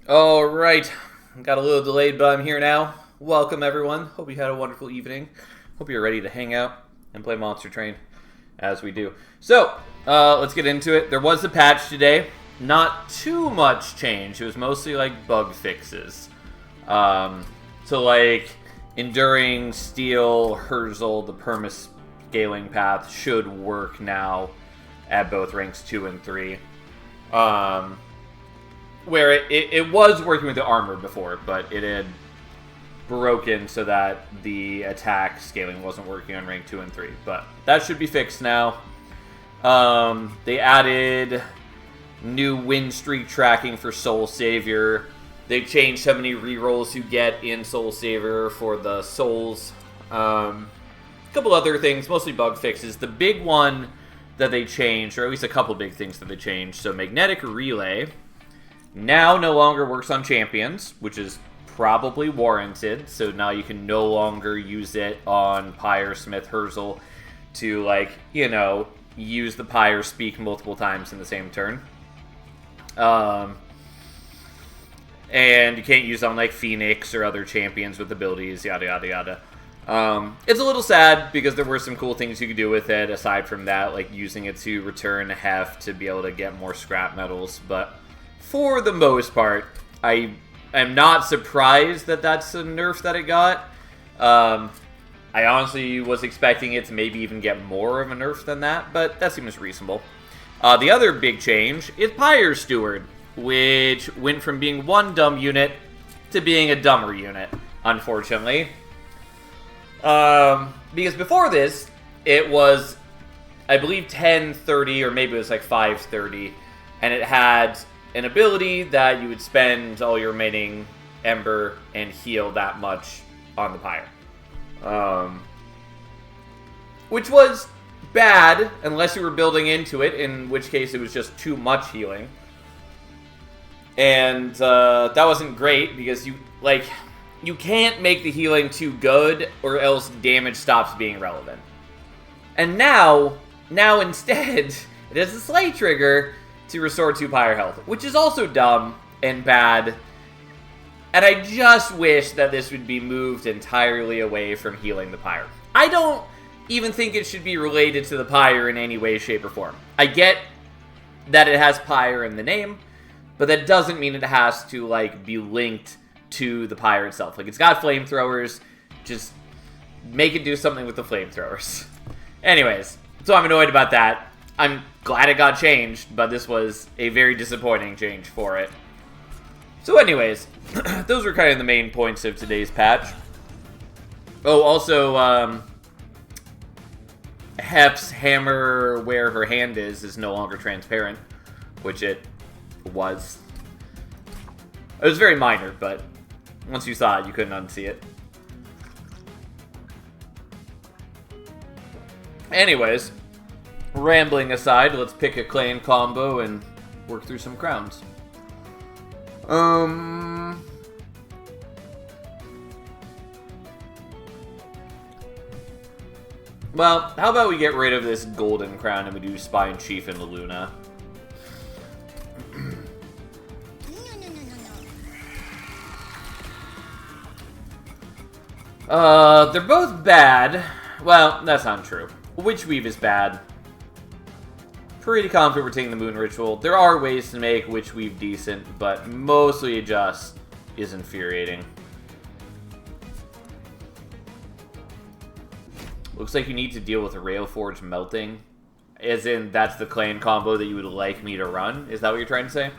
Alright, got a little delayed, but I'm here now. Welcome, everyone. Hope you had a wonderful evening. Hope you're ready to hang out and play Monster Train, as we do. So, let's get into it. There was a patch today. Not too much change. It was mostly, like, bug fixes. So, like, Enduring, Steel, Herzl, the perma-scaling path should work now at both ranks 2 and 3. Where it was working with the armor before, but it had broken so that the attack scaling wasn't working on rank 2 and 3. But that should be fixed now. They added new win streak tracking for Soul Savior. They changed how many rerolls you get in Soul Savior for the souls. A couple other things, mostly bug fixes. The big one that they changed, or at least a couple big things that they changed. So Magnetic Relay now no longer works on champions, which is probably warranted. So now you can no longer use it on Pyre, Smith, Herzl to, like, you know, use the Pyre speak multiple times in the same turn. And you can't use it on, like, Phoenix or other champions with abilities, yada, yada, yada. It's a little sad because there were some cool things you could do with it aside from that, like using it to return Hef to be able to get more scrap metals, but for the most part, I am not surprised that that's a nerf that it got. I honestly was expecting it to maybe even get more of a nerf than that, but that seems reasonable. The other big change is Pyre Steward, which went from being one dumb unit to being a dumber unit, unfortunately. Because before this, it was, I believe, 1030, or maybe it was like 530, and it had an ability that you would spend all your remaining Ember and heal that much on the Pyre. Which was bad, unless you were building into it, in which case it was just too much healing. And that wasn't great, because you can't make the healing too good, or else damage stops being relevant. And now instead, it has a slight trigger to restore 2 Pyre health, which is also dumb and bad. And I just wish that this would be moved entirely away from healing the Pyre. I don't even think it should be related to the Pyre in any way, shape, or form. I get that it has Pyre in the name, but that doesn't mean it has to, like, be linked to the Pyre itself. Like, it's got flamethrowers, just make it do something with the flamethrowers. Anyways, so I'm annoyed about that. I'm glad it got changed, but this was a very disappointing change for it. So anyways, those were kind of the main points of today's patch. Oh, also, Hef's hammer where her hand is no longer transparent, which it was. It was very minor, but once you saw it, you couldn't unsee it. Anyways, rambling aside, let's pick a clan combo and work through some crowns. Well, how about we get rid of this golden crown and we do Spine Chief and Luna? They're both bad. Well, that's not true. Witch Weave is bad. Pretty confident we're taking the Moon Ritual. There are ways to make Witch Weave decent, but mostly it just is infuriating. Looks like you need to deal with a Railforge melting. As in, that's the clan combo that you would like me to run? Is that what you're trying to say?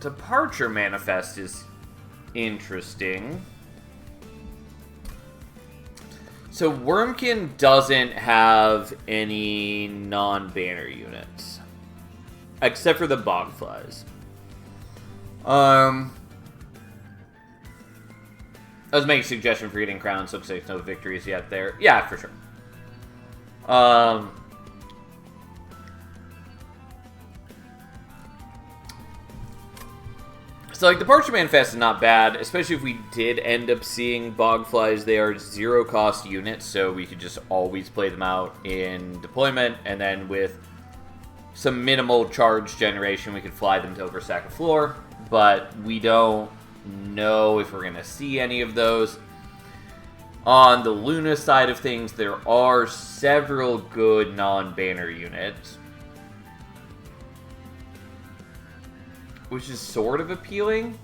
Departure Manifest is interesting. So Wormkin doesn't have any non-banner units. Except for the Bogflies. I was making a suggestion for getting crowns, looks like no victories yet there. Yeah, for sure. So, like, Departure Manifest is not bad, especially if we did end up seeing Bogflies. They are 0-cost units, so we could just always play them out in deployment, and then with some minimal charge generation, we could fly them to overstack a floor, but we don't know if we're going to see any of those. On the Luna side of things, there are several good non-banner units, which is sort of appealing.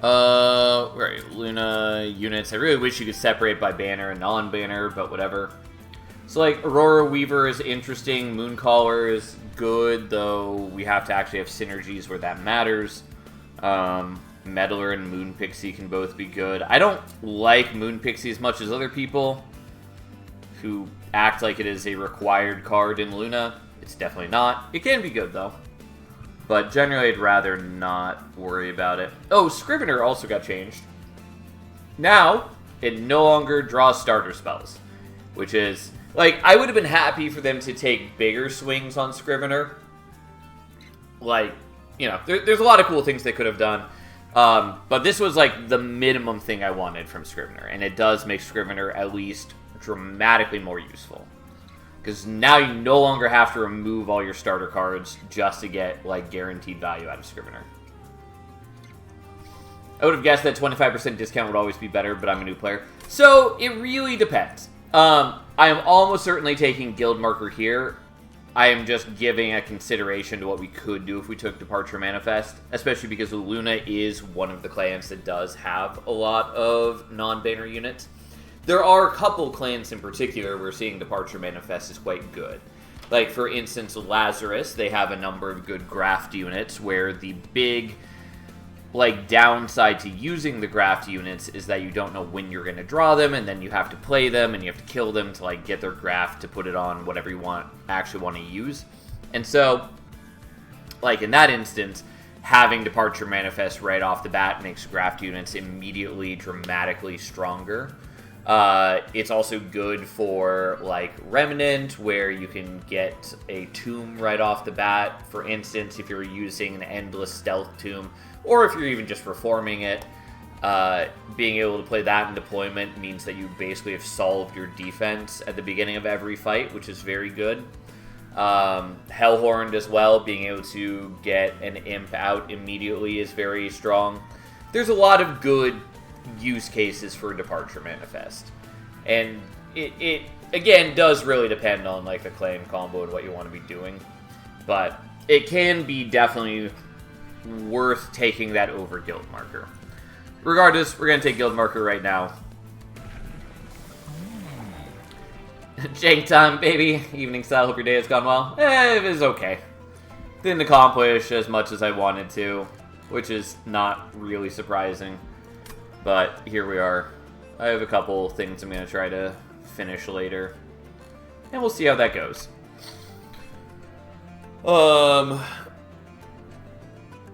Right, Luna units. I really wish you could separate by banner and non-banner, but whatever. So, like, Aurora Weaver is interesting. Mooncaller is good, though we have to actually have synergies where that matters. Meddler and Moon Pixie can both be good. I don't like Moon Pixie as much as other people who act like it is a required card in Luna. It's definitely not. It can be good, though. But generally, I'd rather not worry about it. Oh, Scrivener also got changed. Now, it no longer draws starter spells. Which is, like, I would have been happy for them to take bigger swings on Scrivener. Like, you know, there's a lot of cool things they could have done. But this was, like, the minimum thing I wanted from Scrivener. And it does make Scrivener at least dramatically more useful. Because now you no longer have to remove all your starter cards just to get, like, guaranteed value out of Scrivener. I would have guessed that 25% discount would always be better, but I'm a new player. So, it really depends. I am almost certainly taking Guild Marker here. I am just giving a consideration to what we could do if we took Departure Manifest, especially because Luna is one of the clans that does have a lot of non-banner units. There are a couple clans in particular where seeing Departure Manifest is quite good. Like, for instance, Lazarus, they have a number of good graft units where the big, like, downside to using the graft units is that you don't know when you're going to draw them, and then you have to play them, and you have to kill them to, like, get their graft to put it on whatever you actually want to use. And so, like, in that instance, having Departure Manifest right off the bat makes graft units immediately dramatically stronger. It's also good for, like, Remnant, where you can get a tomb right off the bat. For instance, if you're using an endless stealth tomb, or if you're even just reforming it, being able to play that in deployment means that you basically have solved your defense at the beginning of every fight, which is very good. Hellhorned as well, being able to get an imp out immediately is very strong. There's a lot of good use cases for Departure Manifest, and it again does really depend on, like, the clan combo and what you want to be doing, but it can be definitely worth taking that over Guild Marker. Regardless, we're going to take Guild Marker right now. Jank time, baby. Evening style. Hope your day has gone well. It was okay. Didn't accomplish as much as I wanted to, which is not really surprising. But here we are. I have a couple things I'm going to try to finish later. And we'll see how that goes.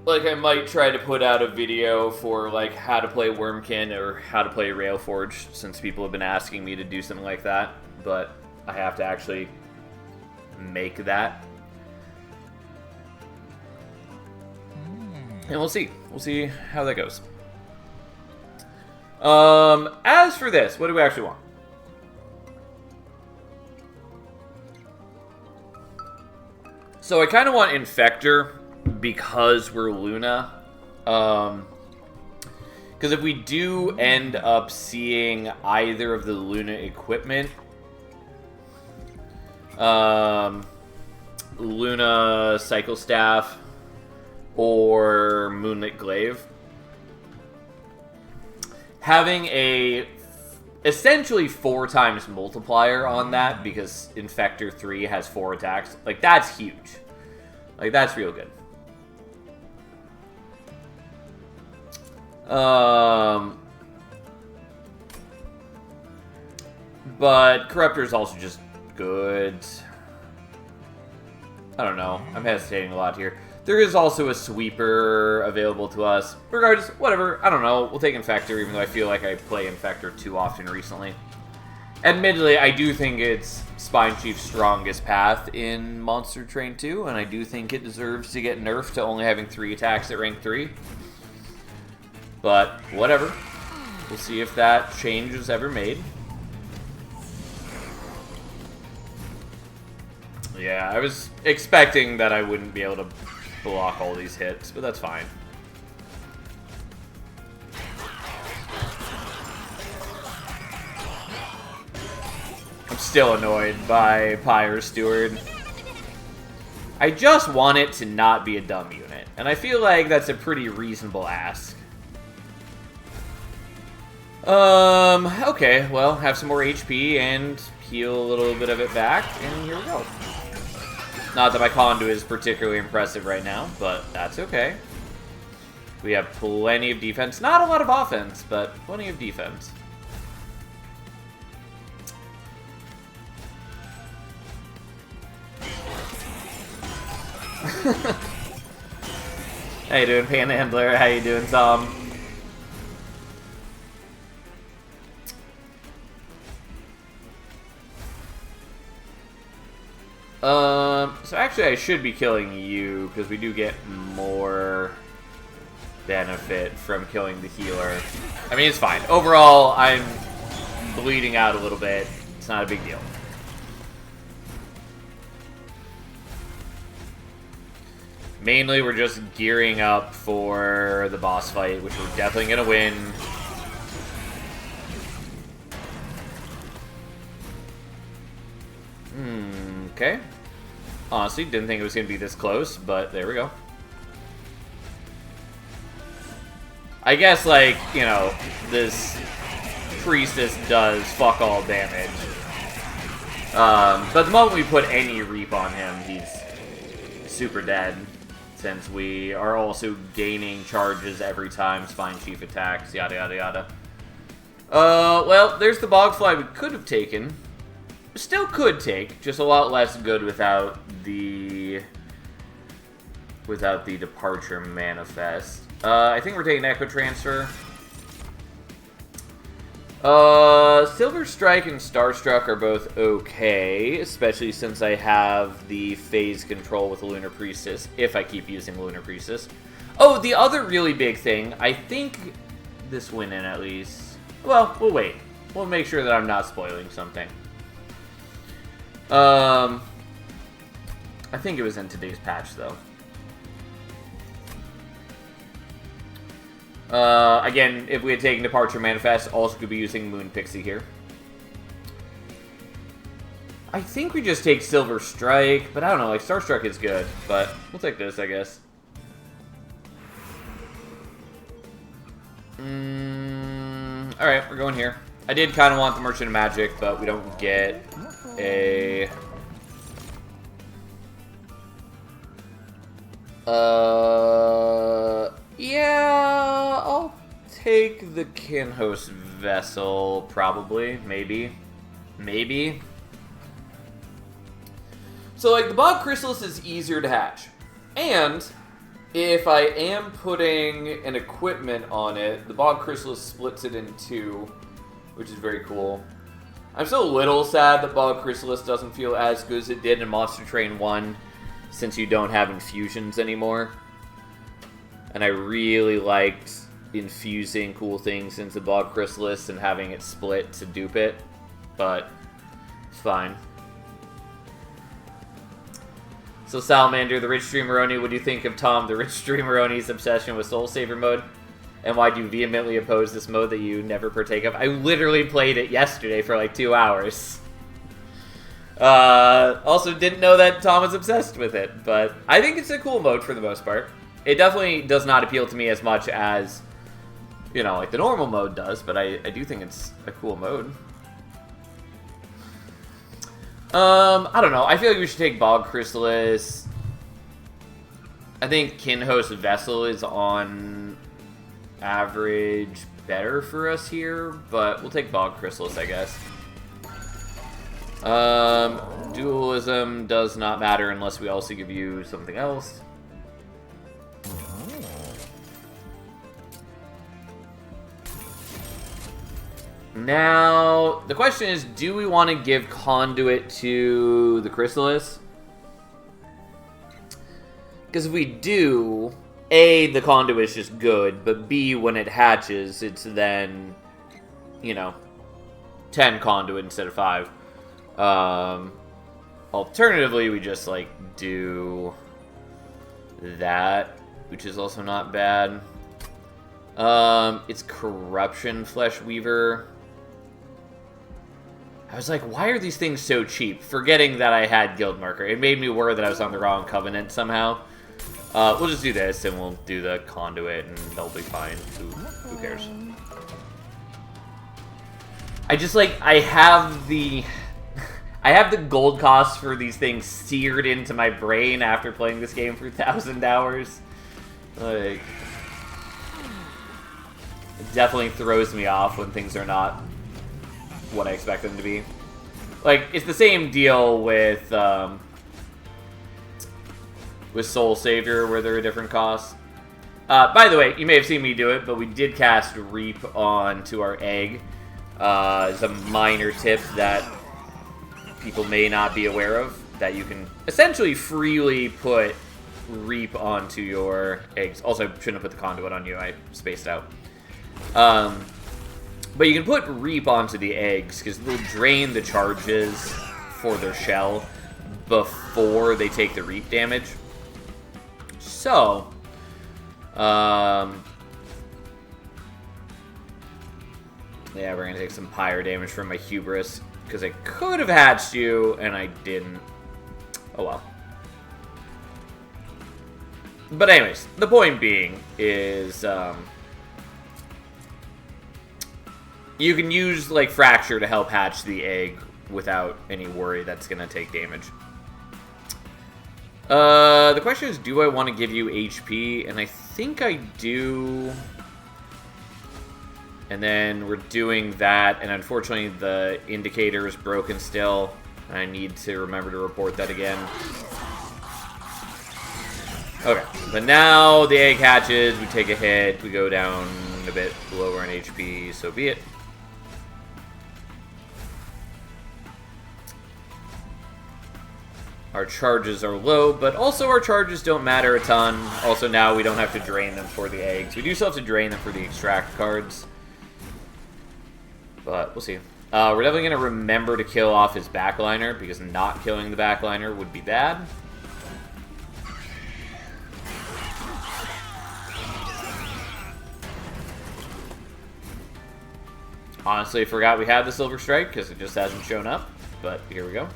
Like, I might try to put out a video for, like, how to play Wormkin or how to play Railforge, since people have been asking me to do something like that. But I have to actually make that. And we'll see. We'll see how that goes. As for this, what do we actually want? So I kind of want Infector because we're Luna. Because if we do end up seeing either of the Luna equipment, Luna Cycle Staff or Moonlit Glaive, having a essentially 4 times multiplier on that, because Infector 3 has 4 attacks, like, that's huge. Like, that's real good. But Corruptor is also just good. I don't know. I'm hesitating a lot here. There is also a Sweeper available to us. Regardless, whatever. I don't know. We'll take Infector, even though I feel like I play Infector too often recently. Admittedly, I do think it's Spine Chief's strongest path in Monster Train 2, and I do think it deserves to get nerfed to only having 3 attacks at rank 3. But, whatever. We'll see if that change is ever made. Yeah, I was expecting that I wouldn't be able to block all these hits, but that's fine. I'm still annoyed by Pyre Steward. I just want it to not be a dumb unit, and I feel like that's a pretty reasonable ask. Okay, well, have some more HP and heal a little bit of it back, and here we go. Not that my conduit is particularly impressive right now, but that's okay. We have plenty of defense. Not a lot of offense, but plenty of defense. How you doing, Panhandler? How you doing, Tom? So actually I should be killing you, because we do get more benefit from killing the healer. I mean, it's fine. Overall, I'm bleeding out a little bit. It's not a big deal. Mainly, we're just gearing up for the boss fight, which we're definitely going to win. Okay. Honestly, didn't think it was going to be this close, but there we go. I guess, like, you know, this priestess does fuck all damage. But the moment we put any reap on him, he's super dead. Since we are also gaining charges every time Spine Chief attacks, yada yada yada. Well, there's the Bogfly we could have taken. Still could take, just a lot less good without the Departure Manifest. I think we're taking Echo Transfer. Silver Strike and Starstruck are both okay, especially since I have the phase control with Lunar Priestess, if I keep using Lunar Priestess. Oh, the other really big thing, I think this went in at least. Well, we'll wait. We'll make sure that I'm not spoiling something. I think it was in today's patch, though. Again, if we had taken Departure Manifest, also could be using Moon Pixie here. I think we just take Silver Strike, but I don't know, like, Starstruck is good, but we'll take this, I guess. Alright, we're going here. I did kind of want the Merchant of Magic, but we don't get a... Yeah, I'll take the Kinhos Vessel, probably, maybe. Maybe. So, like, the Bog Chrysalis is easier to hatch. And, if I am putting an equipment on it, the Bog Chrysalis splits it in 2, which is very cool. I'm still a little sad that Bog Chrysalis doesn't feel as good as it did in Monster Train 1, since you don't have infusions anymore. And I really liked infusing cool things into Bog Chrysalis and having it split to dupe it, but it's fine. So Salamander, the Rich Streameroni, what do you think of Tom, the Rich Streameroni's obsession with Soul Saver mode? And why do you vehemently oppose this mode that you never partake of? I literally played it yesterday for like 2 hours. Also didn't know that Tom was obsessed with it, but I think it's a cool mode for the most part. It definitely does not appeal to me as much as, you know, like the normal mode does, but I do think it's a cool mode. I don't know. I feel like we should take Bog Chrysalis. I think Kinhos Vessel is on average better for us here, but we'll take Bog Chrysalis, I guess. Dualism does not matter unless we also give you something else. Now, the question is, do we want to give Conduit to the Chrysalis? Because if we do, A, the Conduit is just good, but B, when it hatches, it's then, you know, 10 Conduit instead of 5. Alternatively, we just, like, do that, which is also not bad. It's Corruption Flesh Weaver. I was like, why are these things so cheap? Forgetting that I had Guild Marker. It made me worry that I was on the wrong Covenant somehow. We'll just do this, and we'll do the Conduit, and they'll be fine. Who cares? I just, like, I have the gold cost for these things seared into my brain after playing this game for 1,000 hours. Like, it definitely throws me off when things are not what I expect them to be. Like, it's the same deal with Soul Savior, where they're a different cost. By the way, you may have seen me do it, but we did cast Reap onto our egg. It's a minor tip that people may not be aware of, that you can essentially freely put Reap onto your eggs. Also, I shouldn't have put the Conduit on you, I spaced out. But you can put Reap onto the eggs, because they'll drain the charges for their shell before they take the Reap damage. So, yeah, we're going to take some Pyre damage from my Hubris, because I could have hatched you, and I didn't. Oh well. But anyways, the point being is, you can use, like, Fracture to help hatch the egg without any worry that's going to take damage. The question is, do I want to give you HP? And I think I do. And then we're doing that, and unfortunately the indicator is broken still. I need to remember to report that again. Okay, but now the egg hatches, we take a hit, we go down a bit lower in HP, so be it. Our charges are low, but also our charges don't matter a ton. Also now we don't have to drain them for the eggs. We do still have to drain them for the extract cards. But we'll see. We're definitely going to remember to kill off his backliner, because not killing the backliner would be bad. Honestly, forgot we had the Silver Strike, because it just hasn't shown up. But here we go.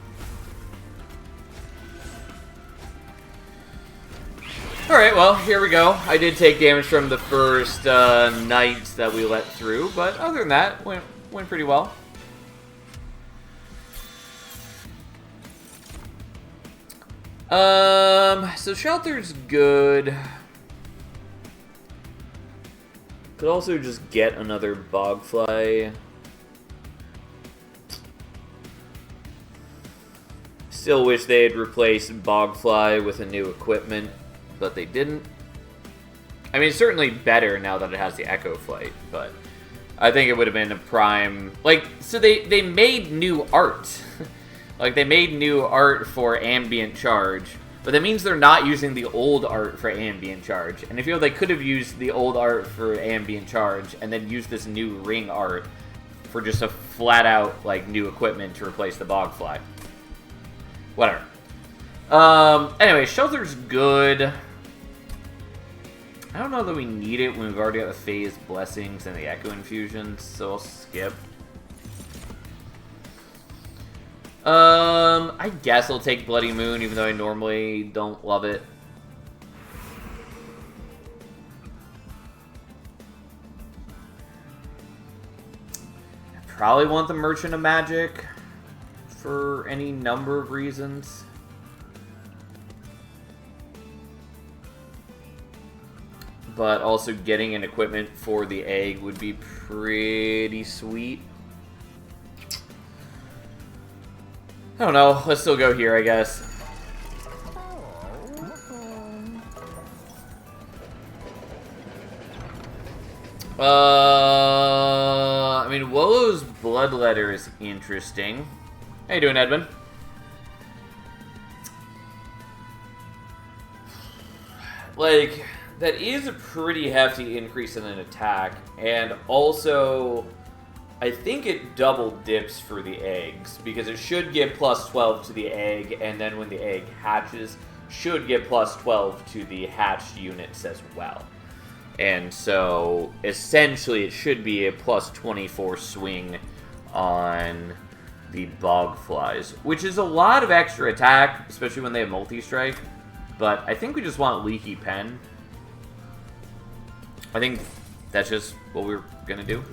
Alright, well, here we go. I did take damage from the first Knight that we let through, but other than that, went pretty well. So Shelter's good. Could also just get another Bogfly. Still wish they had replaced Bogfly with a new equipment, but they didn't. I mean, it's certainly better now that it has the Echo Flight, but I think it would have been a prime... Like, so they made new art. Like, they made new art for Ambient Charge, but that means they're not using the old art for Ambient Charge. And I feel they could have used the old art for Ambient Charge and then used this new ring art for just a flat-out, like, new equipment to replace the Bogfly. Whatever. Anyway, Shelter's good. I don't know that we need it when we've already got the Phase Blessings and the Echo Infusions, so I'll skip. I guess I'll take Bloody Moon, even though I normally don't love it. I probably want the Merchant of Magic for any number of reasons. But also getting an equipment for the egg would be pretty sweet. I don't know. Let's still go here, I guess. I mean, Wolo's Bloodletter is interesting. How you doing, Edmund? Like, that is a pretty hefty increase in an attack, and also, I think it double dips for the eggs, because it should get plus 12 to the egg, and then when the egg hatches, should get plus 12 to the hatched units as well. And so, essentially, it should be a plus 24 swing on the Bogflies, which is a lot of extra attack, especially when they have multi-strike. But I think we just want Leaky Pen. I think that's just what we're gonna do.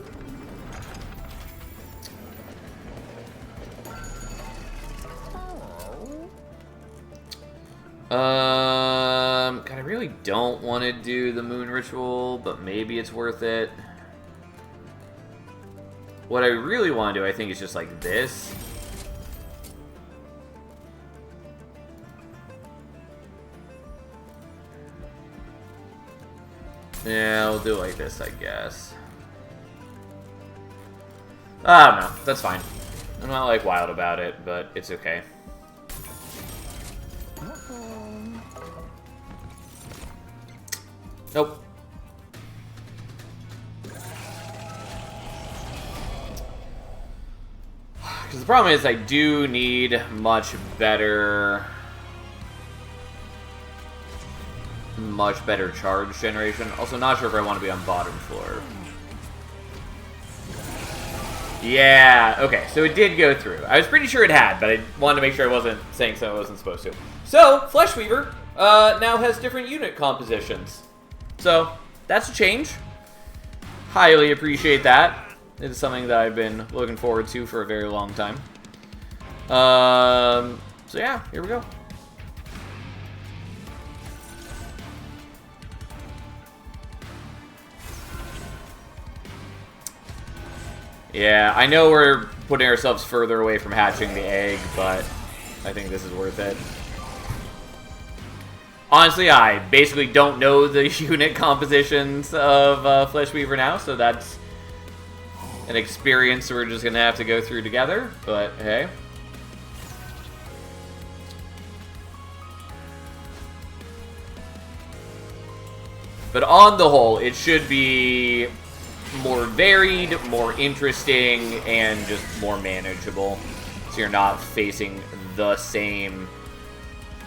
God, I really don't want to do the Moon Ritual, but maybe it's worth it. What I really want to do, I think, is just like this. Yeah, we'll do it like this, I guess. I don't know. That's fine. I'm not, like, wild about it, but it's okay. Nope. Because the problem is I do need much better charge generation. Also, not sure if I want to be on bottom floor. Yeah, okay, so it did go through. I was pretty sure it had, but I wanted to make sure I wasn't saying something I wasn't supposed to. So, Fleshweaver now has different unit compositions. So, that's a change. Highly appreciate that. It is something that I've been looking forward to for a very long time. So yeah, here we go. Yeah, I know we're putting ourselves further away from hatching the egg, but I think this is worth it. Honestly, I basically don't know the unit compositions of Fleshweaver now, so that's an experience we're just going to have to go through together, but hey. But on the whole, it should be more varied, more interesting, and just more manageable. So you're not facing the same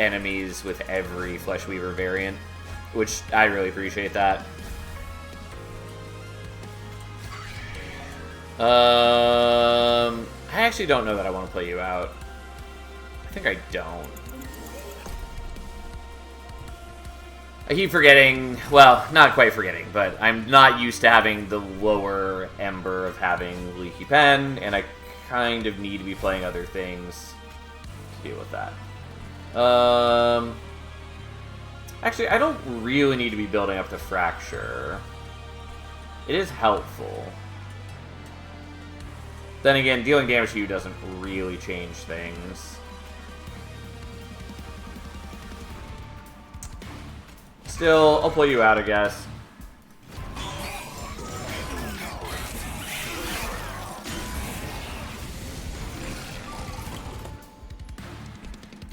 enemies with every Fleshweaver variant, which I really appreciate that. I actually don't know that I want to play you out. I think I don't. I keep forgetting, well, not quite forgetting, but I'm not used to having the lower ember of having Leaky Pen, and I kind of need to be playing other things to deal with that. Actually, I don't really need to be building up the Fracture. It is helpful. Then again, dealing damage to you doesn't really change things. Still, I'll play you out, I guess.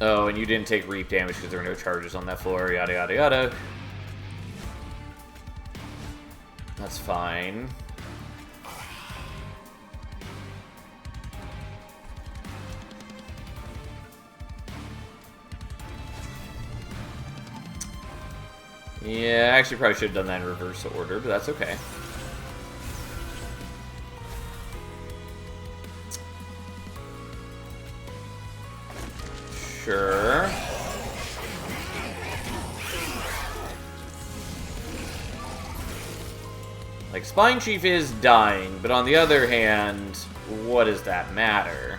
Oh, and you didn't take reap damage because there were no charges on that floor, yada yada yada. That's fine. Yeah, I actually probably should have done that in reverse order, but that's okay. Sure. Like, Spine Chief is dying, but on the other hand, what does that matter?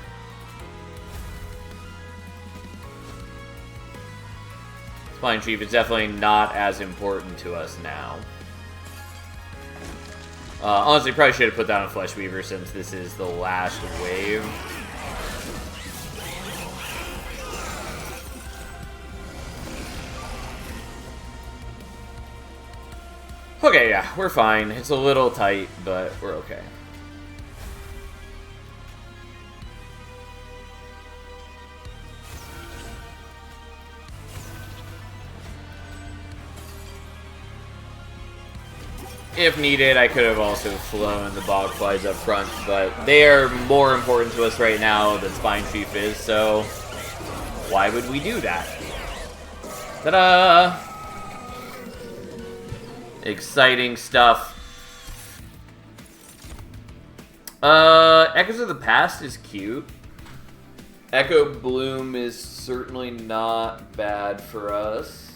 Spine Chief is definitely not as important to us now. Honestly, probably should have put that on Fleshweaver since this is the last wave. Okay, yeah, we're fine. It's a little tight, but we're okay. If needed, I could have also flown the Bogflies up front, but they are more important to us right now than Spine Chief is, so why would we do that? Ta-da! Exciting stuff. Echoes of the Past is cute. Echo Bloom is certainly not bad for us.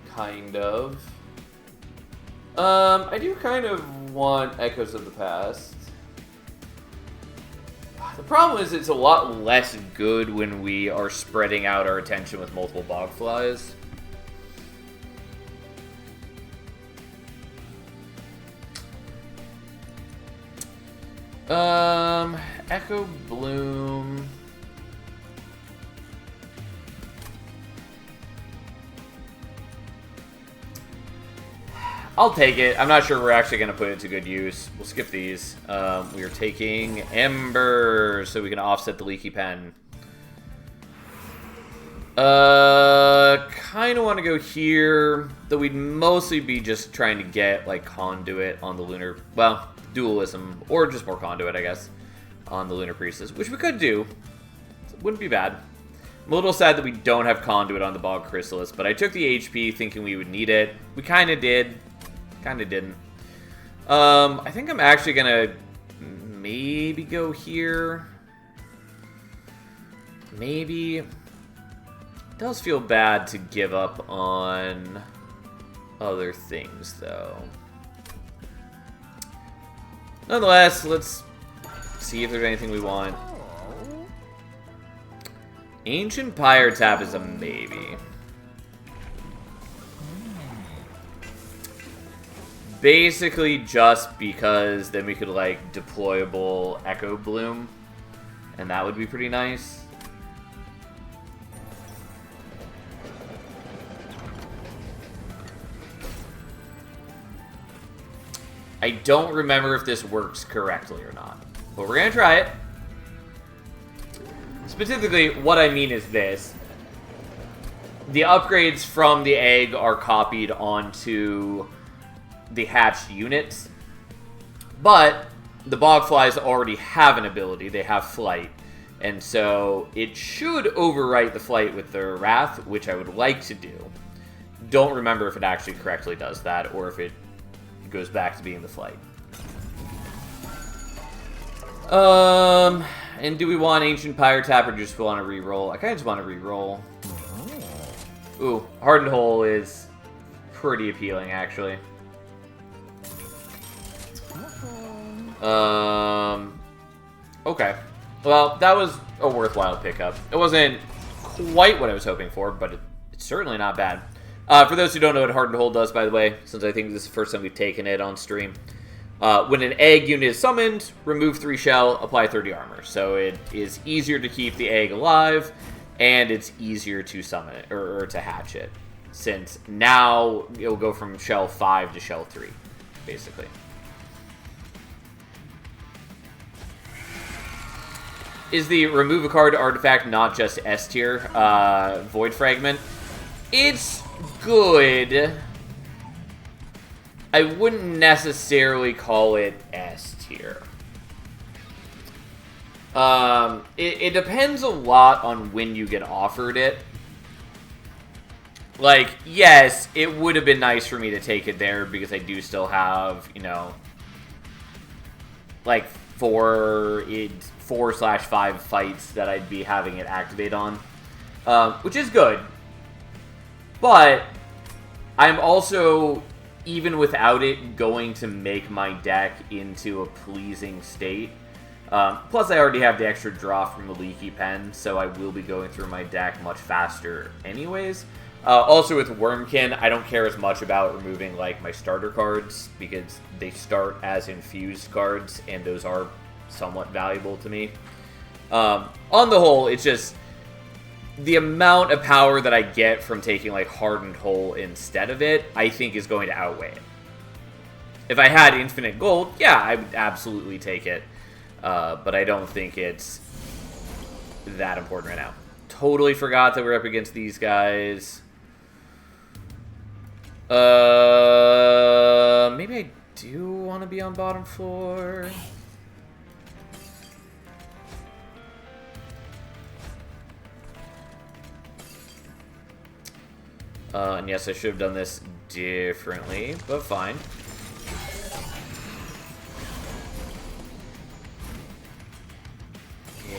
Kind of. I do kind of want Echoes of the Past. The problem is it's a lot less good when we are spreading out our attention with multiple Bogflies. Echo Bloom. I'll take it. I'm not sure we're actually going to put it to good use. We'll skip these. We are taking Ember so we can offset the Leaky Pen. Kind of want to go here, though we'd mostly be just trying to get, like, Conduit on the Lunar... Well, Dualism, or just more Conduit, I guess, on the Lunar Priestess, which we could do. It wouldn't be bad. I'm a little sad that we don't have Conduit on the Bog Chrysalis, but I took the HP thinking we would need it. We kind of did. Kind of didn't. I think I'm actually going to maybe go here. Maybe. It does feel bad to give up on other things, though. Nonetheless, let's see if there's anything we want. Ancient Pyre Tap is a maybe. Basically just because then we could, like, deployable Echo Bloom, and that would be pretty nice. I don't remember if this works correctly or not, but we're gonna try it. Specifically, what I mean is this. The upgrades from the egg are copied onto the hatched units, but the Bogflies already have an ability. They have Flight, and so it should overwrite the Flight with their Wrath, which I would like to do. Don't remember if it actually correctly does that, or if it goes back to being the Flight. And do we want Ancient Pyre Tap or just want to reroll? I kind of just want to reroll. Ooh, Hardened Hole is pretty appealing, actually. Okay. Well, that was a worthwhile pickup. It wasn't quite what I was hoping for, but it's certainly not bad. For those who don't know what Hardened Hole does, by the way, since I think this is the first time we've taken it on stream, when an egg unit is summoned, remove 3 shell, apply 30 armor. So it is easier to keep the egg alive, and it's easier to summon it, or to hatch it, since now it will go from shell 5 to shell 3, basically. Is the remove a card artifact not just S tier? Void Fragment. It's good. I wouldn't necessarily call it S tier. It depends a lot on when you get offered it. Like, yes, it would have been nice for me to take it there because I do still have, you know, like 4/5 fights that I'd be having it activate on, which is good. But I'm also, even without it, going to make my deck into a pleasing state. Plus, I already have the extra draw from the Leaky Pen, so I will be going through my deck much faster anyways. Also, with Wormkin, I don't care as much about removing, like, my starter cards, because they start as infused cards, and those are somewhat valuable to me. On the whole, it's just the amount of power that I get from taking, like, Hardened Hole instead of it, I think is going to outweigh it. If I had infinite gold, yeah, I would absolutely take it. But I don't think it's that important right now. Totally forgot that we're up against these guys. Maybe I do want to be on bottom floor. And yes, I should have done this differently, but fine.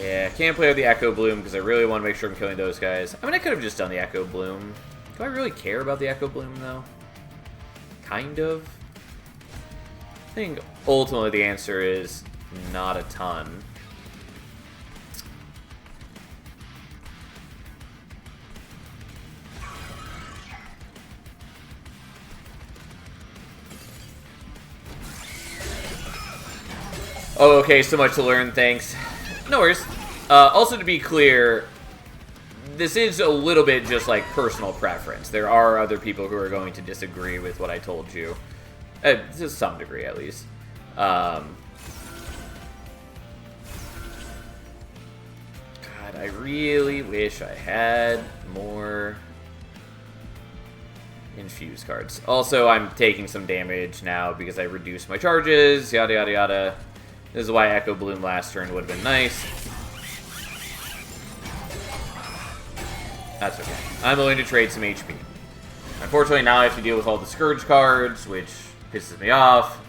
Yeah, can't play with the Echo Bloom because I really want to make sure I'm killing those guys. I mean, I could have just done the Echo Bloom. Do I really care about the Echo Bloom, though? Kind of. I think ultimately the answer is not a ton. Oh, okay, so much to learn, thanks. No worries. Also, to be clear, this is a little bit just like personal preference. There are other people who are going to disagree with what I told you. To some degree, at least. God, I really wish I had more infuse cards. Also, I'm taking some damage now because I reduced my charges, yada yada yada. This is why Echo Bloom last turn would have been nice. That's okay. I'm willing to trade some HP. Unfortunately, now I have to deal with all the Scourge cards, which pisses me off.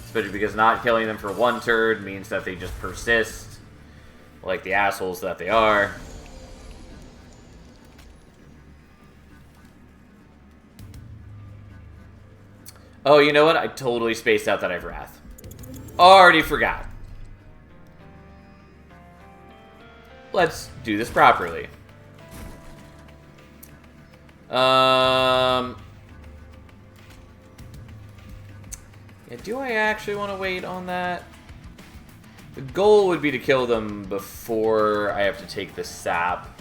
Especially because not killing them for one turn means that they just persist. Like the assholes that they are. Oh, you know what? I totally spaced out that I have Wrath. Already forgot. Let's do this properly. Yeah, do I actually want to wait on that? The goal would be to kill them before I have to take the sap.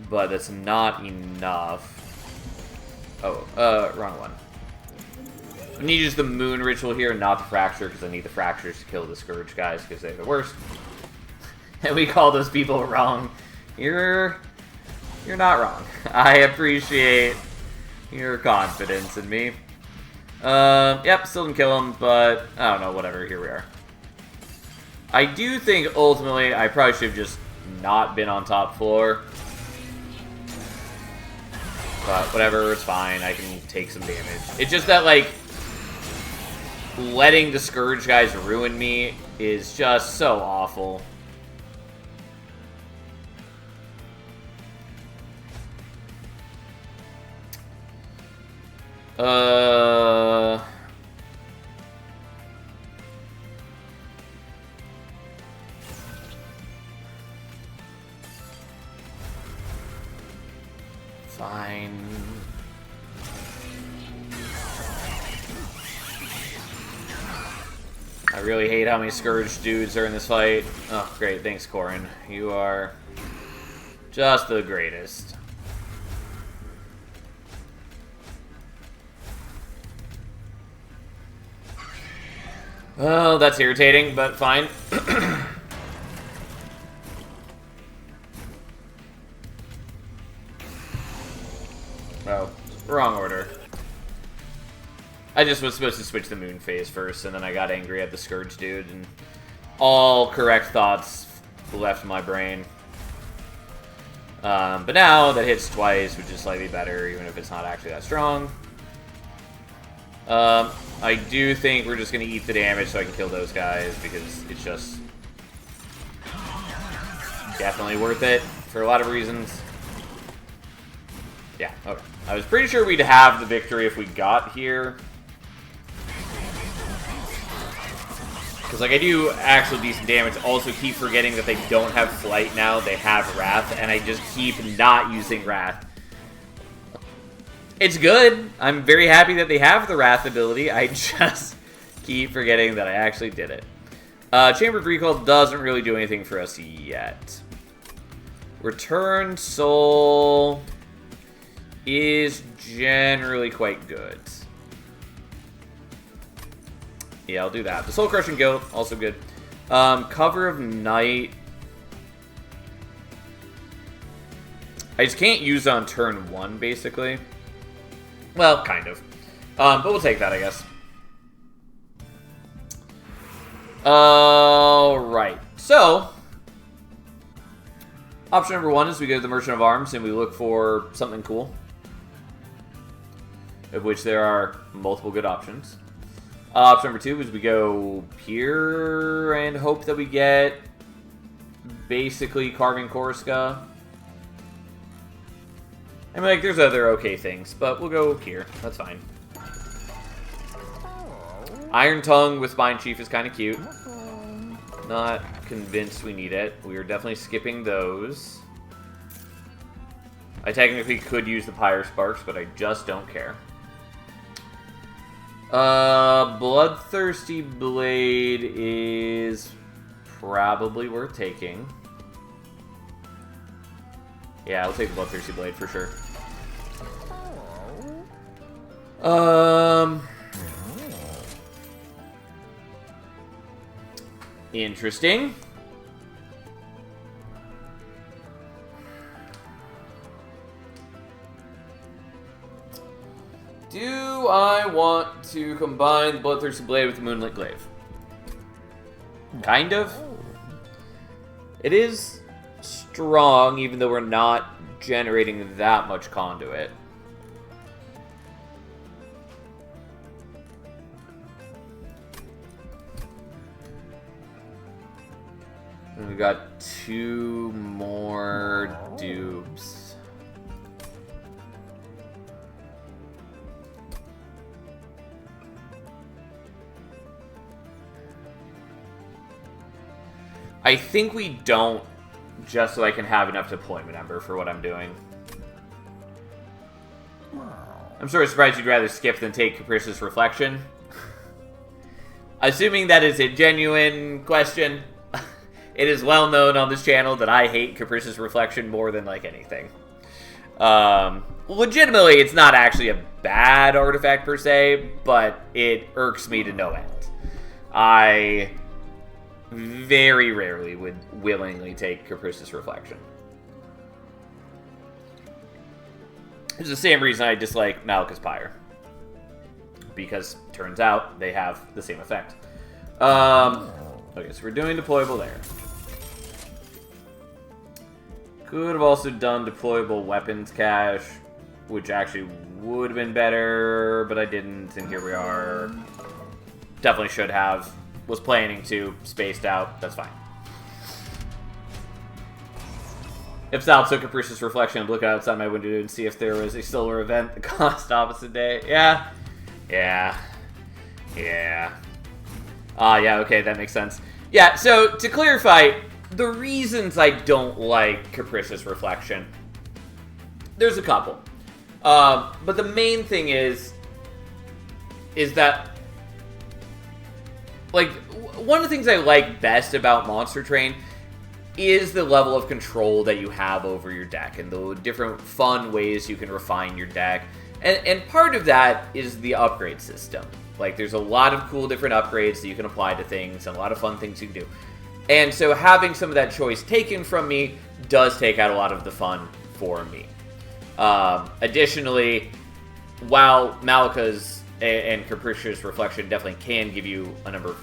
But that's not enough. Oh, wrong one. I need to use the Moon Ritual here, not the Fracture, because I need the Fractures to kill the Scourge guys, because they're the worst. And we call those people wrong. You're not wrong. I appreciate your confidence in me. Yep, still didn't kill him, but I don't know, whatever, here we are. I do think, ultimately, I probably should have just not been on top floor. But whatever, it's fine, I can take some damage. It's just that, like, letting the Scourge guys ruin me is just so awful. Fine. I really hate how many Scourge dudes are in this fight. Oh, great. Thanks, Corin. You are just the greatest. Oh, that's irritating, but fine. Oh, wrong order. I just was supposed to switch the Moon phase first, and then I got angry at the Scourge dude, and all correct thoughts left my brain. But now that hits twice, which is slightly better, even if it's not actually that strong. I do think we're just going to eat the damage so I can kill those guys, because it's just definitely worth it for a lot of reasons. Yeah, okay. I was pretty sure we'd have the victory if we got here. Because, like, I do actual decent damage. Also keep forgetting that they don't have Flight now. They have Wrath, and I just keep not using Wrath. It's good. I'm very happy that they have the Wrath ability. I just keep forgetting that I actually did it. Chambered Recall doesn't really do anything for us yet. Return Soul is generally quite good. Yeah, I'll do that. The Soul Crushing Goat, also good. Cover of Night. I just can't use it on turn 1, basically. Well, kind of. But we'll take that, I guess. Alright. So, option number 1 is we go to the Merchant of Arms and we look for something cool. Of which there are multiple good options. Option number 2 is we go here and hope that we get basically Carving Korska. I mean, like, there's other okay things, but we'll go here. That's fine. Iron Tongue with Spine Chief is kind of cute. Not convinced we need it. We are definitely skipping those. I technically could use the Pyre Sparks, but I just don't care. Bloodthirsty Blade is probably worth taking. Yeah, I'll take the Bloodthirsty Blade for sure. Interesting. Do I want to combine the Bloodthirsty Blade with the Moonlit Glaive? Kind of. It is strong, even though we're not generating that much conduit. And we got 2 more dupes. I think we don't, just so I can have enough deployment ember for what I'm doing. I'm sort of surprised you'd rather skip than take Capricious Reflection. Assuming that is a genuine question, it is well known on this channel that I hate Capricious Reflection more than, like, anything. Legitimately, it's not actually a bad artifact per se, but it irks me to no end. I very rarely would willingly take Capricious Reflection. It's the same reason I dislike Malaka's Pyre. Because, turns out, they have the same effect. Okay, so we're doing deployable there. Could have also done deployable weapons cache, which actually would have been better, but I didn't, and here we are. Definitely should have. Was planning to, spaced out, that's fine. If Sal took Capricious Reflection, I'd look outside my window and see if there was a solar event that cost opposite day. Yeah. Yeah. Yeah. Yeah, okay, that makes sense. Yeah, so to clarify, the reasons I don't like Capricious Reflection, there's a couple. But the main thing is that, like, one of the things I like best about Monster Train is the level of control that you have over your deck and the different fun ways you can refine your deck. And part of that is the upgrade system. Like, there's a lot of cool different upgrades that you can apply to things and a lot of fun things you can do. And so having some of that choice taken from me does take out a lot of the fun for me. Additionally, while Malaka's and Capricious Reflection definitely can give you a number of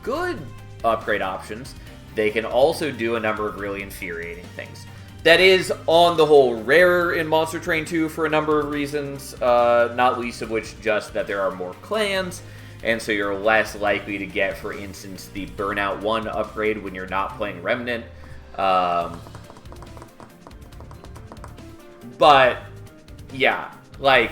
good upgrade options, they can also do a number of really infuriating things. That is, on the whole, rarer in Monster Train 2 for a number of reasons, not least of which just that there are more clans, and so you're less likely to get, for instance, the Burnout 1 upgrade when you're not playing Remnant. But, yeah, like,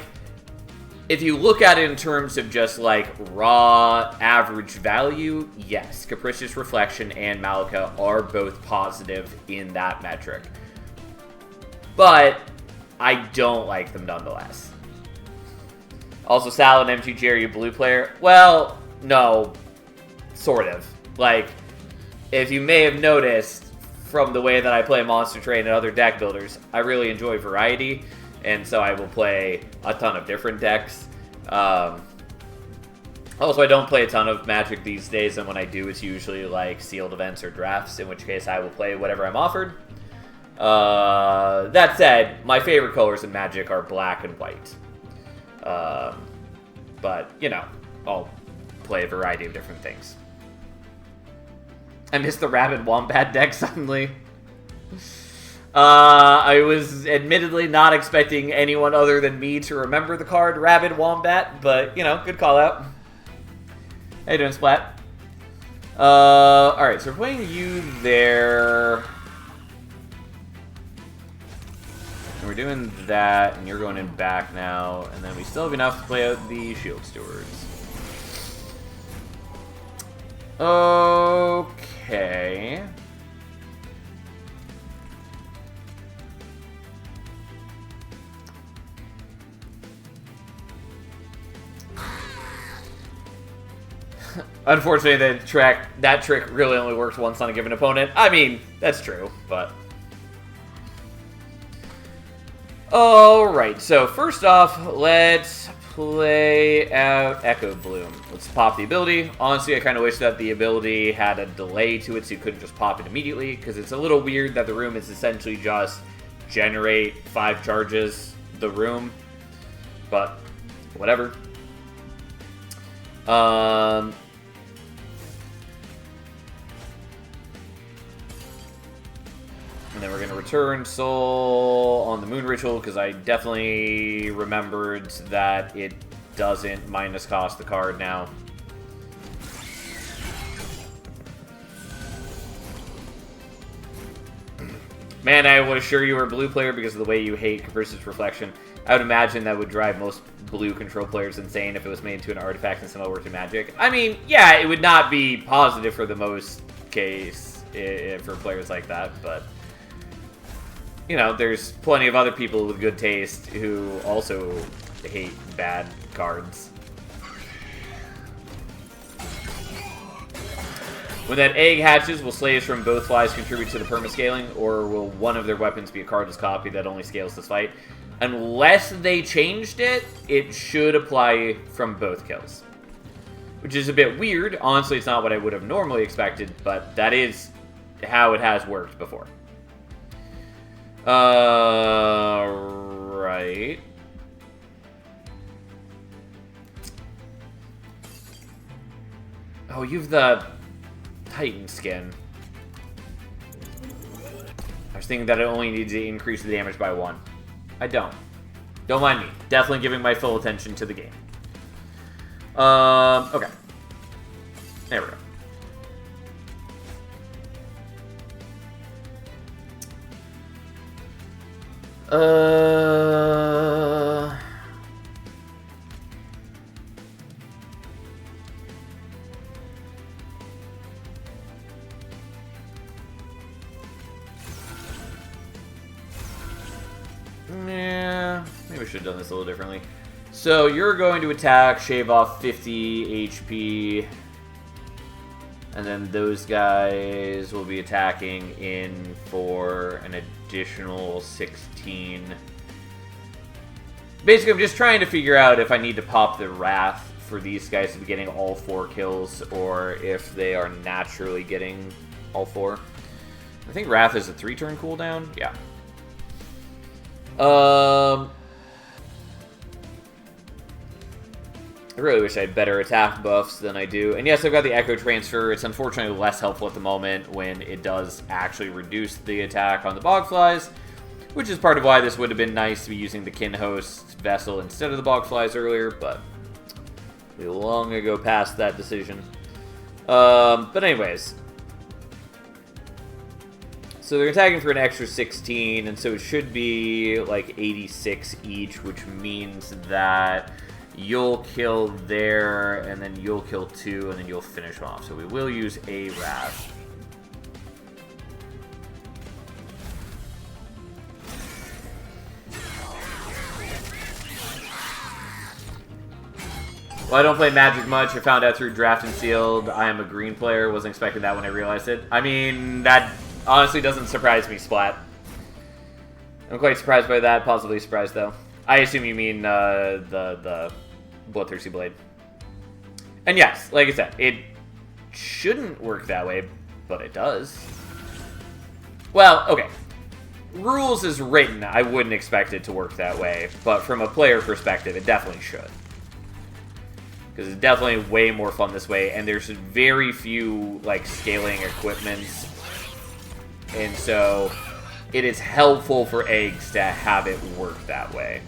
if you look at it in terms of just, like, raw average value, yes, Capricious Reflection and Malaka are both positive in that metric. But I don't like them nonetheless. Also, Sal and MTG, are you a blue player? Well, no, sort of. Like, if you may have noticed from the way that I play Monster Train and other deck builders, I really enjoy variety, and so I will play a ton of different decks. Also, I don't play a ton of Magic these days, and when I do, it's usually like sealed events or drafts, in which case I will play whatever I'm offered. That said, my favorite colors in Magic are black and white. But, you know, I'll play a variety of different things. I missed the Rabid Wombat deck suddenly. I was admittedly not expecting anyone other than me to remember the card Rabid Wombat, but, you know, good call out. How you doing, Splat? Alright, so we're playing you there. And we're doing that, and you're going in back now, and then we still have enough to play out the Shield Stewards. Okay. Unfortunately, that trick really only works once on a given opponent. I mean, that's true, but... Alright, so first off, let's play out Echo Bloom. Let's pop the ability. Honestly, I kind of wish that the ability had a delay to it so you couldn't just pop it immediately, because it's a little weird that the room is essentially just generate 5 charges the room, but whatever. And then we're going to return Soul on the Moon Ritual, because I definitely remembered that it doesn't minus cost the card now. Man, I was sure you were a blue player because of the way you hate Capricious Reflection. I would imagine that would drive most blue control players insane if it was made into an artifact and somehow worked in Magic. I mean, yeah, it would not be positive for the most case for players like that, but... You know, there's plenty of other people with good taste who also hate bad cards. When that egg hatches, will slaves from both flies contribute to the permascaling, or will one of their weapons be a cardless copy that only scales this fight? Unless they changed it, it should apply from both kills. Which is a bit weird. Honestly, it's not what I would have normally expected, but that is how it has worked before. Right. Oh, you have the Titan skin. I was thinking that it only needs to increase the damage by 1. I don't. Don't mind me. Definitely giving my full attention to the game. Okay. There we go. Yeah, maybe I should have done this a little differently. So you're going to attack, shave off 50 HP, and then those guys will be attacking in for an additional 16. Basically, I'm just trying to figure out if I need to pop the Wrath for these guys to be getting all 4 kills, or if they are naturally getting all 4. I think Wrath is a 3-turn cooldown. Yeah. I really wish I had better attack buffs than I do. And yes, I've got the Echo Transfer. It's unfortunately less helpful at the moment when it does actually reduce the attack on the Bogflies, which is part of why this would have been nice to be using the Kinhost Vessel instead of the Bogflies earlier, but we long ago passed that decision. But anyways. So they're attacking for an extra 16, and so it should be like 86 each, which means that you'll kill there, and then you'll kill 2, and then you'll finish off. So we will use a Wrath. Well, I don't play Magic much. I found out through Draft and Sealed. I am a green player. Wasn't expecting that when I realized it. I mean, that honestly doesn't surprise me, Splat. I'm quite surprised by that. Positively surprised, though. I assume you mean the Bloodthirsty Blade. And yes, like I said, it shouldn't work that way, but it does. Well, okay. rules is written, I wouldn't expect it to work that way. But from a player perspective, it definitely should. Because it's definitely way more fun this way, and there's very few, like, scaling equipments. And so, it is helpful for eggs to have it work that way.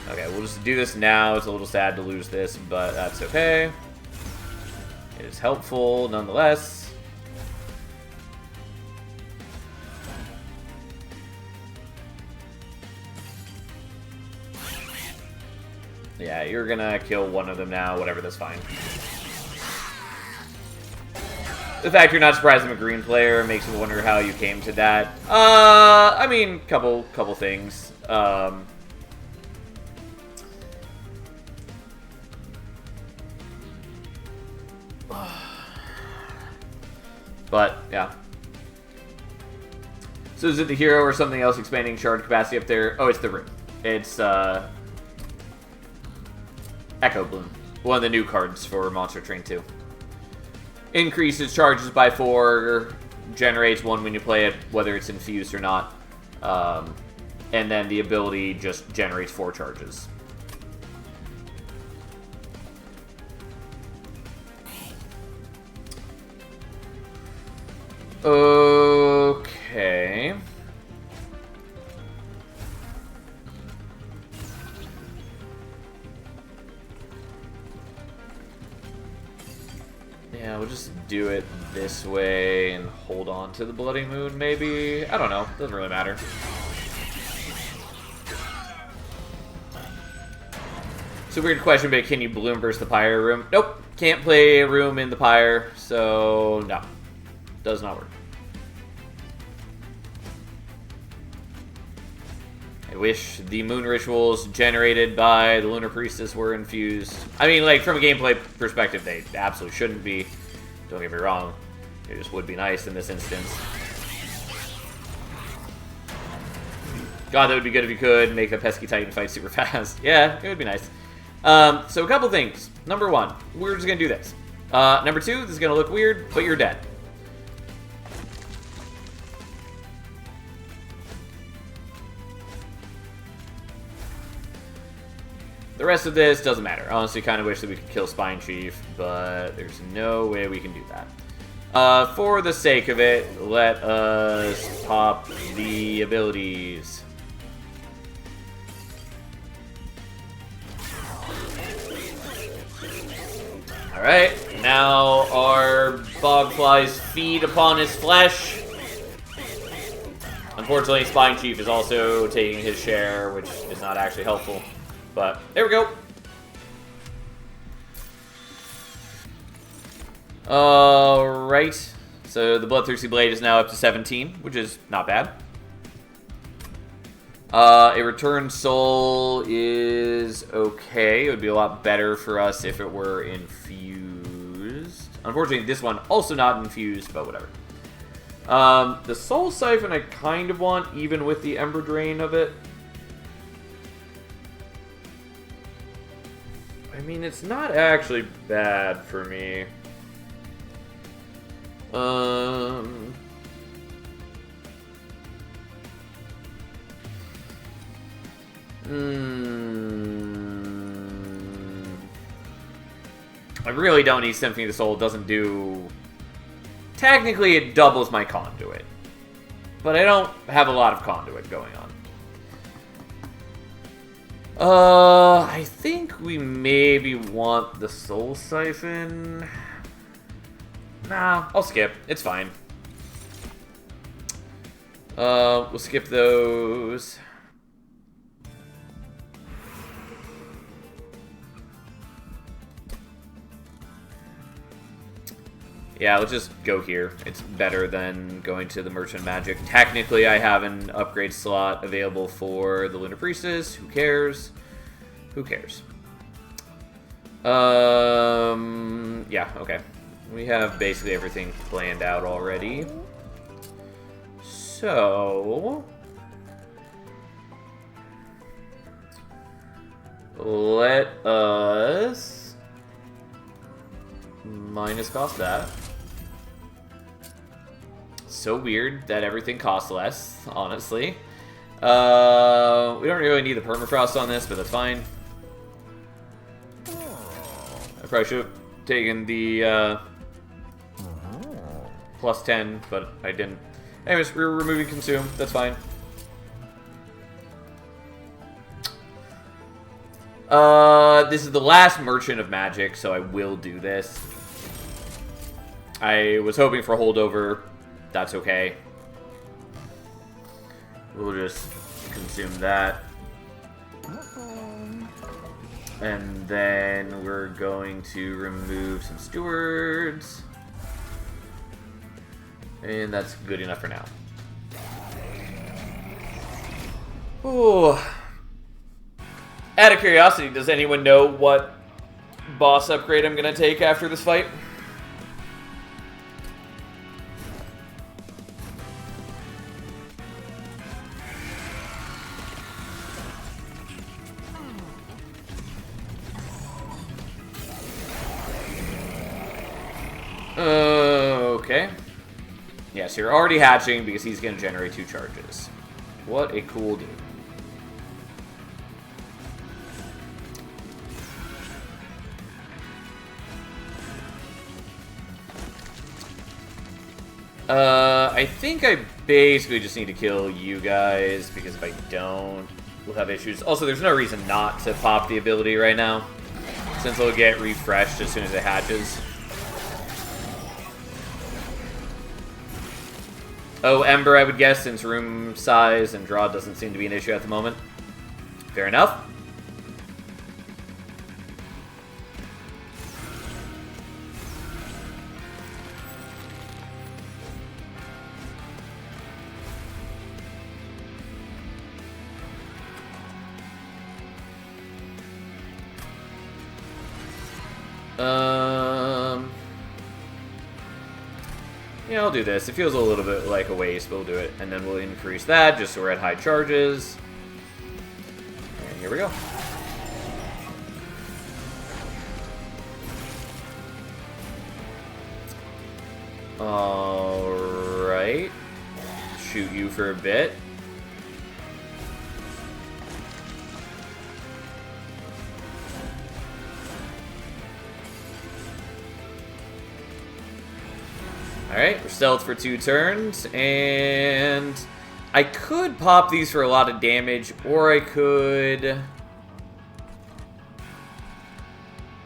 Okay, we'll just do this now. It's a little sad to lose this, but that's okay. It is helpful nonetheless. Yeah, you're gonna kill one of them now. Whatever, that's fine. The fact you're not surprised I'm a green player makes me wonder how you came to that. I mean, couple things. But, yeah. So is it the hero or something else expanding charge capacity up there? Oh, it's the room. It's, Echo Bloom. One of the new cards for Monster Train 2. Increases charges by 4, generates 1 when you play it, whether it's infused or not. And then the ability just generates 4 charges. Okay. Yeah, we'll just do it this way and hold on to the Bloody Moon, maybe? I don't know. Doesn't really matter. It's a weird question, but can you Bloom Burst the Pyre room? Nope. Can't play a room in the Pyre, so no. Does not work. I wish the moon rituals generated by the Lunar Priestess were infused. I mean, like, from a gameplay perspective, they absolutely shouldn't be. Don't get me wrong. It just would be nice in this instance. God, that would be good if you could make the pesky Titan fight super fast. Yeah, it would be nice. So a couple things. Number 1, we're just going to do this. Number 2, this is going to look weird, but you're dead. The rest of this doesn't matter. I honestly kind of wish that we could kill Spine Chief, but there's no way we can do that. For the sake of it, let us pop the abilities. Alright, now our Bogflies feed upon his flesh. Unfortunately, Spine Chief is also taking his share, which is not actually helpful. But, there we go. Alright. So, the Bloodthirsty Blade is now up to 17, which is not bad. A Returned Soul is okay. It would be a lot better for us if it were infused. Unfortunately, this one also not infused, but whatever. The Soul Siphon I kind of want, even with the Ember Drain of it. I mean, it's not actually bad for me. I really don't need Symphony of the Soul. It doesn't do... Technically, it doubles my conduit. But I don't have a lot of conduit going on. I think we maybe want the Soul Siphon. Nah, I'll skip. It's fine. We'll skip those. Yeah, let's just go here. It's better than going to the Merchant Magic. Technically, I have an upgrade slot available for the Lunar Priestess. Who cares? Who cares? Yeah, okay. We have basically everything planned out already. So... let us... minus cost that. So weird that everything costs less, honestly. We don't really need the permafrost on this, but that's fine. I probably should have taken the plus 10, but I didn't. Anyways, we're removing consume. That's fine. This is the last Merchant of Magic, so I will do this. I was hoping for holdover. That's okay. We'll just consume that. And then we're going to remove some stewards. And that's good enough for now. Ooh. Out of curiosity, does anyone know what boss upgrade I'm going to take after this fight? Okay. Yeah, so you're already hatching because he's going to generate 2 charges. What a cool dude. I think I basically just need to kill you guys, because if I don't, we'll have issues. Also, there's no reason not to pop the ability right now, since it'll get refreshed as soon as it hatches. Oh, Ember, I would guess, since room size and draw doesn't seem to be an issue at the moment. Fair enough. Yeah, I'll do this. It feels a little bit like a waste, but we'll do it. And then we'll increase that just so we're at high charges. And here we go. Alright. Shoot you for a bit. Alright, we're stealth for 2 turns, and I could pop these for a lot of damage, or I could...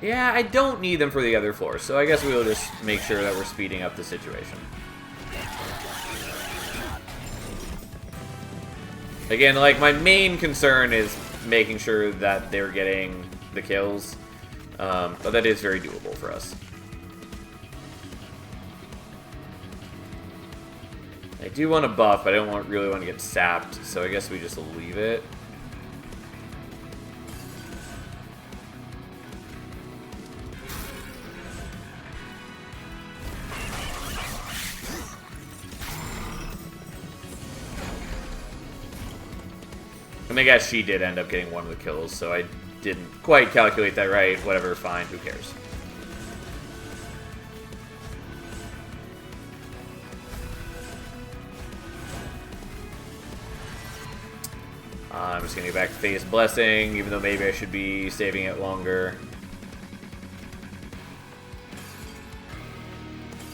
Yeah, I don't need them for the other floor, so I guess we'll just make sure that we're speeding up the situation. Again, like, my main concern is making sure that they're getting the kills, but that is very doable for us. I do want to buff, but I don't really want to get sapped, so I guess we just leave it. And I guess she did end up getting one of the kills, so I didn't quite calculate that right. Whatever, fine, who cares? I'm just going to get back to Phase Blessing, even though maybe I should be saving it longer.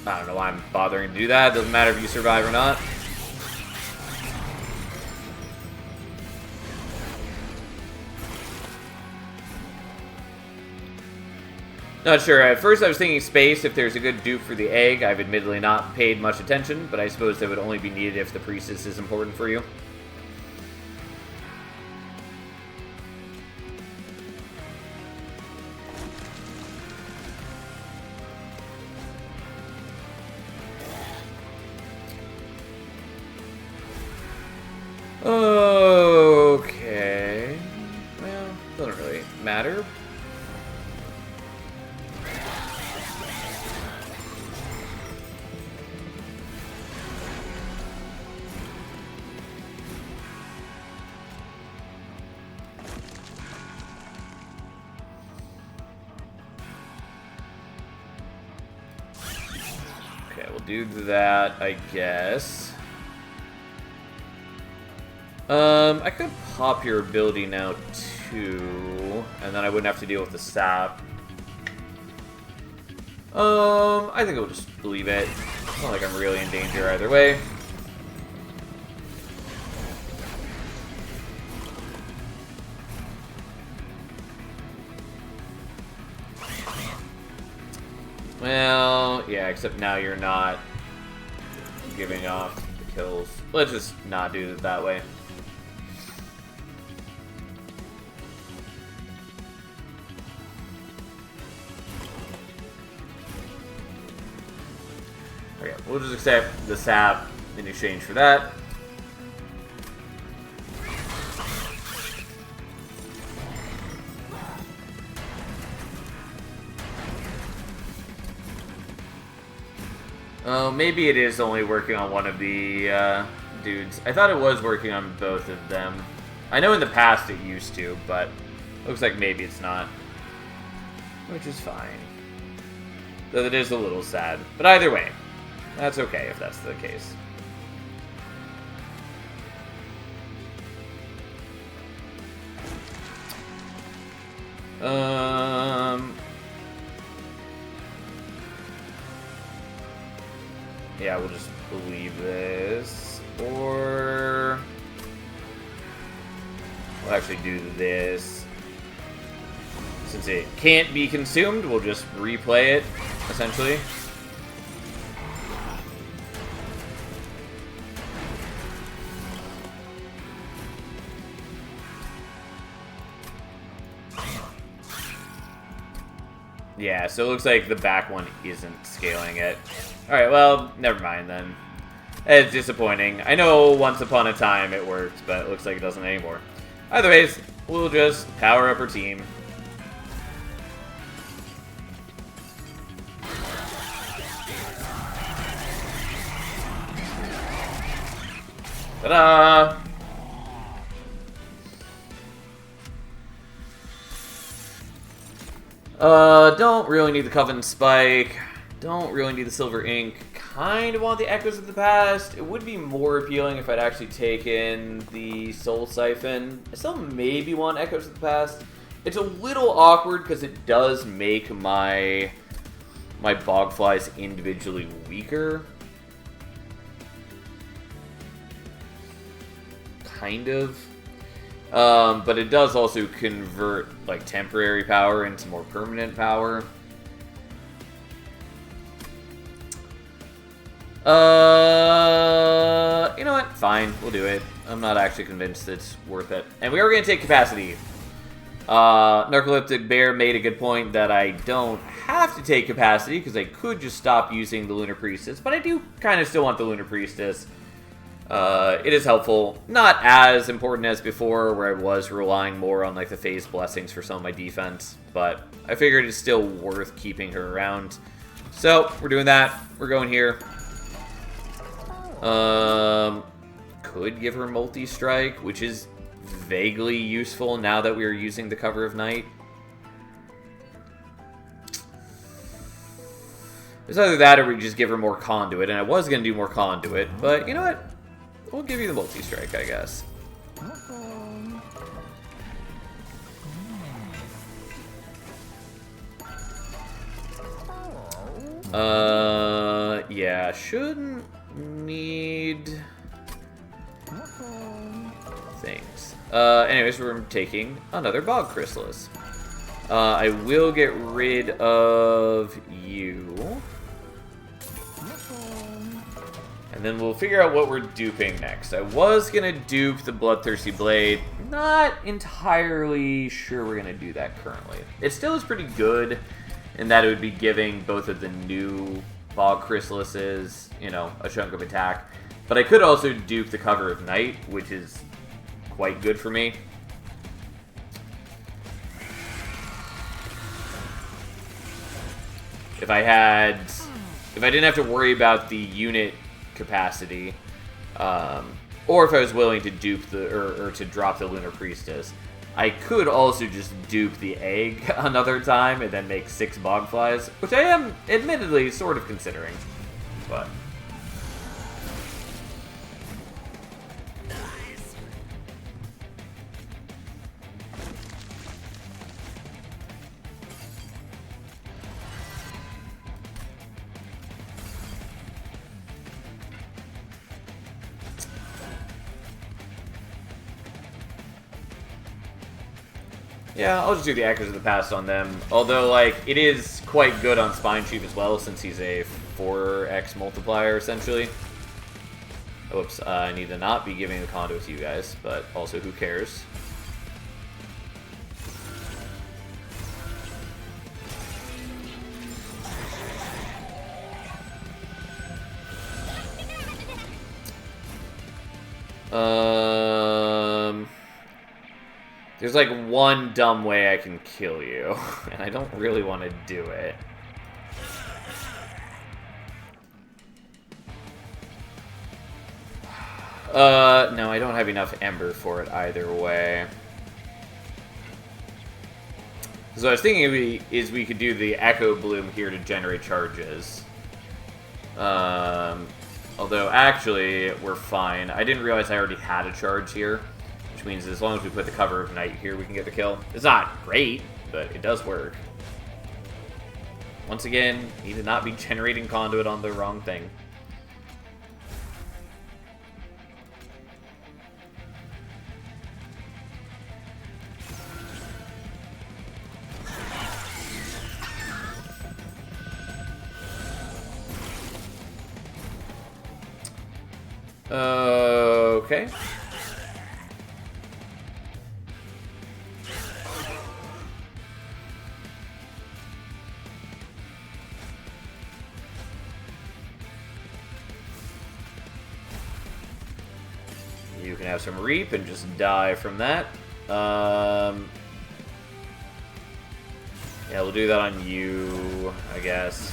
I don't know why I'm bothering to do that. Doesn't matter if you survive or not. Not sure. At first I was thinking space if there's a good dupe for the egg. I've admittedly not paid much attention, but I suppose that would only be needed if the priestess is important for you. Okay. Well, doesn't really matter. do that, I guess. I could pop your ability now, too, and then I wouldn't have to deal with the sap. I think I'll just leave it. It's not like I'm really in danger either way. Well, yeah, except now you're not giving off the kills. Let's just not do it that way. Okay, we'll just accept the sap in exchange for that. Oh, maybe it is only working on one of the dudes. I thought it was working on both of them. I know in the past it used to, but looks like maybe it's not. Which is fine. Though it is a little sad. But either way, that's okay if that's the case. Yeah, we'll just leave this. Or we'll actually do this. Since it can't be consumed, we'll just replay it, essentially. Yeah, so it looks like the back one isn't scaling it. Alright, well, never mind then. It's disappointing. I know once upon a time it worked, but it looks like it doesn't anymore. Either ways, we'll just power up our team. Ta-da! Don't really need the Coven Spike. Don't really need the Silver Ink. Kind of want the Echoes of the Past. It would be more appealing if I'd actually taken the Soul Siphon. I still maybe want Echoes of the Past. It's a little awkward because it does make my Bogflies individually weaker. Kind of. But it does also convert like temporary power into more permanent power. You know what? Fine, we'll do it. I'm not actually convinced it's worth it. And we are going to take capacity. Narcoleptic Bear made a good point that I don't have to take capacity because I could just stop using the Lunar Priestess, but I do kind of still want the Lunar Priestess. It is helpful. Not as important as before, where I was relying more on like the phase blessings for some of my defense, but I figured it's still worth keeping her around. So, we're doing that. We're going here. Could give her multi-strike, which is vaguely useful now that we are using the cover of night. It's either that or we just give her more conduit, and I was going to do more conduit, but you know what? We'll give you the multi-strike, I guess. Yeah, shouldn't need things. Anyways, we're taking another Bog Chrysalis. I will get rid of you. And then we'll figure out what we're duping next. I was going to dupe the Bloodthirsty Blade. Not entirely sure we're going to do that currently. It still is pretty good in that it would be giving both of the new Bog Chrysalises, you know, a chunk of attack. But I could also dupe the Cover of Night, which is quite good for me. If I didn't have to worry about the unit capacity, or if I was willing to dupe or to drop the Lunar Priestess, I could also just dupe the egg another time and then make 6 Bogflies, which I am admittedly sort of considering, but Yeah, I'll just do the Echoes of the Past on them. Although, like, it is quite good on Spine Chief as well, since he's a 4x multiplier, essentially. Oops, I need to not be giving the conduit to you guys, but also, who cares? There's like one dumb way I can kill you, and I don't really want to do it. No, I don't have enough Ember for it either way. So I was thinking we could do the Echo Bloom here to generate charges. Although, actually, we're fine. I didn't realize I already had a charge here, which means as long as we put the Cover of Night here, we can get the kill. It's not great, but it does work. Once again, need to not be generating Conduit on the wrong thing. Okay. You can have some Reap and just die from that. Yeah, we'll do that on you, I guess.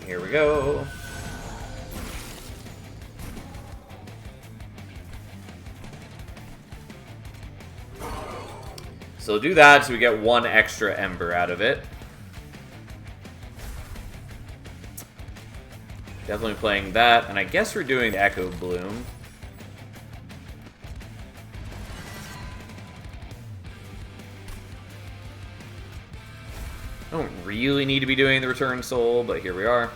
Here we go. So we'll do that so we get one extra Ember out of it. Definitely playing that, and I guess we're doing Echo Bloom. I don't really need to be doing the Return Soul, but here we are.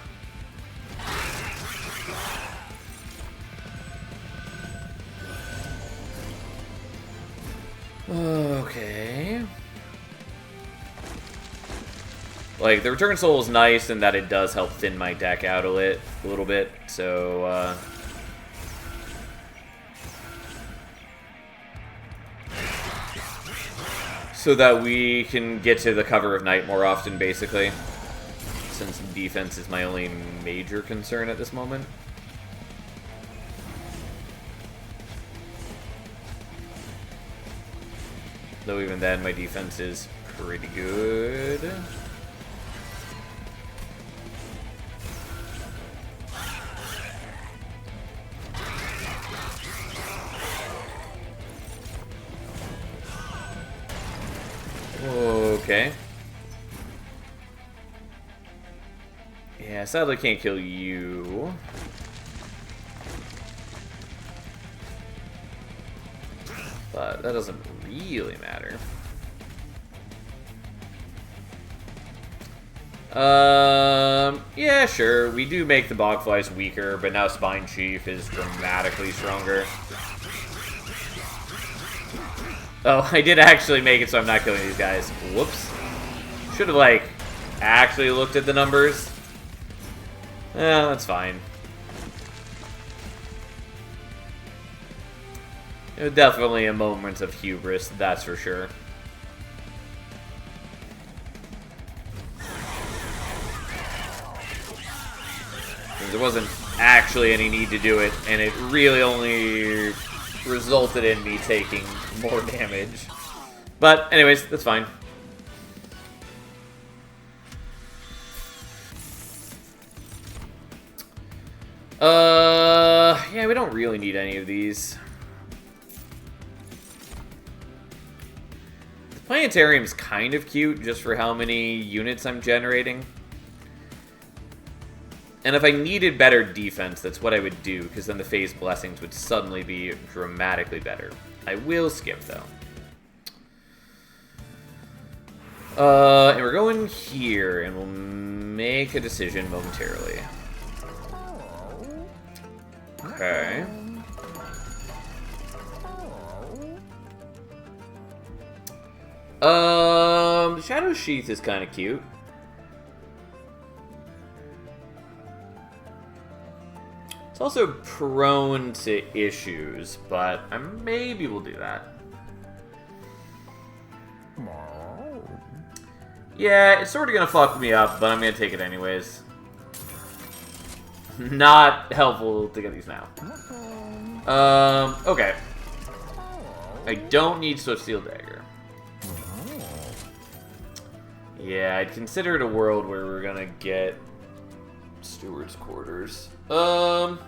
Okay. Like, the Return Soul is nice in that it does help thin my deck out a little bit, so, so that we can get to the Cover of Night more often, basically. Since defense is my only major concern at this moment. Though even then, my defense is pretty good. Okay. Yeah, sadly can't kill you. But that doesn't really matter. Yeah, sure. We do make the Bogflies weaker, but now Spine Chief is dramatically stronger. Oh, I did actually make it so I'm not killing these guys. Whoops. Should have, like, actually looked at the numbers. Yeah, that's fine. It was definitely a moment of hubris, that's for sure. There wasn't actually any need to do it, and it really only resulted in me taking more damage. But anyways, that's fine. Yeah, we don't really need any of these. The Planetarium's kind of cute, just for how many units I'm generating. And if I needed better defense, that's what I would do, because then the Phase Blessings would suddenly be dramatically better. I will skip, though. And we're going here, and we'll make a decision momentarily. Okay. Shadow Sheath is kind of cute. It's also prone to issues, but maybe we'll do that. Yeah, it's sort of gonna fuck me up, but I'm gonna take it anyways. Not helpful to get these now. Okay. I don't need Swift Steel Dagger. Yeah, I'd consider it a world where we're gonna get Steward's Quarters. Kinda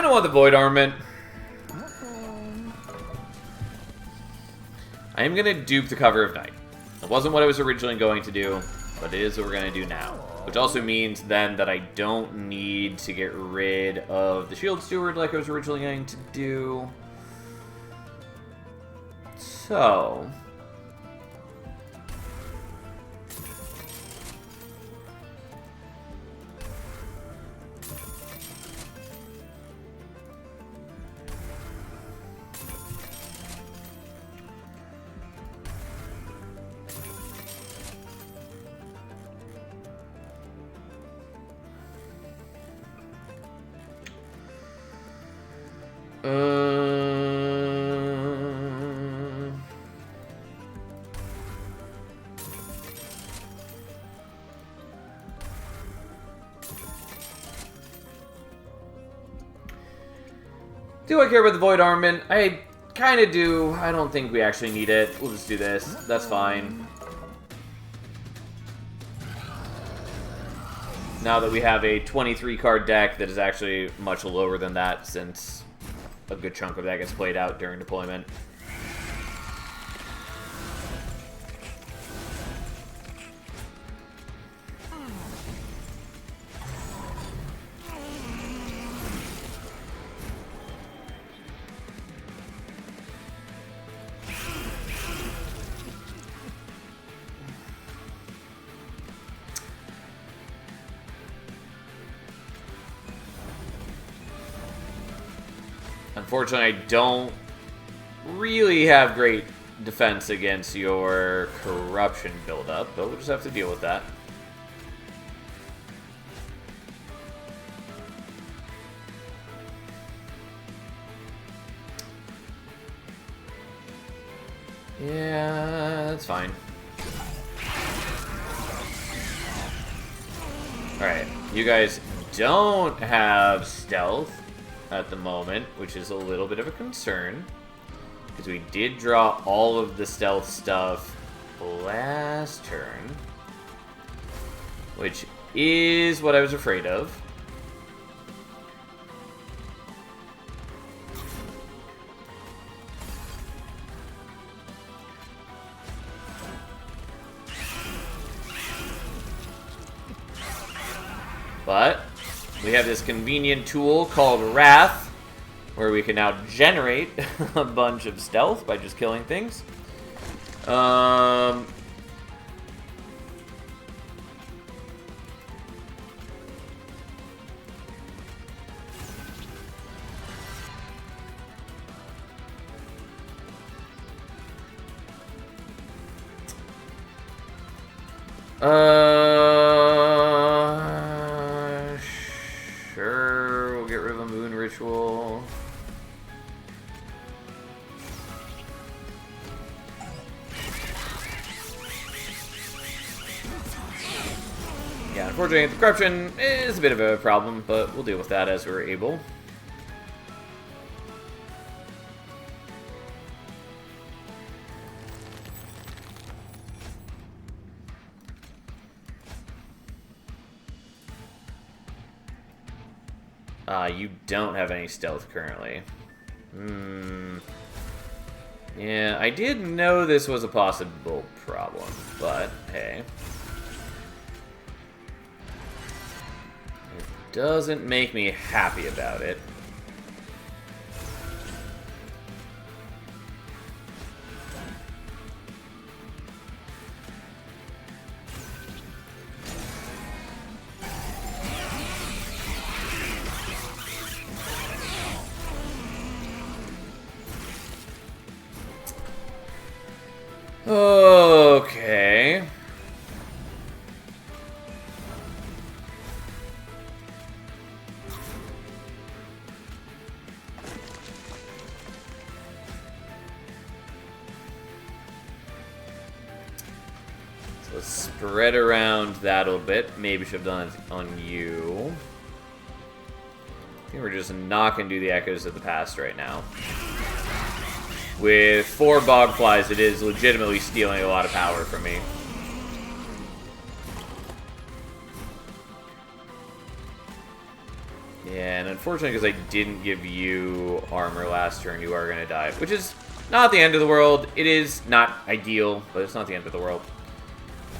want the Void Armament. I am gonna dupe the Cover of Night. It wasn't what I was originally going to do, but it is what we're gonna do now. Which also means then that I don't need to get rid of the Shield Steward like I was originally going to do. So... do I care about the Void Armament? I kind of do. I don't think we actually need it. We'll just do this. That's fine. Now that we have a 23-card deck that is actually much lower than that, since a good chunk of that gets played out during deployment. Unfortunately, I don't really have great defense against your corruption buildup, but we'll just have to deal with that. Yeah, that's fine. Alright, you guys don't have stealth at the moment, which is a little bit of a concern, because we did draw all of the stealth stuff last turn, which is what I was afraid of. But we have this convenient tool called Wrath, where we can now generate a bunch of stealth by just killing things. Sure, we'll get rid of a moon ritual. Yeah, unfortunately, the corruption is a bit of a problem, but we'll deal with that as we're able. You don't have any stealth currently. Yeah, I did know this was a possible problem, but hey. It doesn't make me happy about it. Okay. So let's spread around that a little bit. Maybe should have done it on you. I think we're just not going to do the Echoes of the Past right now. With 4 Bogflies, it is legitimately stealing a lot of power from me. Yeah, and unfortunately, because I didn't give you armor last turn, you are going to die. Which is not the end of the world. It is not ideal, but it's not the end of the world.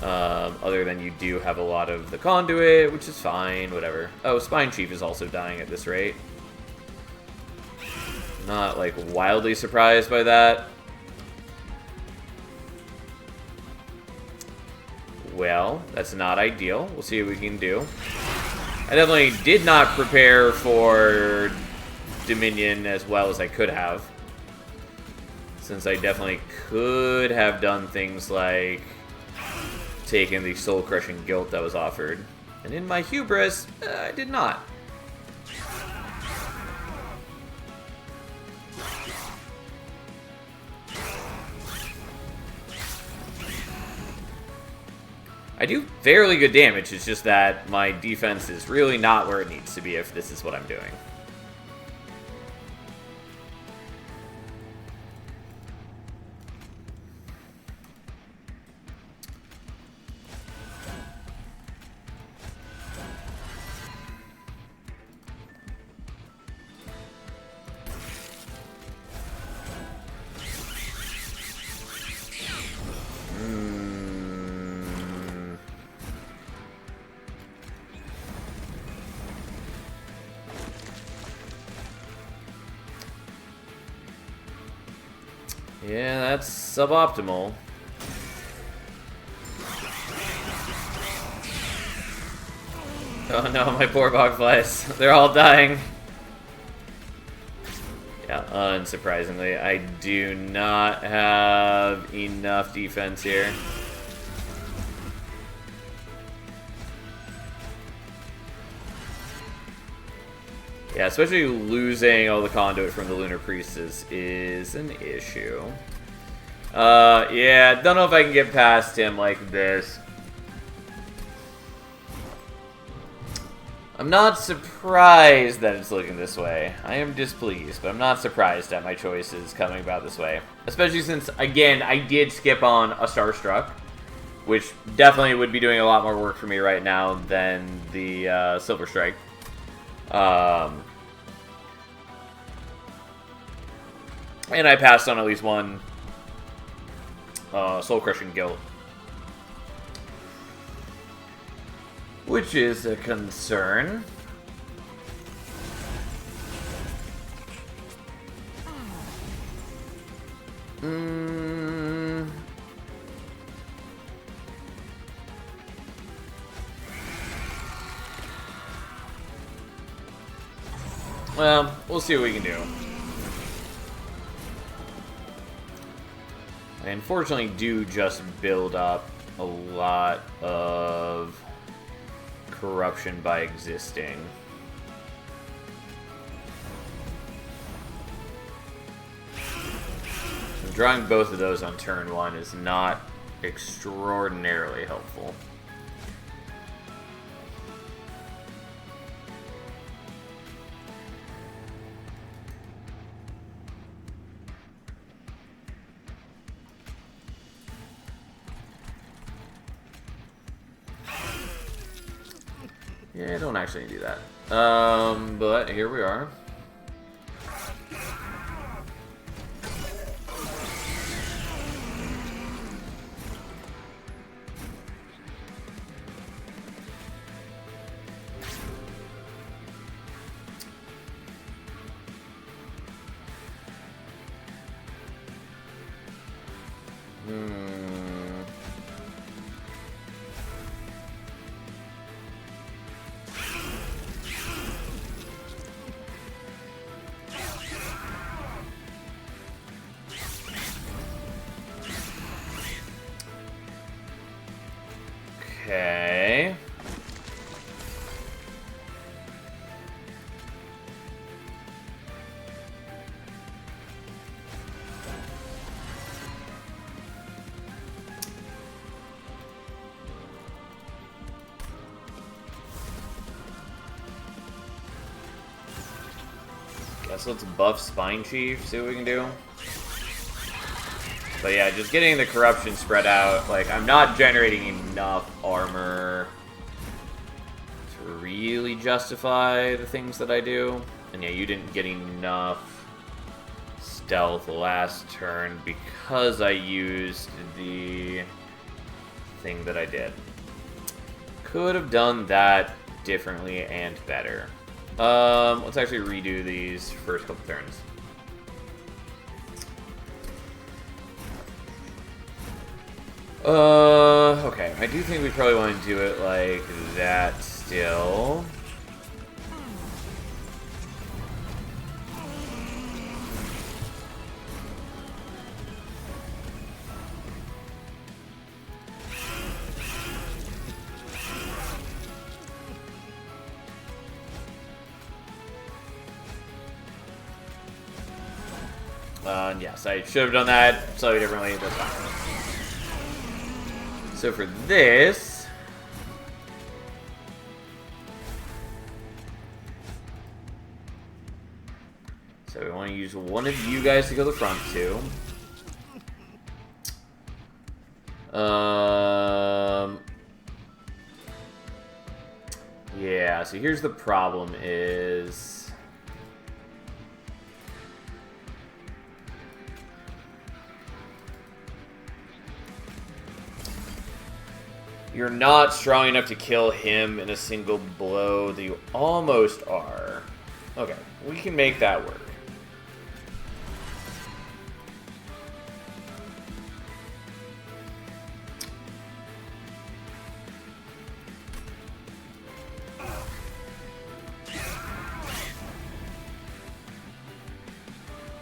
Other than you do have a lot of the Conduit, which is fine, whatever. Oh, Spine Chief is also dying at this rate. Not, like, wildly surprised by that. Well, that's not ideal. We'll see what we can do. I definitely did not prepare for Dominion as well as I could have. Since I definitely could have done things like taking the soul-crushing guilt that was offered. And in my hubris, I did not. I do fairly good damage, it's just that my defense is really not where it needs to be if this is what I'm doing. Yeah, that's suboptimal. Oh no, my poor Bogflies. They're all dying. Yeah, unsurprisingly, I do not have enough defense here. Yeah, especially losing all the Conduit from the Lunar Priestess is an issue. Yeah, don't know if I can get past him like this. I'm not surprised that it's looking this way. I am displeased, but I'm not surprised at my choices coming about this way. Especially since, again, I did skip on a Starstruck, which definitely would be doing a lot more work for me right now than the Silver Strike. And I passed on at least one soul-crushing guilt. Which is a concern. Well, we'll see what we can do. I unfortunately do just build up a lot of corruption by existing. Drawing both of those on turn 1 is not extraordinarily helpful. Yeah, I don't actually do that. But here we are. Guess let's buff Spine Chief, see what we can do. But yeah, just getting the corruption spread out. Like, I'm not generating enough armor to really justify the things that I do. And yeah, you didn't get enough stealth last turn because I used the thing that I did. Could have done that differently and better. Let's actually redo these first couple turns. Okay, I do think we probably want to do it like that still. Yes, I should have done that slightly differently. That's fine. So for this, so we want to use one of you guys to go to the front too. Yeah. So here's the problem: is you're not strong enough to kill him in a single blow that you almost are. Okay, we can make that work.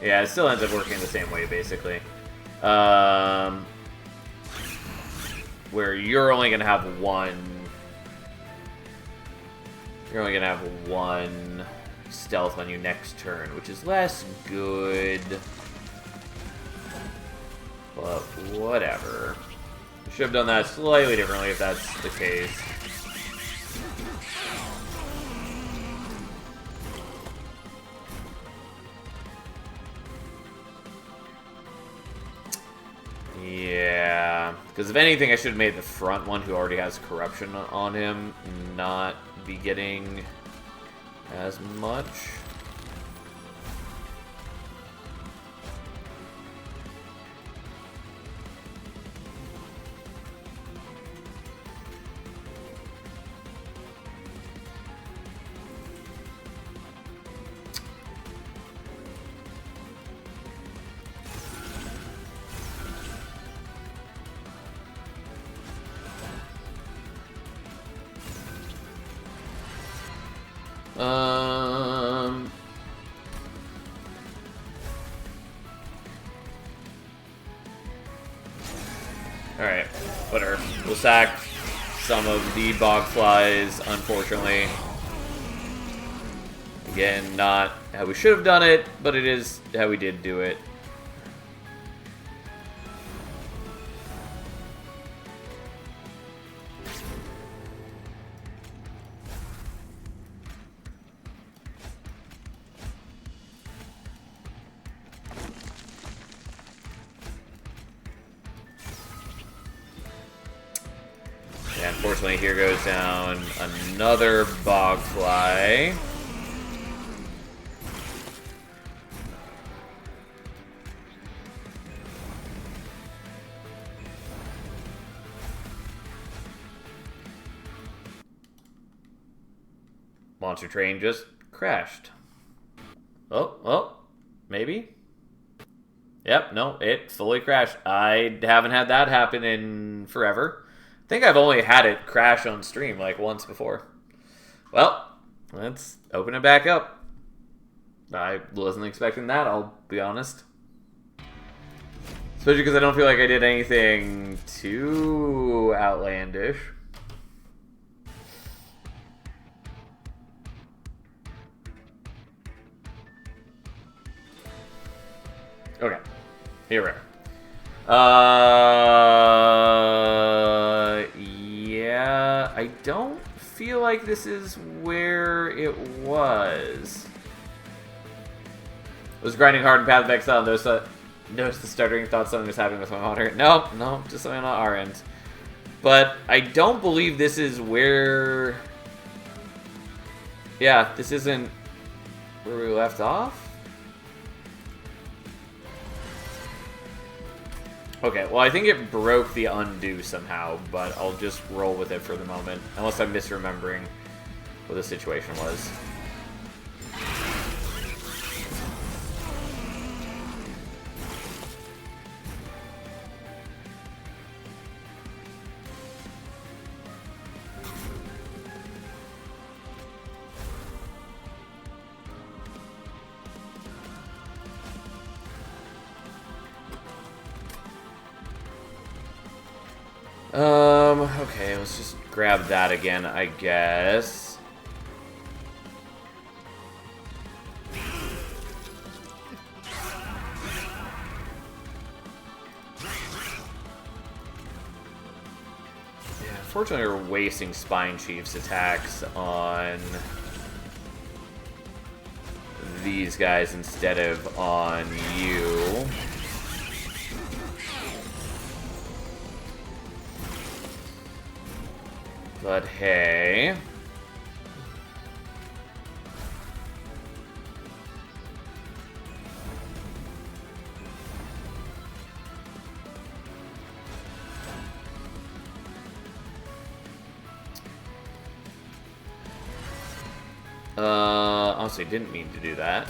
Yeah, it still ends up working the same way, basically. Where you're only gonna have one. You're only gonna have one stealth on you next turn, which is less good. But whatever. Should have done that slightly differently if that's the case. Yeah, because if anything, I should have made the front one, who already has corruption on him, not be getting as much. Alright, whatever. We'll sack some of the bog flies, unfortunately. Again, not how we should have done it, but it is how we did do it. Yeah, unfortunately, here goes down another bog fly. Monster train just crashed. Oh, maybe? Yep, no, it fully crashed. I haven't had that happen in forever. I think I've only had it crash on stream like once before. Well, let's open it back up. I wasn't expecting that, I'll be honest. Especially because I don't feel like I did anything too outlandish. Okay, here we are. Yeah, I don't feel like this is where it was. Was grinding hard in Path of Exile. Noticed the stuttering. Thought something was happening with my monitor. No, just something on our end. But I don't believe this is where... Yeah, this isn't where we left off. Okay, well, I think it broke the undo somehow, but I'll just roll with it for the moment. Unless I'm misremembering what the situation was. Okay, let's just grab that again, I guess. Yeah, unfortunately we're wasting Spine Chief's attacks on these guys instead of on you. But hey. Honestly, didn't mean to do that.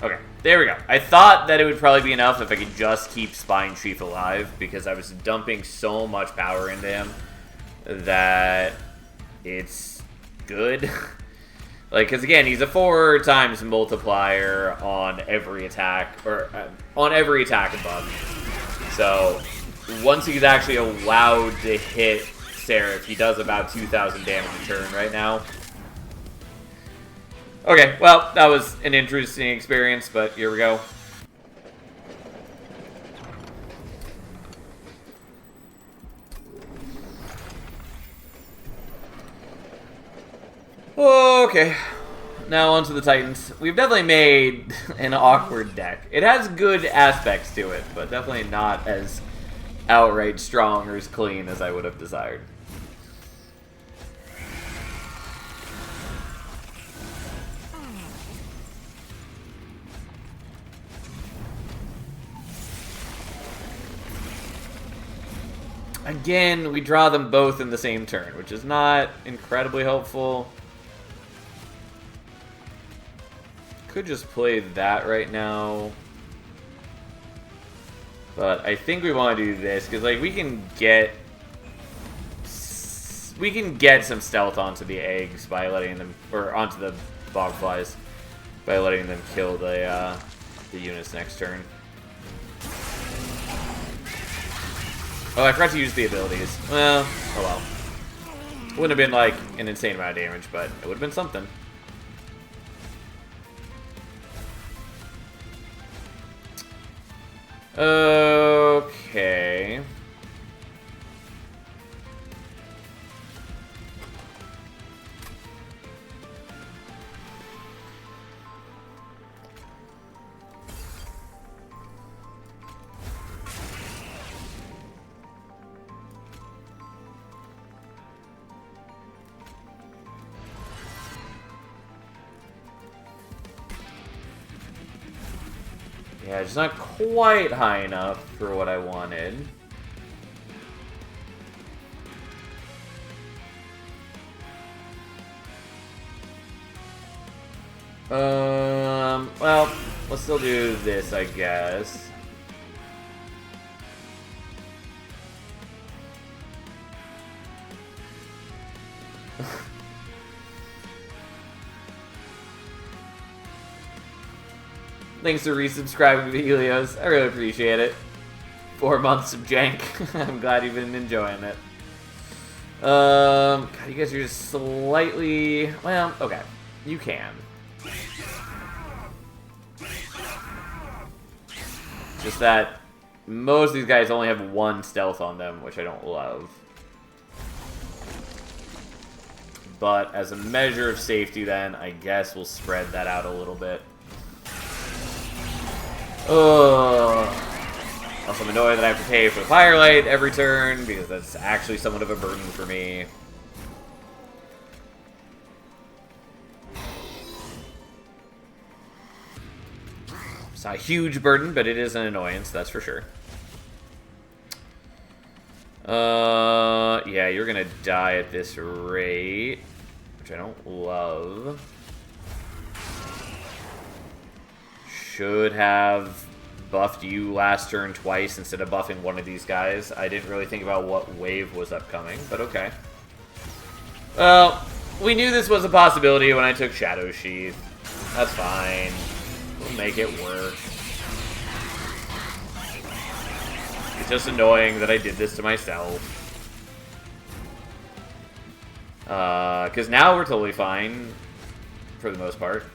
Okay, there we go. I thought that it would probably be enough if I could just keep Spine Chief alive, because I was dumping so much power into him that it's good. Like, because again, he's a 4 times multiplier on every attack, or on every attack above. So, once he's actually allowed to hit Seraph, he does about 2,000 damage a turn right now. Okay, well, that was an interesting experience, but here we go. Okay, now on to the Titans. We've definitely made an awkward deck. It has good aspects to it, but definitely not as outright strong or as clean as I would have desired. Again, we draw them both in the same turn, which is not incredibly helpful. Could just play that right now. But I think we want to do this, because like we can get some stealth onto the eggs by letting them, or onto the bogflies by letting them kill the units next turn. Oh, I forgot to use the abilities. Well, oh well. Wouldn't have been like an insane amount of damage, but it would have been something. Okay. Yeah, it's not quite high enough for what I wanted. Well, let's still do this, I guess. Thanks for resubscribing to Helios. I really appreciate it. 4 months of jank. I'm glad you've been enjoying it. God, you guys are just slightly... Well, okay. You can. Just that most of these guys only have 1 stealth on them, which I don't love. But as a measure of safety then, I guess we'll spread that out a little bit. Also, I'm annoyed that I have to pay for the Firelight every turn, because that's actually somewhat of a burden for me. It's not a huge burden, but it is an annoyance, that's for sure. Yeah, you're gonna die at this rate, which I don't love. Should have buffed you last turn twice instead of buffing one of these guys. I didn't really think about what wave was upcoming, but okay. Well, we knew this was a possibility when I took Shadow Sheath. That's fine. We'll make it work. It's just annoying that I did this to myself. Because now we're totally fine, for the most part.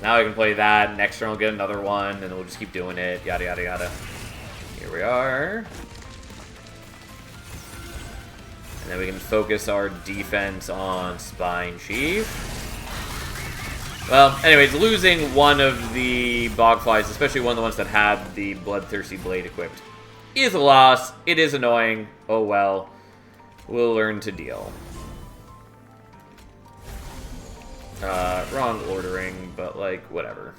Now I can play that, next turn I'll get another one, and then we'll just keep doing it, yada yada yada. Here we are. And then we can focus our defense on Spine Chief. Well, anyways, losing one of the Bogflies, especially one of the ones that had the Bloodthirsty Blade equipped, is a loss. It is annoying. Oh well. We'll learn to deal. Wrong ordering, but like, whatever.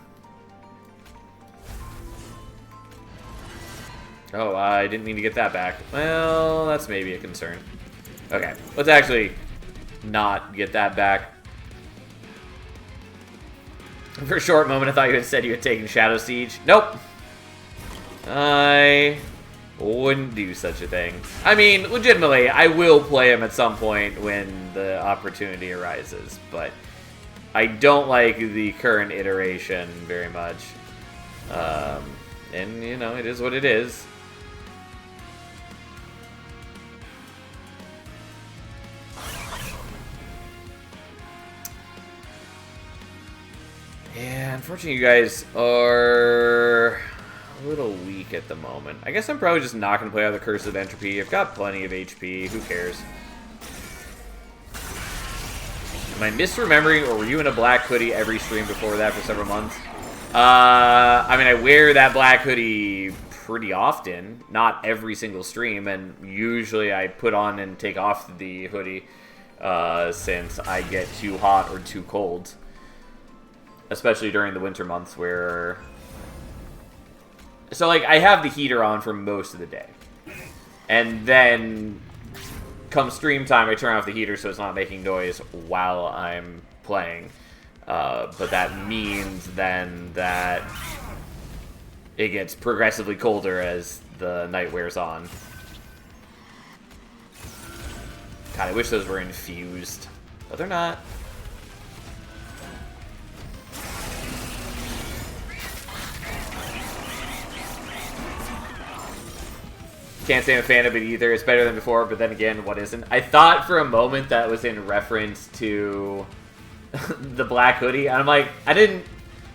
Oh, I didn't mean to get that back. Well, that's maybe a concern. Okay, let's actually not get that back. For a short moment, I thought you had said you had taken Shadow Siege. Nope. I wouldn't do such a thing. I mean, legitimately, I will play him at some point when the opportunity arises, but I don't like the current iteration very much. And, you know, it is what it is. Yeah, unfortunately you guys are a little weak at the moment. I guess I'm probably just not going to play out the Curse of Entropy. I've got plenty of HP. Who cares? Am I misremembering, or were you in a black hoodie every stream before that for several months? I mean, I wear that black hoodie pretty often. Not every single stream, and usually I put on and take off the hoodie since I get too hot or too cold. Especially during the winter months where... So, like, I have the heater on for most of the day. And then, come stream time, I turn off the heater so it's not making noise while I'm playing. But that means then that it gets progressively colder as the night wears on. God, I wish those were infused. But they're not. Can't say I'm a fan of it either. It's better than before, but then again, what isn't? I thought for a moment that was in reference to the black hoodie. I'm like, I didn't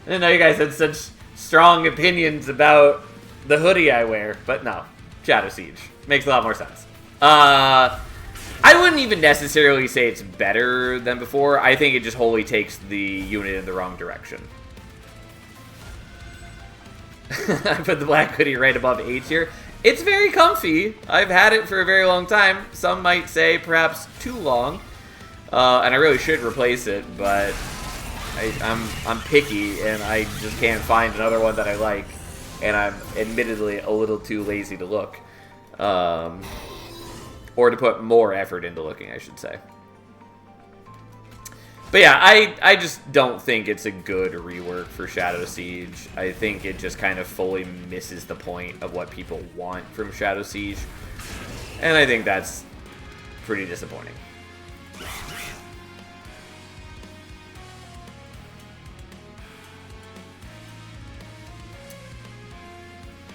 know you guys had such strong opinions about the hoodie I wear. But no, Shadow Siege. Makes a lot more sense. I wouldn't even necessarily say it's better than before. I think it just wholly takes the unit in the wrong direction. I put the black hoodie right above H here. It's very comfy. I've had it for a very long time. Some might say perhaps too long. And I really should replace it, but I'm picky and I just can't find another one that I like. And I'm admittedly a little too lazy to look. Or to put more effort into looking, I should say. But yeah, I just don't think it's a good rework for Shadow Siege. I think it just kind of fully misses the point of what people want from Shadow Siege. And I think that's pretty disappointing.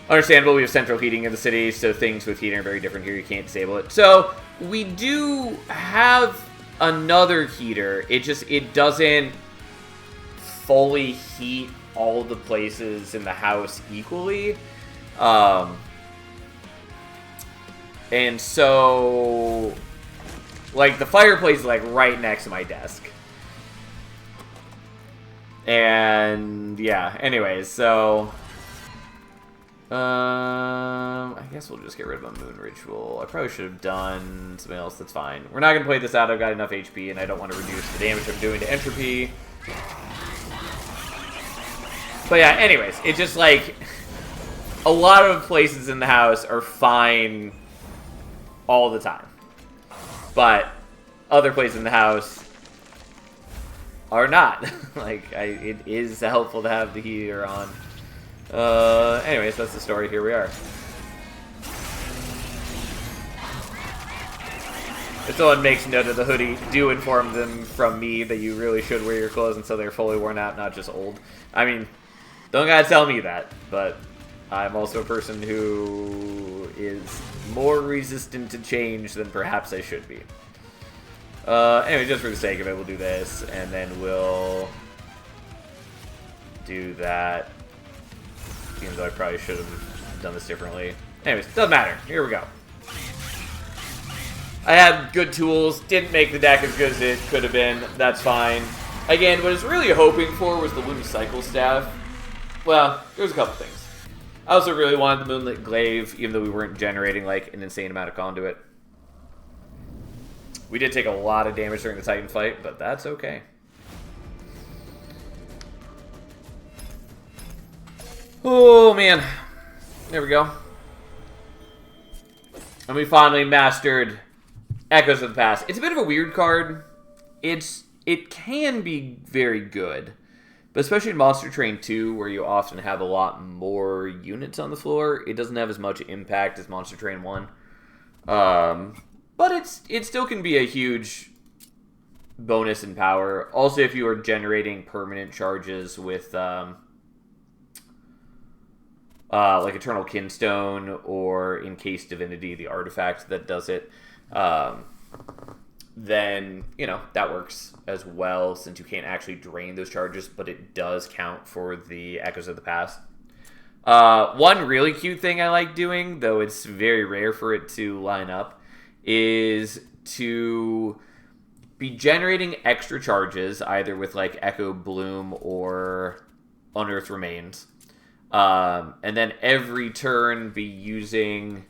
Understandable, we have central heating in the city, so things with heating are very different here. You can't disable it. So, we do have another heater. It doesn't fully heat all the places in the house equally. And so, like, the fireplace is, like, right next to my desk. And, yeah, anyways, so... I guess we'll just get rid of a moon ritual. I probably should have done something else. That's fine. We're not going to play this out. I've got enough HP, and I don't want to reduce the damage I'm doing to entropy. But yeah, anyways, it's just like a lot of places in the house are fine all the time. But other places in the house are not. Like, it is helpful to have the heater on. Anyways, that's the story. Here we are. If someone makes note of the hoodie, do inform them from me that you really should wear your clothes until they're fully worn out, not just old. I mean, don't gotta tell me that, but I'm also a person who is more resistant to change than perhaps I should be. Anyway, just for the sake of it, we'll do this, and then we'll do that. Even though I probably should have done this differently. Anyways, doesn't matter. Here we go. I had good tools. Didn't make the deck as good as it could have been. That's fine. Again, what I was really hoping for was the Moonlit Cycle Staff. Well, there's a couple things. I also really wanted the Moonlit Glaive, even though we weren't generating, like, an insane amount of conduit. We did take a lot of damage during the Titan fight, but that's okay. Oh, man. There we go. And we finally mastered Echoes of the Past. It's a bit of a weird card. It can be very good. But especially in Monster Train 2, where you often have a lot more units on the floor, it doesn't have as much impact as Monster Train 1. But it still can be a huge bonus in power. Also, if you are generating permanent charges with... like Eternal Kinstone, or Encased Divinity, the artifact that does it, then, you know, that works as well, since you can't actually drain those charges, but it does count for the Echoes of the Past. One really cute thing I like doing, though it's very rare for it to line up, is to be generating extra charges, either with, like, Echo Bloom or Unearthed Remains, and then every turn be using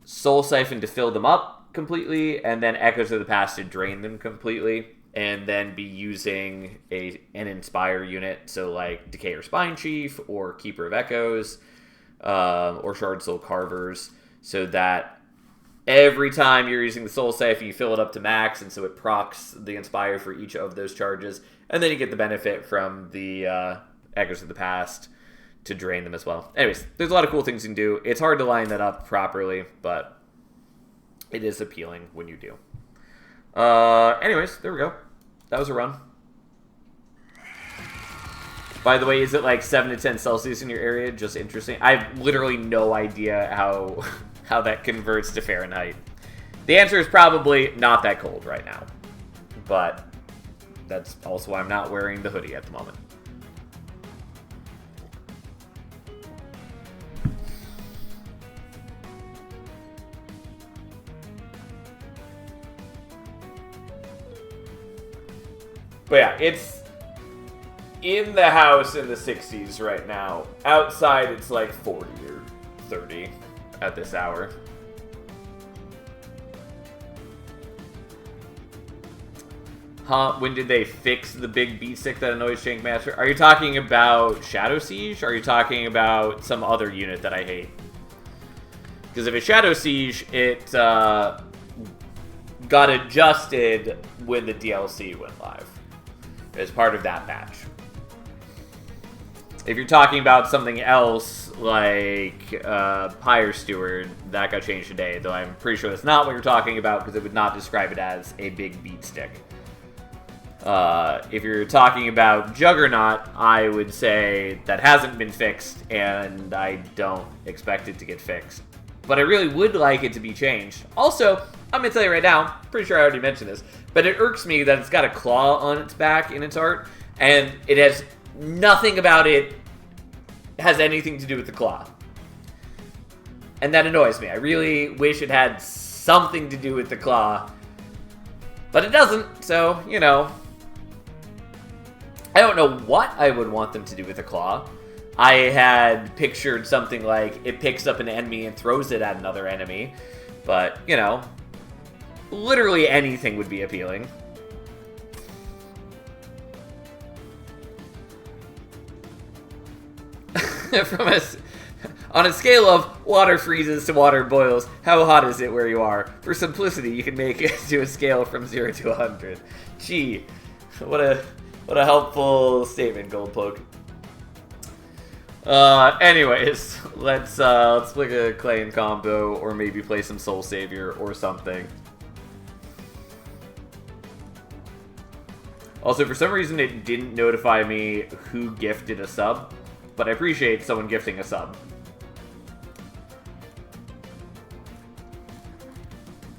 Soul Siphon to fill them up completely, and then Echoes of the Past to drain them completely, and then be using an Inspire unit, so like Decay or Spine Chief, or Keeper of Echoes, or Shard Soul Carvers, so that every time you're using the Soul Siphon, you fill it up to max, and so it procs the Inspire for each of those charges, and then you get the benefit from the Echoes of the Past to drain them as well. Anyways, there's a lot of cool things you can do. It's hard to line that up properly, but it is appealing when you do. Anyways, there we go. That was a run. By the way, is it like 7 to 10 Celsius in your area? Just interesting. I have literally no idea how that converts to Fahrenheit. The answer is probably not that cold right now. But that's also why I'm not wearing the hoodie at the moment. But yeah, it's in the house in the 60s right now. Outside, it's like 40 or 30 at this hour. Huh? When did they fix the big beat stick that annoys Jank Master? Are you talking about Shadow Siege? Or are you talking about some other unit that I hate? Because if it's Shadow Siege, it got adjusted when the DLC went live as part of that patch. If you're talking about something else, like Pyre Steward, that got changed today, though I'm pretty sure that's not what you're talking about, because it would not describe it as a big beat stick. If you're talking about Juggernaut, I would say that hasn't been fixed, and I don't expect it to get fixed. But I really would like it to be changed. Also, I'm going to tell you right now, pretty sure I already mentioned this, but it irks me that it's got a claw on its back in its art, and it has nothing about it has anything to do with the claw. And that annoys me. I really wish it had something to do with the claw. But it doesn't, so, you know. I don't know what I would want them to do with the claw. I had pictured something like it picks up an enemy and throws it at another enemy. But, you know, literally anything would be appealing. On a scale of water freezes to water boils, how hot is it where you are? For simplicity, you can make it to a scale from 0 to 100. Gee, what a helpful statement, Goldpoke. Anyways, let's flick a Clay and combo, or maybe play some Soul Savior or something. Also, for some reason, it didn't notify me who gifted a sub. But I appreciate someone gifting a sub.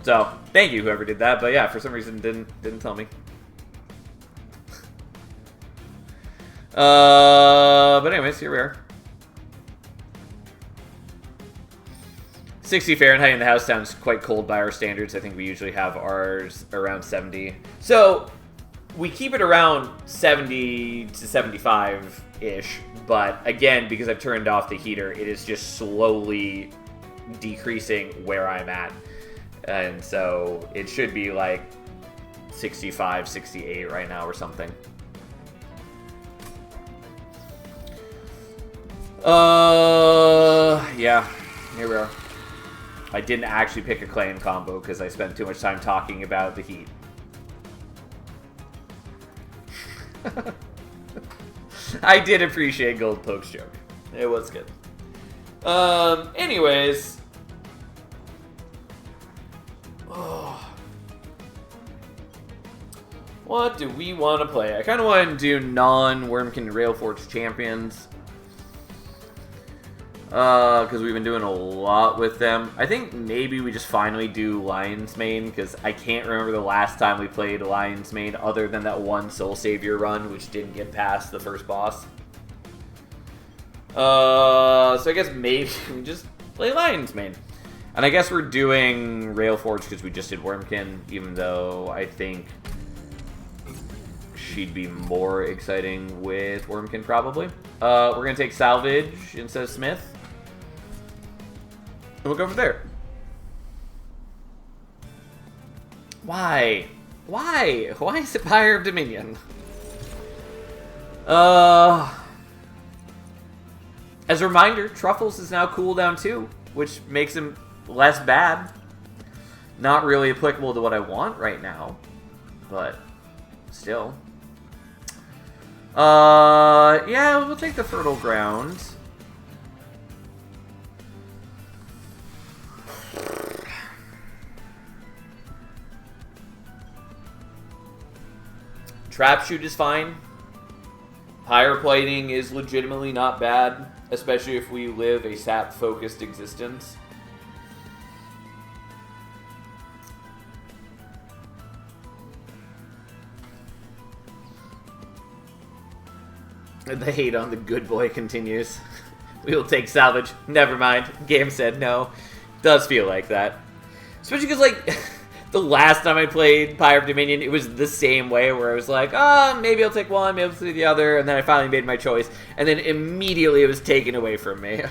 So, thank you whoever did that, but yeah, for some reason didn't tell me. But anyways, here we are. 60 Fahrenheit in the house sounds quite cold by our standards. I think we usually have ours around 70. So, we keep it around 70 to 75-ish. But again, because I've turned off the heater, it is just slowly decreasing where I'm at. And so it should be like 65, 68 right now or something. Yeah, here we are. I didn't actually pick a Clay and combo because I spent too much time talking about the heat. I did appreciate Goldpoke's joke. It was good. Anyways. Oh. What do we want to play? I kind of want to do non-Wormkin Railforge champions. Because we've been doing a lot with them. I think maybe we just finally do Lion's Mane, because I can't remember the last time we played Lion's Mane other than that one Soul Savior run, which didn't get past the first boss. So I guess maybe we just play Lion's Mane. And I guess we're doing Railforge because we just did Wormkin, even though I think she'd be more exciting with Wormkin, probably. We're going to take Salvage instead of Smith. And we'll go from there. Why? Why? Why is it Pyre of Dominion? As a reminder, Truffles is now cooldown 2, which makes him less bad. Not really applicable to what I want right now, but still. Yeah, we'll take the Fertile Ground. Trap Shoot is fine. Pyre Plating is legitimately not bad, especially if we live a sap-focused existence. The hate on the good boy continues. We will take Salvage. Never mind. Game said no. Does feel like that. Especially because, like, the last time I played Pyre of Dominion, it was the same way, where I was like, maybe I'll take one, maybe I'll take the other, and then I finally made my choice, and then immediately it was taken away from me.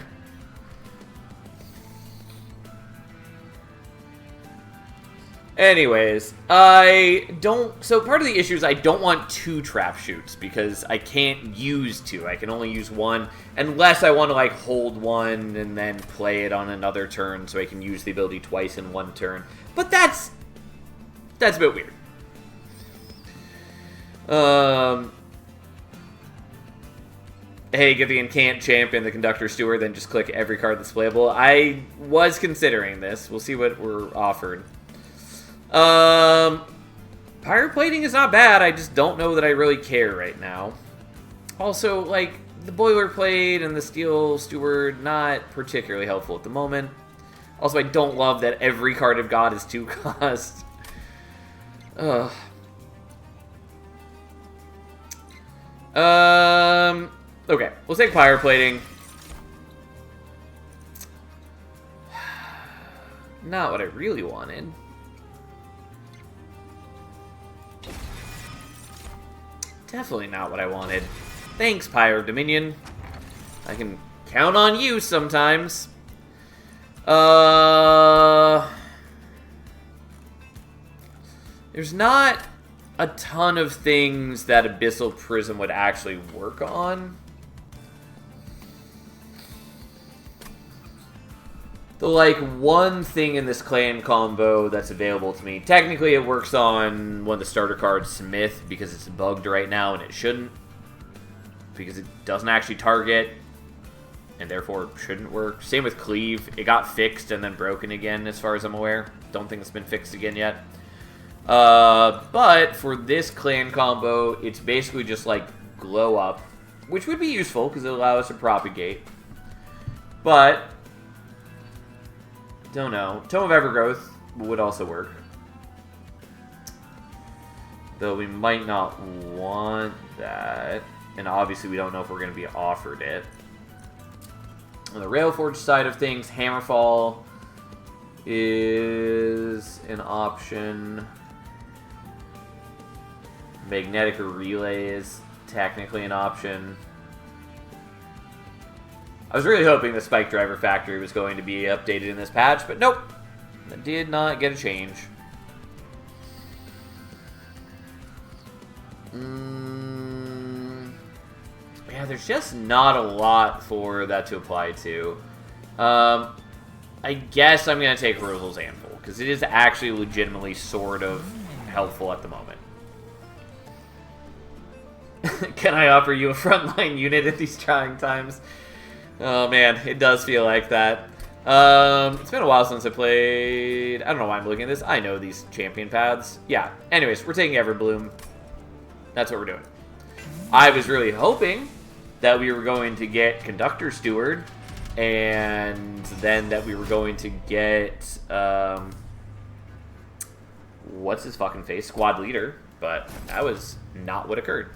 Anyways, so part of the issue is I don't want 2 Trap Shoots, because I can't use 2. I can only use 1, unless I want to, like, hold 1 and then play it on another turn, so I can use the ability twice in 1 turn. But that's a bit weird. Hey, get the Incant Champion, the Conductor Steward, then just click every card that's playable. I was considering this. We'll see what we're offered. Pyre Plating is not bad, I just don't know that I really care right now. Also, like, the Boilerplate and the Steel Steward, not particularly helpful at the moment. Also, I don't love that every card I've got is 2 cost. Okay, we'll take Pyre Plating. Not what I really wanted. Definitely not what I wanted. Thanks, Pyre of Dominion. I can count on you sometimes. There's not a ton of things that Abyssal Prism would actually work on. The, like, one thing in this clan combo that's available to me, technically it works on one of the starter cards, Smith, because it's bugged right now and it shouldn't. Because it doesn't actually target, and therefore shouldn't work. Same with Cleave. It got fixed and then broken again, as far as I'm aware. Don't think it's been fixed again yet. But for this clan combo, it's basically just like Glow Up, which would be useful because it allows us to propagate. But don't know. Tome of Evergrowth would also work, though we might not want that, and obviously we don't know if we're going to be offered it. On the Railforge side of things, Hammerfall is an option. Magnetic Relay is technically an option. I was really hoping the Spike Driver Factory was going to be updated in this patch, but nope. That did not get a change. Yeah, there's just not a lot for that to apply to. I guess I'm going to take Rosal's Anvil, because it is actually legitimately sort of helpful at the moment. Can I offer you a frontline unit at these trying times? Oh man, it does feel like that. It's been a while since I played. I don't know why I'm looking at this. I know these champion paths. Yeah. Anyways, we're taking Everbloom. That's what we're doing. I was really hoping that we were going to get Conductor Steward, and then that we were going to get what's his fucking face? Squad Leader. But that was not what occurred.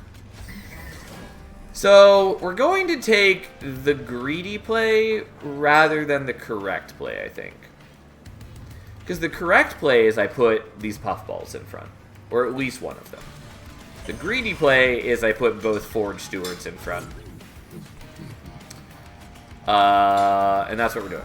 So, we're going to take the greedy play rather than the correct play, I think. Because the correct play is I put these puffballs in front. Or at least one of them. The greedy play is I put both Forge Stewards in front. And that's what we're doing.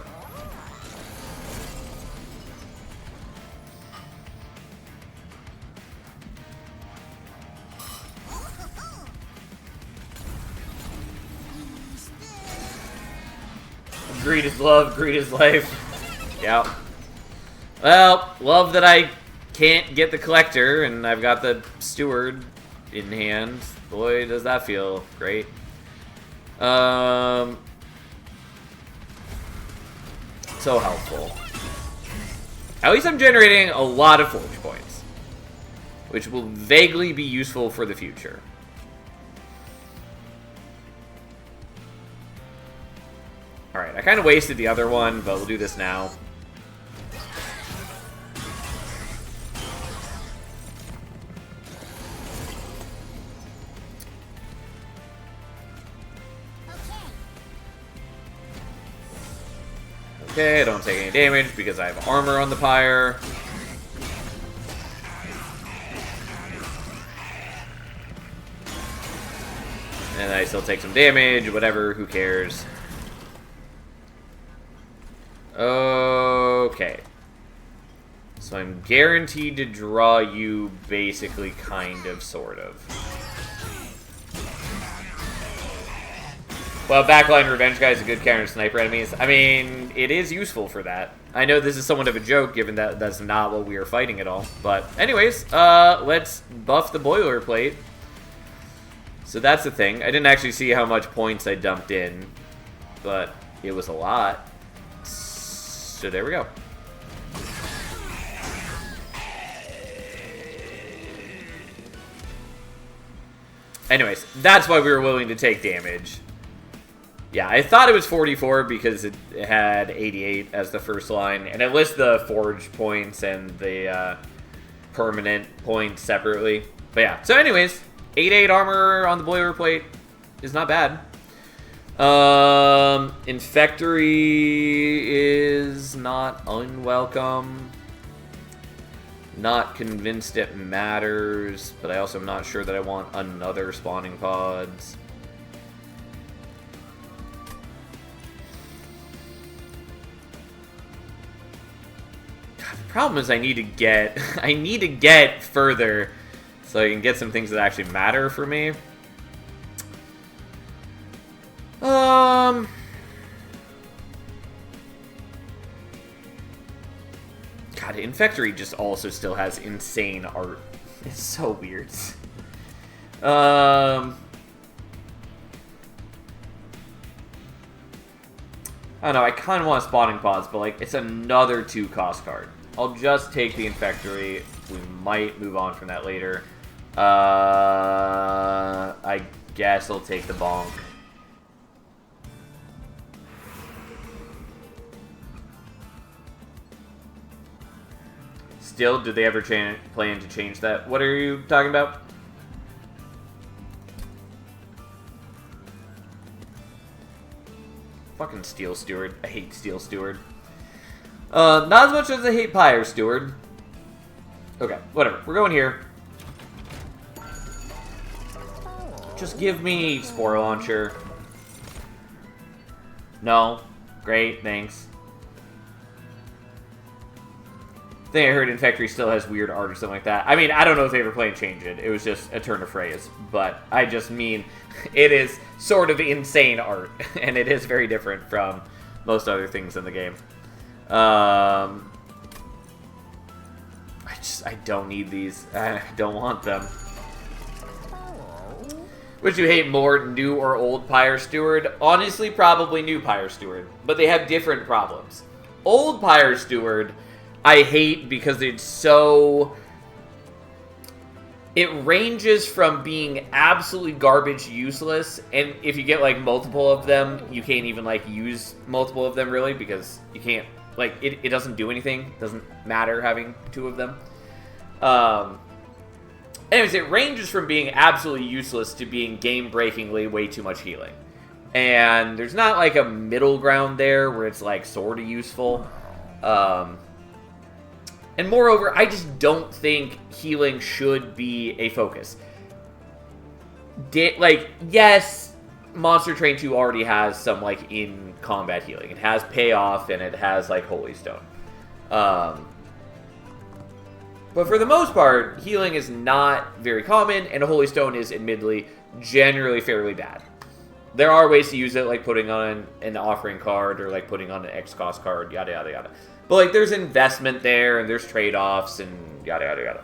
Greed is love, greed is life. Yeah. Well, love that I can't get the Collector, and I've got the Steward in hand. Boy, does that feel great. So helpful. At least I'm generating a lot of Forge points, which will vaguely be useful for the future. Alright, I kind of wasted the other one, but we'll do this now. Okay, I don't take any damage because I have armor on the pyre. And I still take some damage, whatever, who cares. Okay. So I'm guaranteed to draw you basically, kind of, sort of. Well, Backline Revenge Guy is a good counter to sniper enemies. I mean, it is useful for that. I know this is somewhat of a joke, given that that's not what we are fighting at all. But anyways, let's buff the boilerplate. So that's the thing. I didn't actually see how much points I dumped in, but it was a lot. So there we go. Anyways, that's why we were willing to take damage. Yeah, I thought it was 44 because it had 88 as the first line, and it lists the forge points and the permanent points separately. But yeah, so anyways, 88 armor on the boilerplate is not bad. Infectory is not unwelcome. Not convinced it matters, but I also am not sure that I want another spawning pods. God, the problem is I need to get further so I can get some things that actually matter for me. God, Infectory just also still has insane art. It's so weird. I don't know, I kind of want spawning pods, but like, it's another 2 cost card. I'll just take the Infectory. We might move on from that later. I guess I'll take the Bonk. Still, did they ever plan to change that? What are you talking about? Fucking Steel Steward. I hate Steel Steward. Not as much as I hate Pyre Steward. Okay, whatever. We're going here. Just give me Spore Launcher. No. Great, thanks. I think I heard Infectory still has weird art or something like that. I mean, I don't know if they ever play and change it. It was just a turn of phrase. But I just mean, it is sort of insane art. And it is very different from most other things in the game. I don't need these. I don't want them. Would you hate more, new or old Pyre Steward? Honestly, probably new Pyre Steward. But they have different problems. Old Pyre Steward, I hate because it's so... It ranges from being absolutely garbage useless, and if you get, like, multiple of them, you can't even, like, use multiple of them, really, because you can't, like, it doesn't do anything. It doesn't matter having 2 of them. Anyways, it ranges from being absolutely useless to being game-breakingly way too much healing. And there's not, like, a middle ground there where it's, like, sort of useful. And moreover, I just don't think healing should be a focus. Like, yes, Monster Train 2 already has some, like, in-combat healing. It has Payoff, and it has, like, Holy Stone. But for the most part, healing is not very common, and a Holy Stone is, admittedly, generally fairly bad. There are ways to use it, like putting on an offering card, or, like, putting on an X-Cost card, yada, yada, yada. But, like, there's investment there, and there's trade-offs, and yada, yada, yada.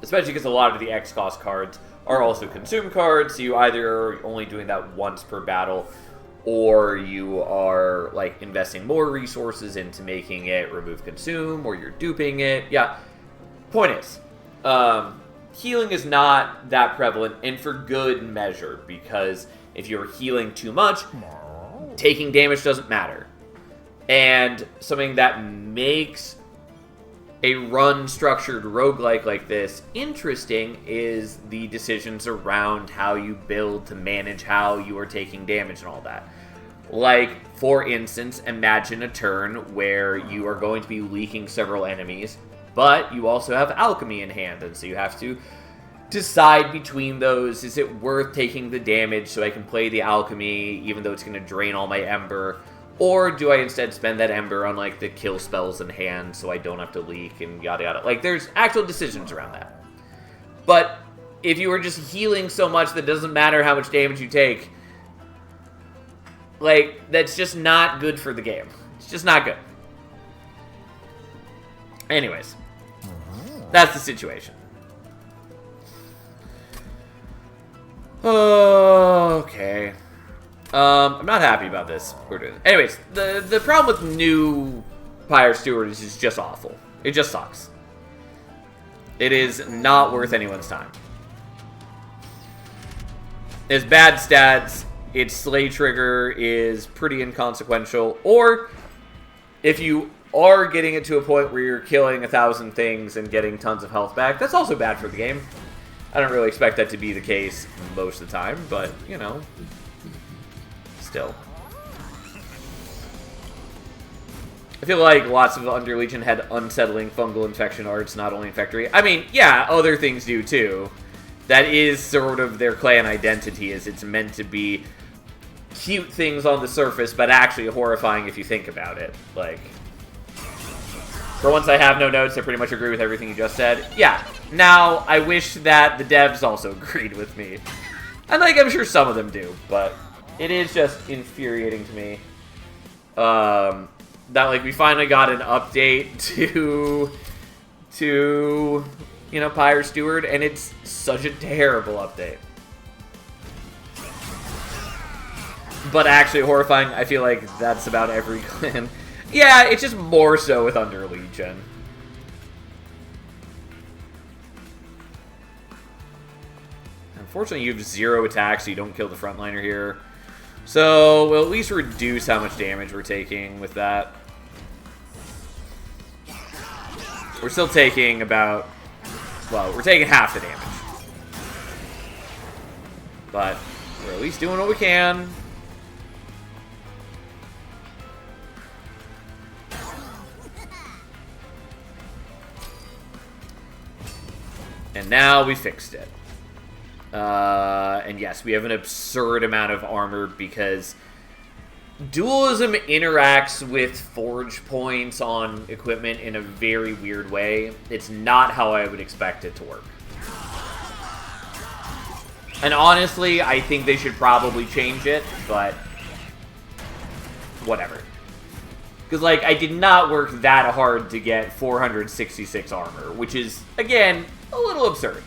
Especially because a lot of the X-Cost cards are also consume cards, so you either are only doing that once per battle, or you are, like, investing more resources into making it remove consume, or you're duping it. Yeah. Point is, healing is not that prevalent, and for good measure, because if you're healing too much, taking damage doesn't matter. And something that makes a run-structured roguelike like this interesting is the decisions around how you build to manage how you are taking damage and all that. Like, for instance, imagine a turn where you are going to be leaking several enemies, but you also have alchemy in hand, and so you have to decide between those. Is it worth taking the damage so I can play the alchemy, even though it's going to drain all my ember? Or do I instead spend that ember on, like, the kill spells in hand so I don't have to leak and yada yada? Like, there's actual decisions around that. But if you are just healing so much that it doesn't matter how much damage you take, like, that's just not good for the game. It's just not good. Anyways, that's the situation. Okay. I'm not happy about this. Anyways, the problem with new Pyre Steward is it's just awful. It just sucks. It is not worth anyone's time. It's bad stats. Its Slay Trigger is pretty inconsequential. Or, if you are getting it to a point where you're killing 1,000 things and getting tons of health back, that's also bad for the game. I don't really expect that to be the case most of the time, but, you know, still. I feel like lots of Under Legion had unsettling fungal infection arts, not only Infectory. I mean, yeah, other things do too. That is sort of their clan identity, is it's meant to be cute things on the surface, but actually horrifying if you think about it. Like, for once I have no notes, I pretty much agree with everything you just said. Yeah, now I wish that the devs also agreed with me. And like, I'm sure some of them do, but it is just infuriating to me. That like we finally got an update to you know, Pyre Steward, and it's such a terrible update. But actually horrifying, I feel like that's about every clan. Yeah, it's just more so with Under Legion. Unfortunately, you have 0 attacks, so you don't kill the frontliner here. So, we'll at least reduce how much damage we're taking with that. We're still taking about... well, we're taking half the damage. But we're at least doing what we can. And now we fixed it. And yes, we have an absurd amount of armor because dualism interacts with forge points on equipment in a very weird way. It's not how I would expect it to work. And honestly, I think they should probably change it, but whatever. Because, like, I did not work that hard to get 466 armor, which is, again, a little absurd.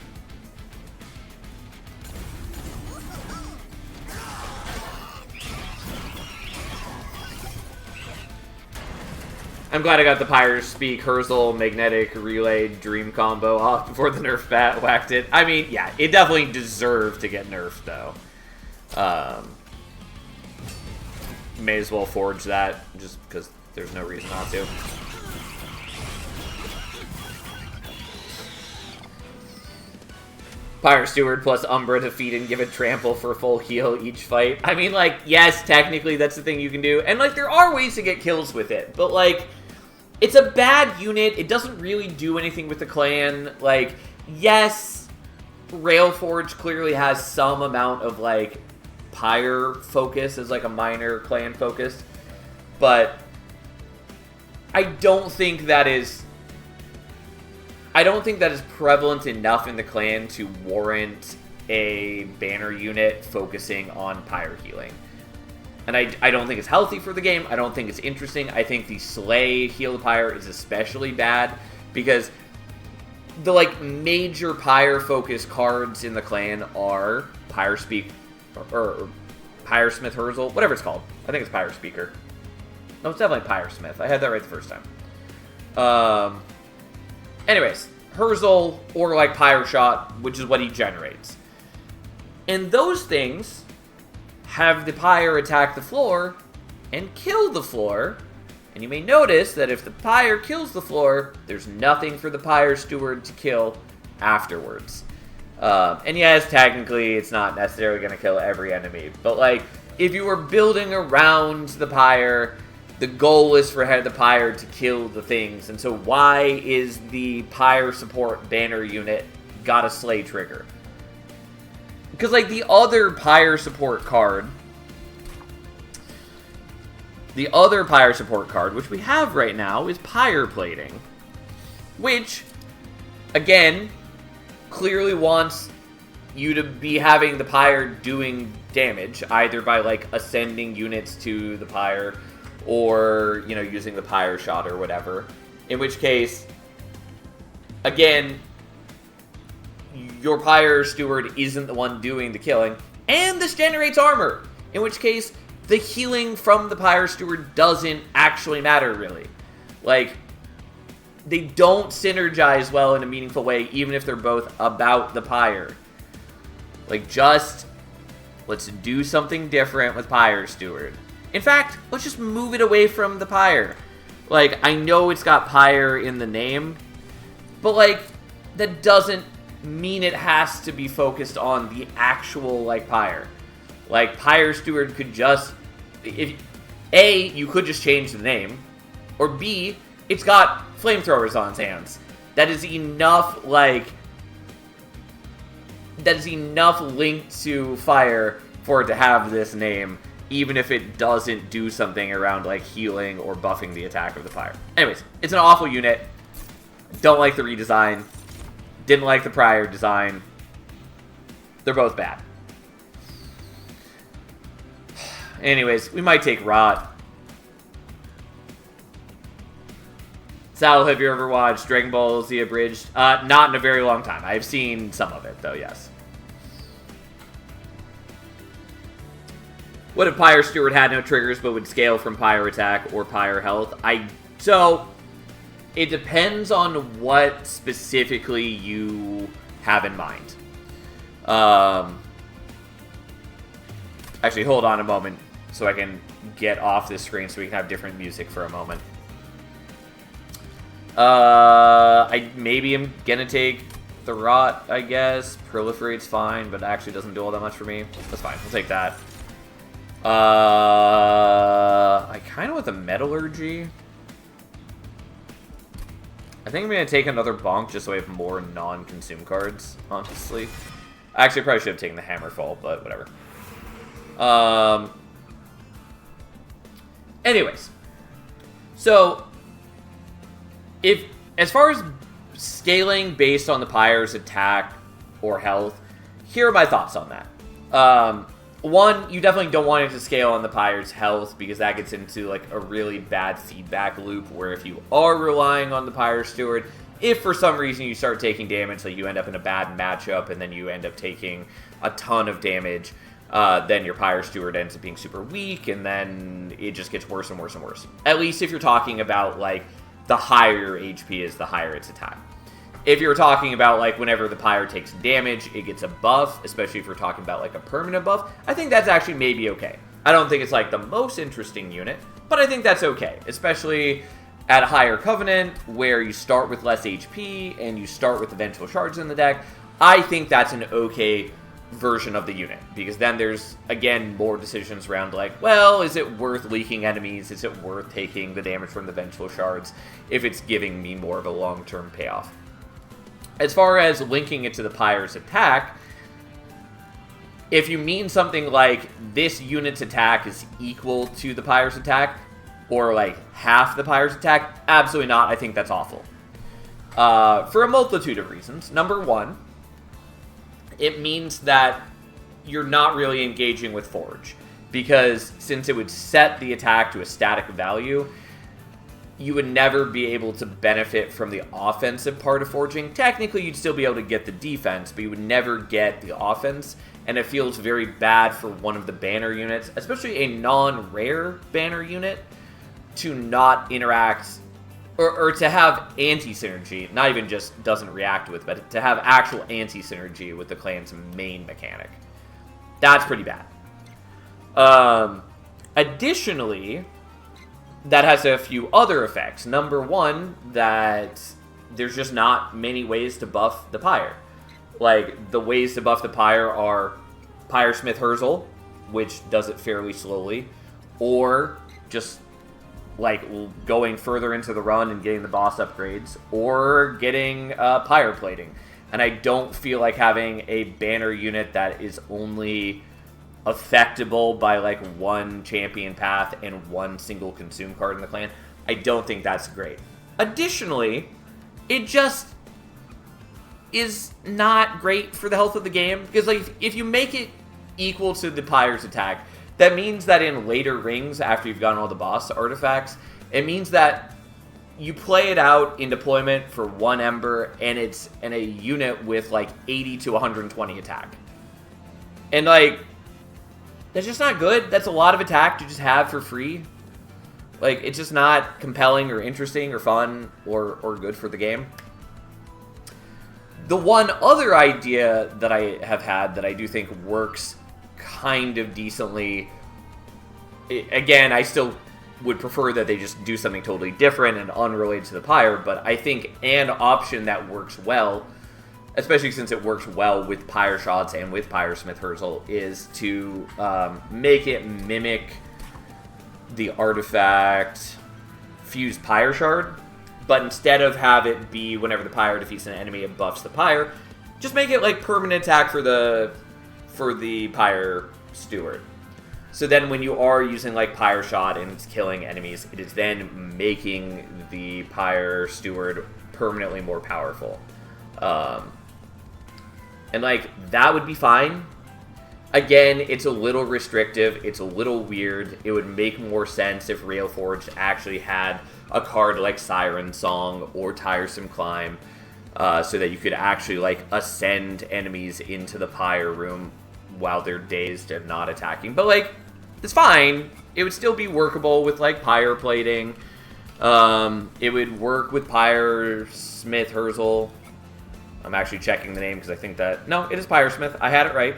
I'm glad I got the Pyre Speak, Herzl, Magnetic, Relay, Dream combo off before the nerf bat whacked it. I mean, yeah, it definitely deserved to get nerfed, though. May as well forge that, just because there's no reason not to. Pyre Steward plus Umbra defeat and give it trample for full heal each fight. I mean, like, yes, technically that's the thing you can do. And, like, there are ways to get kills with it. But, like, it's a bad unit. It doesn't really do anything with the clan. Like, yes, Railforge clearly has some amount of, like, Pyre focus as, like, a minor clan focus. But I don't think that is prevalent enough in the clan to warrant a banner unit focusing on Pyre healing. And I don't think it's healthy for the game. I don't think it's interesting. I think the Slay Heal the Pyre is especially bad because the, like, major Pyre focus cards in the clan are Pyre Speak or Pyre Smith Herzl, whatever it's called. I think it's Pyre Speaker. No, it's definitely Pyre Smith. I had that right the first time. Anyways, Herzl or, like, Pyre Shot, which is what he generates. And those things have the Pyre attack the floor and kill the floor. And you may notice that if the Pyre kills the floor, there's nothing for the Pyre Steward to kill afterwards. And yes, technically, it's not necessarily going to kill every enemy. But, like, if you were building around the Pyre, the goal is for the Pyre to kill the things. And so why is the Pyre support banner unit got a Slay trigger? Because, like, the other Pyre support card, which we have right now, is Pyre Plating. Which, again, clearly wants you to be having the Pyre doing damage, either by, like, ascending units to the Pyre, or, you know, using the Pyre Shot or whatever. In which case, again, your Pyre Steward isn't the one doing the killing. And this generates armor. In which case, the healing from the Pyre Steward doesn't actually matter, really. Like, they don't synergize well in a meaningful way, even if they're both about the Pyre. Like, just, let's do something different with Pyre Steward. In fact, let's just move it away from the Pyre. Like, I know it's got Pyre in the name, but, like, that doesn't mean it has to be focused on the actual, like, Pyre. Like, Pyre Steward could just if A, you could just change the name, or B, it's got flamethrowers on its hands. That is enough, like, that is enough linked to fire for it to have this name, even if it doesn't do something around, like, healing or buffing the attack of the pyre. Anyways, it's an awful unit. Don't like the redesign. Didn't like the prior design. They're both bad. Anyways, we might take Rot. Sal, have you ever watched Dragon Ball Z Abridged? Not in a very long time. I've seen some of it, though, yes. What if Pyre Steward had no triggers but would scale from Pyre attack or Pyre health? So, it depends on what specifically you have in mind. Actually, hold on a moment so I can get off this screen so we can have different music for a moment. I maybe am gonna take the Rot, I guess. Proliferate's fine, but actually doesn't do all that much for me. That's fine, we'll take that. I kind of want the Metallurgy. I think I'm gonna take another Bonk just so I have more non-consume cards, honestly. Actually, I probably should have taken the Hammerfall, but whatever. Anyways. So, as far as scaling based on the Pyre's attack or health, here are my thoughts on that. One, you definitely don't want it to scale on the Pyre's health because that gets into like a really bad feedback loop where if you are relying on the Pyre Steward, if for some reason you start taking damage, like you end up in a bad matchup and then you end up taking a ton of damage, then your Pyre Steward ends up being super weak and then it just gets worse and worse and worse. At least if you're talking about like the higher HP is, the higher its attack. If you're talking about, like, whenever the Pyre takes damage, it gets a buff, especially if you're talking about, like, a permanent buff, I think that's actually maybe okay. I don't think it's, like, the most interesting unit, but I think that's okay, especially at a higher Covenant, where you start with less HP, and you start with the Vengeful Shards in the deck. I think that's an okay version of the unit, because then there's, again, more decisions around, like, well, is it worth leaking enemies? Is it worth taking the damage from the Vengeful Shards if it's giving me more of a long-term payoff? As far as linking it to the Pyre's attack, if you mean something like this unit's attack is equal to the Pyre's attack, or like half the Pyre's attack, absolutely not. I think that's awful. For a multitude of reasons. Number one, it means that you're not really engaging with Forge, because since it would set the attack to a static value, you would never be able to benefit from the offensive part of forging. Technically, you'd still be able to get the defense, but you would never get the offense, and it feels very bad for one of the banner units, especially a non-rare banner unit, to not interact, or to have anti-synergy, not even just doesn't react with, but to have actual anti-synergy with the clan's main mechanic. That's pretty bad. Additionally, that has a few other effects. Number one, that there's just not many ways to buff the Pyre. Like, the ways to buff the Pyre are Pyre Smith Herzl, which does it fairly slowly, or just, like, going further into the run and getting the boss upgrades, or getting Pyre Plating. And I don't feel like having a banner unit that is only affectable by like one champion path and one single consume card in the clan. I don't think that's great. Additionally, it just is not great for the health of the game, because like if you make it equal to the Pyre's attack, that means that in later rings, after you've gotten all the boss artifacts, it means that you play it out in deployment for one Ember, and it's in a unit with like 80 to 120 attack. And like, that's just not good. That's a lot of attack to just have for free. Like, it's just not compelling or interesting or fun or good for the game. The one other idea that I have had that I do think works kind of decently, again, I still would prefer that they just do something totally different and unrelated to the Pyre, but I think an option that works well, especially since it works well with Pyre Shots and with Pyre Smith Herzl, is to make it mimic the artifact Fuse Pyre Shard, but instead of have it be whenever the Pyre defeats an enemy, it buffs the Pyre. Just make it like permanent attack for the Pyre Steward. So then when you are using like Pyre Shot and it's killing enemies, it is then making the Pyre Steward permanently more powerful. And like that would be fine. Again, it's a little restrictive. It's a little weird. It would make more sense if Railforged actually had a card like Siren Song or Tiresome Climb, so that you could actually like ascend enemies into the Pyre room while they're dazed and not attacking. But like, it's fine. It would still be workable with like Pyre Plating. It would work with Pyre Smith Herzl. I'm actually checking the name because I think that... No, it is Pyre Smith. I had it right.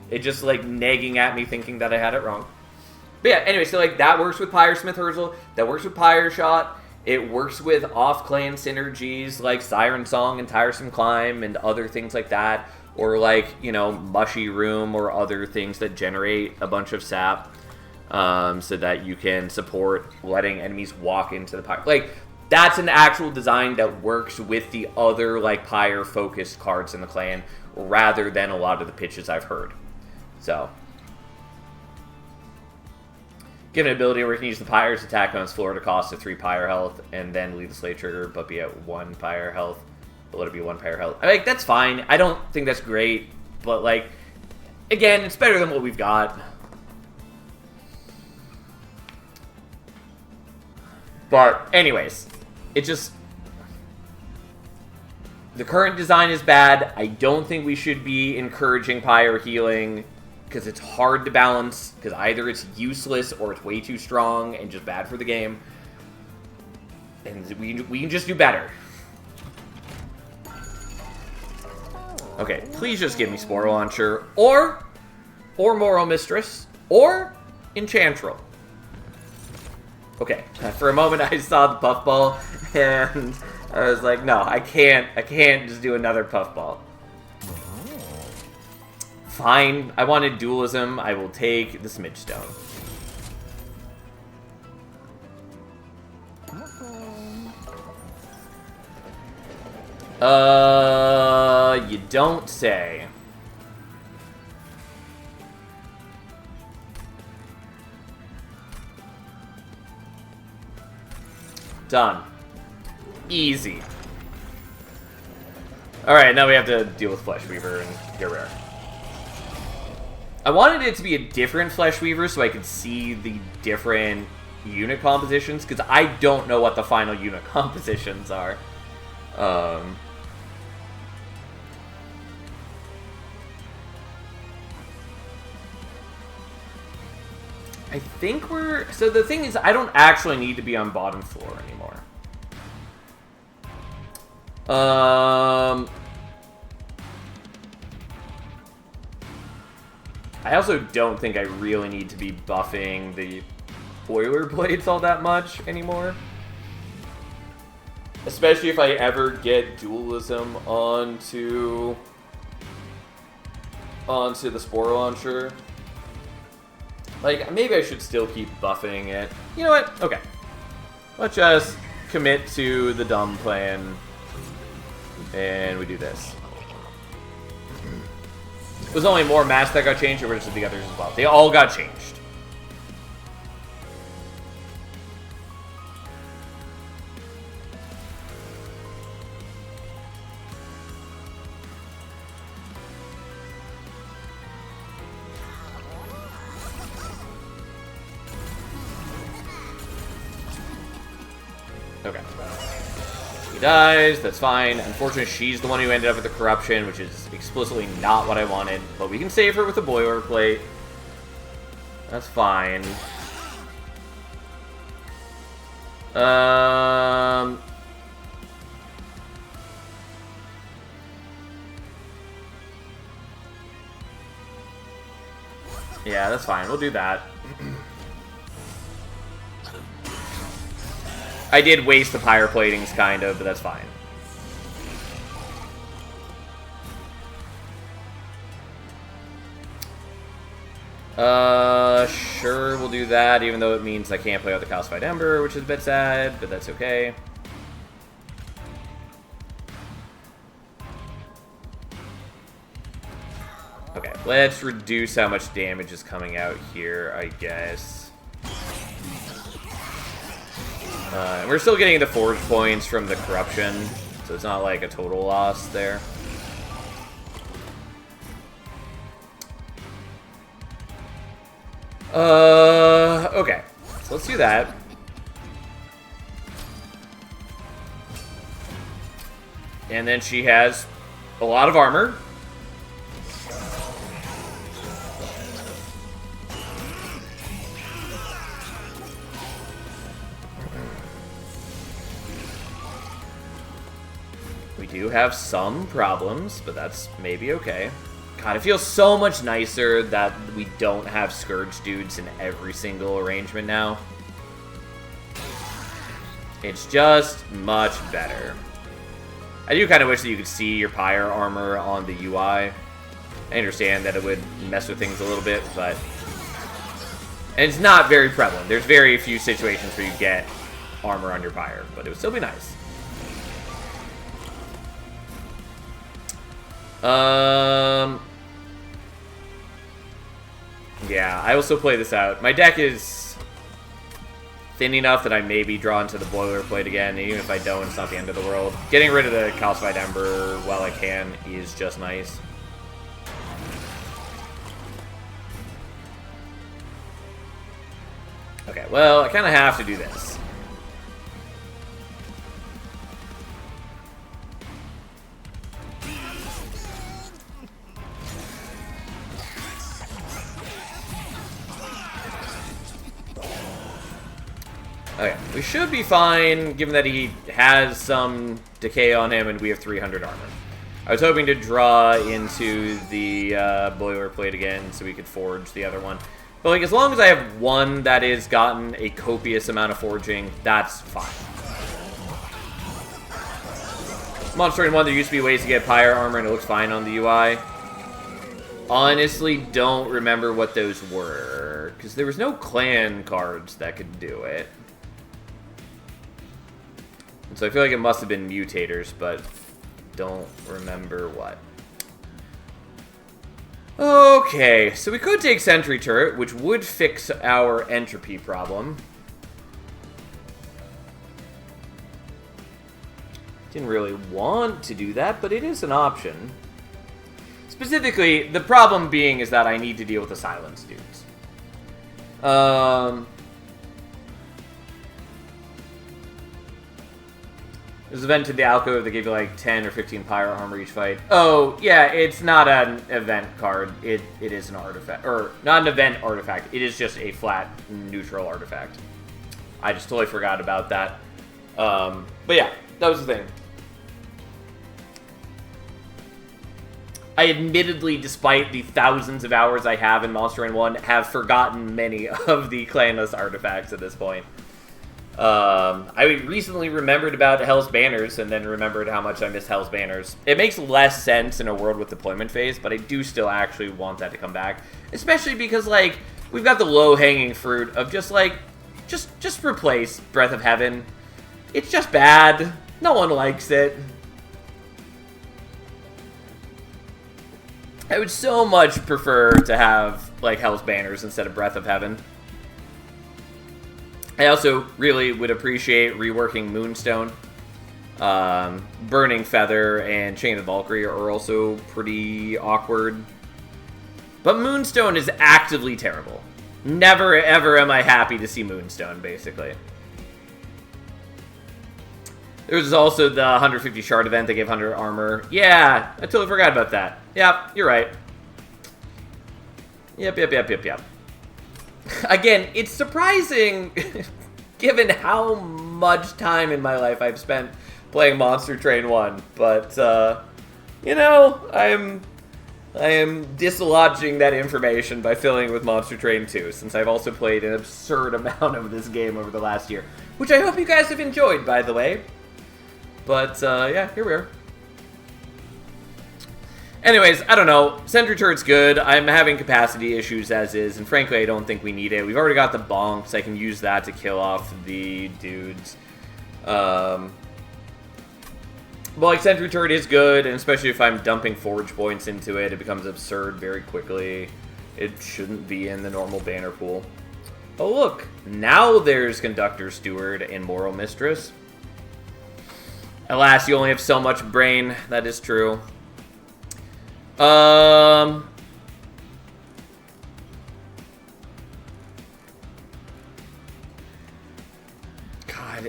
It just, like, nagging at me thinking that I had it wrong. But yeah, anyway, so, like, that works with Pyre Smith Herzl. That works with Pyre Shot. It works with off-clan synergies like Siren Song and Tiresome Climb and other things like that. Or, like, you know, Mushy Room or other things that generate a bunch of sap. So that you can support letting enemies walk into the Pyre. Like, that's an actual design that works with the other, like, Pyre-focused cards in the clan, rather than a lot of the pitches I've heard. So, given an ability where you can use the Pyre's attack on its floor to cost of 3 Pyre health, and then leave the Slay trigger, but be at 1 Pyre health, but let it be 1 Pyre health. I mean, like, that's fine. I don't think that's great, but, like, again, it's better than what we've got. But, anyways, it just... The current design is bad. I don't think we should be encouraging Pyre healing, because it's hard to balance, because either it's useless or it's way too strong and just bad for the game. And we can just do better. Okay, please just give me Spore Launcher, or Moral Mistress, or Enchantrel. Okay, for a moment I saw the Puffball, and I was like, no, I can't just do another Puffball. Fine, I wanted Dualism, I will take the Smidge Stone. You don't say. Done. Easy. Alright, now we have to deal with Flesh Weaver and get rare. I wanted it to be a different Flesh Weaver so I could see the different unit compositions, because I don't know what the final unit compositions are. I think we're... So the thing is, I don't actually need to be on bottom floor anymore. I also don't think I really need to be buffing the boilerplates all that much anymore. Especially if I ever get Dualism onto the Spore Launcher. Like, maybe I should still keep buffing it. You know what? Okay. Let's just commit to the dumb plan. And we do this. It was only more mass that got changed, or was it the others as well? They all got changed. Okay. He dies, that's fine. Unfortunately, she's the one who ended up with the corruption, which is explicitly not what I wanted. But we can save her with the boilerplate. That's fine. Yeah, that's fine. We'll do that. I did waste the Pyre Platings, kind of, but that's fine. Sure, we'll do that, even though it means I can't play out the Calcified Ember, which is a bit sad, but that's okay. Okay, let's reduce how much damage is coming out here, I guess. We're still getting the forge points from the corruption, so it's not like a total loss there. Okay. So let's do that. And then she has a lot of armor. We do have some problems, but that's maybe okay. God, it feels so much nicer that we don't have Scourge dudes in every single arrangement now. It's just much better. I do kind of wish that you could see your Pyre armor on the UI. I understand that it would mess with things a little bit, but... And it's not very prevalent. There's very few situations where you get armor on your Pyre, but it would still be nice. Yeah, I will still play this out. My deck is thin enough that I may be drawn to the boilerplate again. Even if I don't, it's not the end of the world. Getting rid of the Calcified Ember while I can is just nice. Okay, well, I kind of have to do this. Okay, we should be fine, given that he has some decay on him and we have 300 armor. I was hoping to draw into the boilerplate again so we could forge the other one. But like, as long as I have one that has gotten a copious amount of forging, that's fine. Monster in 1, there used to be ways to get Pyre armor and it looks fine on the UI. Honestly, don't remember what those were, because there was no clan cards that could do it. So I feel like it must have been mutators, but don't remember what. Okay, so we could take Sentry Turret, which would fix our entropy problem. Didn't really want to do that, but it is an option. Specifically, the problem being is that I need to deal with the silence dudes. There's an event to the alcove that gave you like 10 or 15 Pyre armor each fight. Oh, yeah, it's not an event card. It is an artifact. Or, not an event artifact. It is just a flat, neutral artifact. I just totally forgot about that. But yeah, that was the thing. I admittedly, despite the thousands of hours I have in Monster Reign 1, have forgotten many of the clanless artifacts at this point. I recently remembered about Hell's Banners, and then remembered how much I miss Hell's Banners. It makes less sense in a world with deployment phase, but I do still actually want that to come back. Especially because, like, we've got the low-hanging fruit of just, like, just replace Breath of Heaven. It's just bad. No one likes it. I would so much prefer to have, like, Hell's Banners instead of Breath of Heaven. I also really would appreciate reworking Moonstone. Burning Feather and Chain of Valkyrie are also pretty awkward. But Moonstone is actively terrible. Never, ever am I happy to see Moonstone, basically. There was also the 150 shard event that gave 100 armor. Yeah, I totally forgot about that. Yep, you're right. Yep. Again, it's surprising, given how much time in my life I've spent playing Monster Train 1. But, you know, I am dislodging that information by filling it with Monster Train 2, since I've also played an absurd amount of this game over the last year. Which I hope you guys have enjoyed, by the way. But, yeah, here we are. Anyways, I don't know. Sentry turret's good. I'm having capacity issues as is, and frankly, I don't think we need it. We've already got the bonks. I can use that to kill off the dudes. But like, Sentry turret is good, and especially if I'm dumping forge points into it, it becomes absurd very quickly. It shouldn't be in the normal banner pool. Oh look, now there's Conductor Steward and Moral Mistress. Alas, you only have so much brain. That is true. God,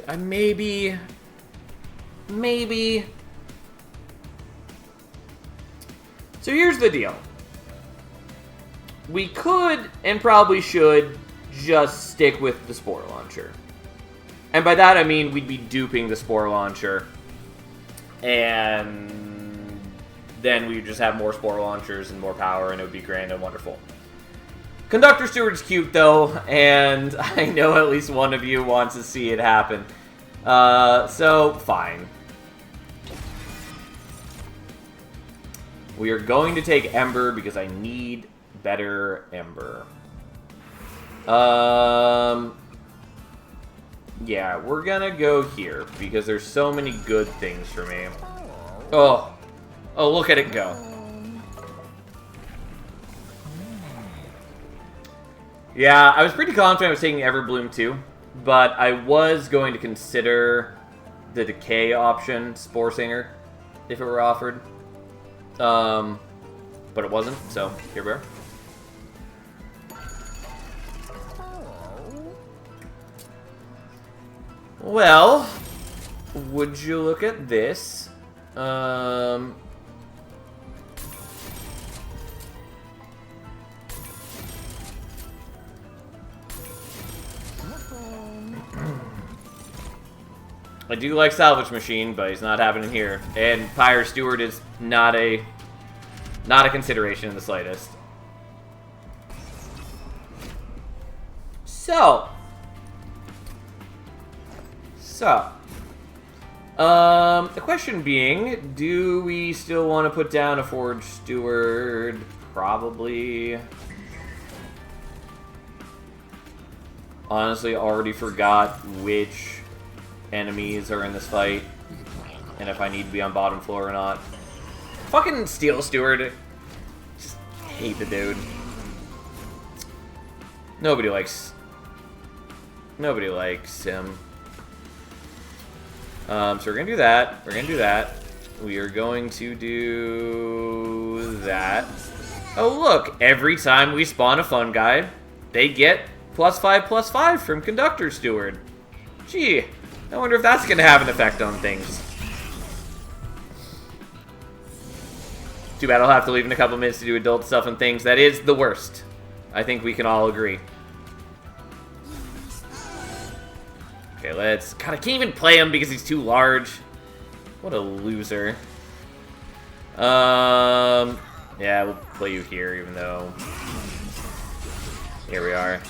I maybe. So here's the deal. We could, and probably should, just stick with the Spore Launcher. And by that I mean we'd be duping the Spore Launcher. And then we would just have more Spore Launchers and more power, and it would be grand and wonderful. Conductor Steward's cute, though, and I know at least one of you wants to see it happen. So, fine. We are going to take Ember because I need better Ember. Yeah, we're gonna go here because there's so many good things for me. Oh, look at it go. Yeah, I was pretty confident I was taking Everbloom too, but I was going to consider the Decay option, Spore Singer, if it were offered. But it wasn't, so here we are. Well, would you look at this? I do like Salvage Machine, but he's not happening here. And Pyre Steward is not a consideration in the slightest. So, the question being, do we still want to put down a Forge Steward? Probably. Honestly, already forgot which enemies are in this fight, and if I need to be on bottom floor or not. Fucking Steel Steward. Just hate the dude. Nobody likes him. So we're gonna do that. We are going to do that. Oh look, every time we spawn a fun guy, they get +5/+5 from Conductor Steward. Gee, I wonder if that's gonna have an effect on things. Too bad I'll have to leave in a couple minutes to do adult stuff and things. That is the worst. I think we can all agree. Okay, let's... God, I can't even play him because he's too large. What a loser. Yeah, we'll play you here, even though... Here we are.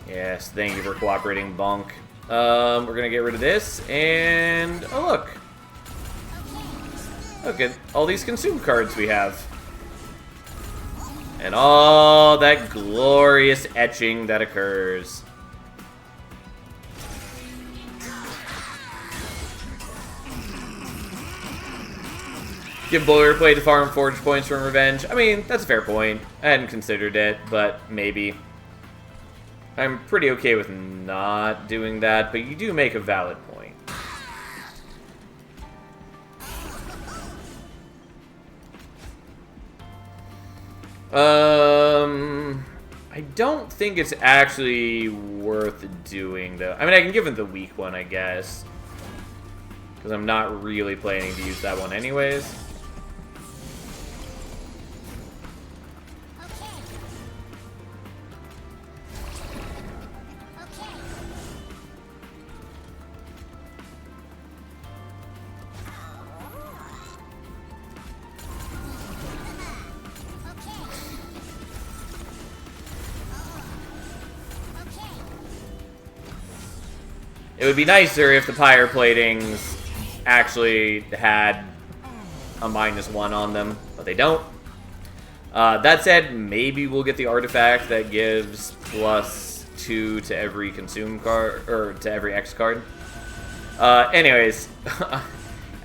Yes, thank you for cooperating, Bonk. We're gonna get rid of this, and... Oh, look! Look at all these consume cards we have. And all that glorious etching that occurs. Give Boilerplate to farm forge points from Revenge. I mean, that's a fair point. I hadn't considered it, but maybe. I'm pretty okay with not doing that, but you do make a valid point. I don't think it's actually worth doing, though. I mean, I can give him the weak one, I guess. Because I'm not really planning to use that one anyways. It would be nicer if the Pyre Platings actually had a -1 on them, but they don't. That said, maybe we'll get the artifact that gives +2 to every consume card, or to every X card. Anyways,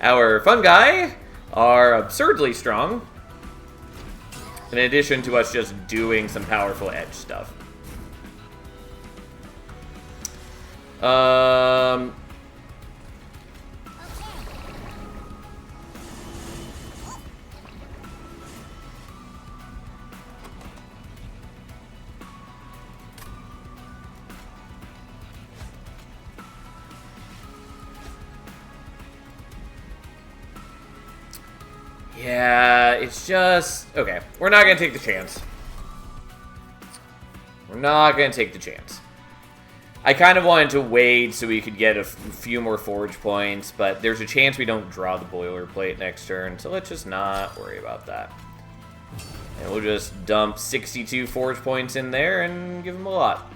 our fungi are absurdly strong, in addition to us just doing some powerful edge stuff. Yeah, it's just... Okay, we're not going to take the chance. We're not going to take the chance. I kind of wanted to wait so we could get a few more forge points, but there's a chance we don't draw the boilerplate next turn, so let's just not worry about that. And we'll just dump 62 forge points in there and give them a lot.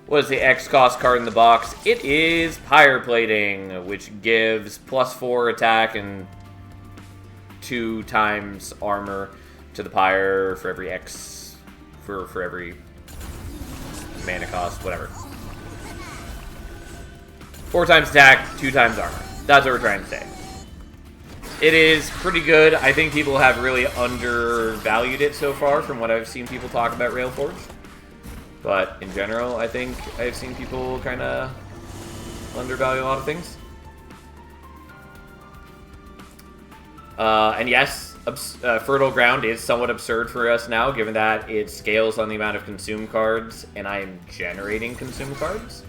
What is the X cost card in the box? It is Pyre Plating, which gives +4 attack and 2 times armor to the Pyre for every X, for every mana cost, whatever. 4 times attack, 2 times armor. That's what we're trying to say. It is pretty good. I think people have really undervalued it so far from what I've seen people talk about Railforged. But in general, I think I've seen people kind of undervalue a lot of things. And yes, Fertile Ground is somewhat absurd for us now, given that it scales on the amount of consume cards, and I am generating consume cards.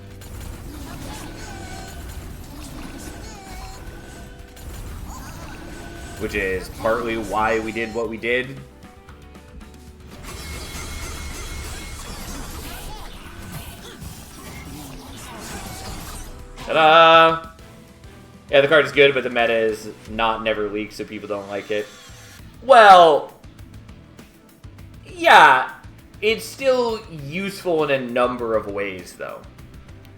Which is partly why we did what we did. Ta-da! Yeah, the card is good, but the meta is not never leaked, so people don't like it. Well, yeah, it's still useful in a number of ways, though.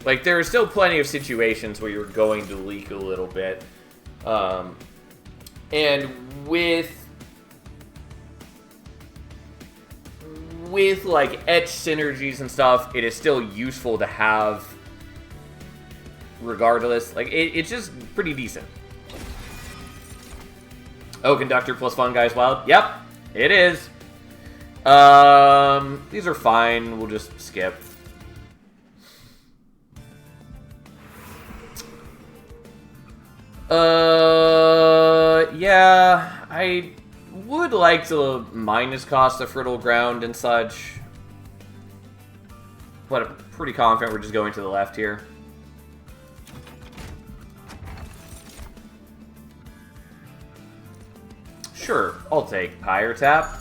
Like, there are still plenty of situations where you're going to leak a little bit. And with like, etch synergies and stuff, it is still useful to have regardless. Like, it's just pretty decent. Oh, Conductor plus Fungi is wild? Yep, it is. These are fine. We'll just skip. Yeah, I would like to minus cost the Fertile Ground and such. But I'm pretty confident we're just going to the left here. Sure, I'll take Pyre Tap.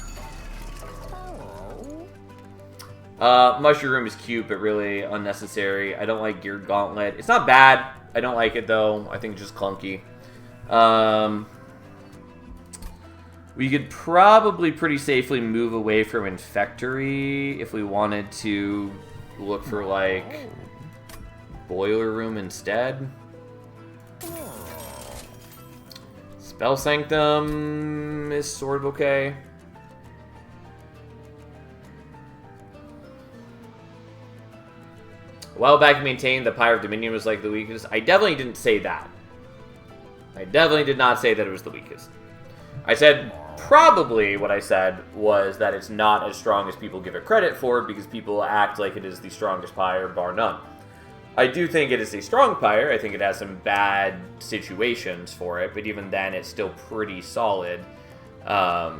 Mushroom is cute, but really unnecessary. I don't like Geared Gauntlet. It's not bad. I don't like it, though. I think it's just clunky. We could probably pretty safely move away from Infectory if we wanted to look for, like, Boiler Room instead. Spell Sanctum is sort of okay. A while back, you maintained that Pyre of Dominion was like the weakest. I definitely didn't say that. I definitely did not say that it was the weakest. I said probably what I said was that it's not as strong as people give it credit for because people act like it is the strongest Pyre, bar none. I do think it is a strong Pyre. I think it has some bad situations for it, but even then, it's still pretty solid. But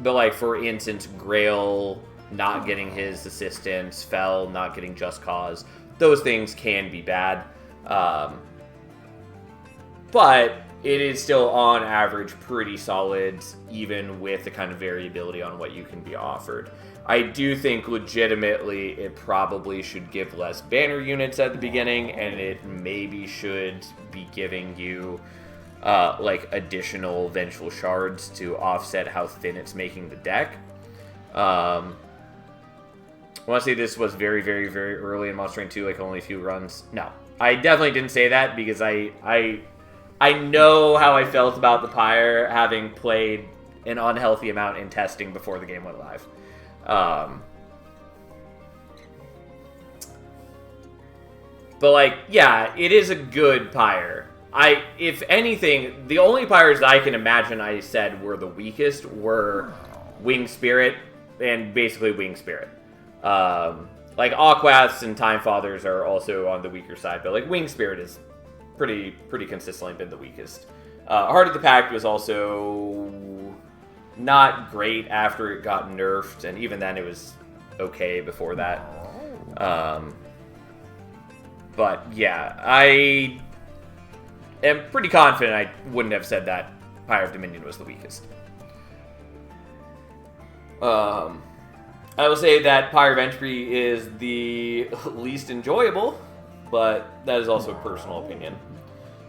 like, for instance, Grail not getting his assistance, Fel not getting Just Cause, those things can be bad. But it is still, on average, pretty solid, even with the kind of variability on what you can be offered. I do think, legitimately, it probably should give less banner units at the beginning, and it maybe should be giving you, like, additional Vengeful Shards to offset how thin it's making the deck. I want to say this was very, very, very early in Monster Hunter 2, like, only a few runs. No, I definitely didn't say that, because I I know how I felt about the Pyre, having played an unhealthy amount in testing before the game went live. But, like, yeah, it is a good Pyre. If anything, the only Pyres that I can imagine I said were the weakest were Wing Spirit and basically Wing Spirit. Like, Aquaths and Time Fathers are also on the weaker side, but, like, Wing Spirit is pretty consistently been the weakest. Heart of the Pact was also not great after it got nerfed, and even then it was okay before that. But yeah, I am pretty confident I wouldn't have said that Pyre of Dominion was the weakest. I will say that Pyre of Entropy is the least enjoyable, but that is also a personal opinion.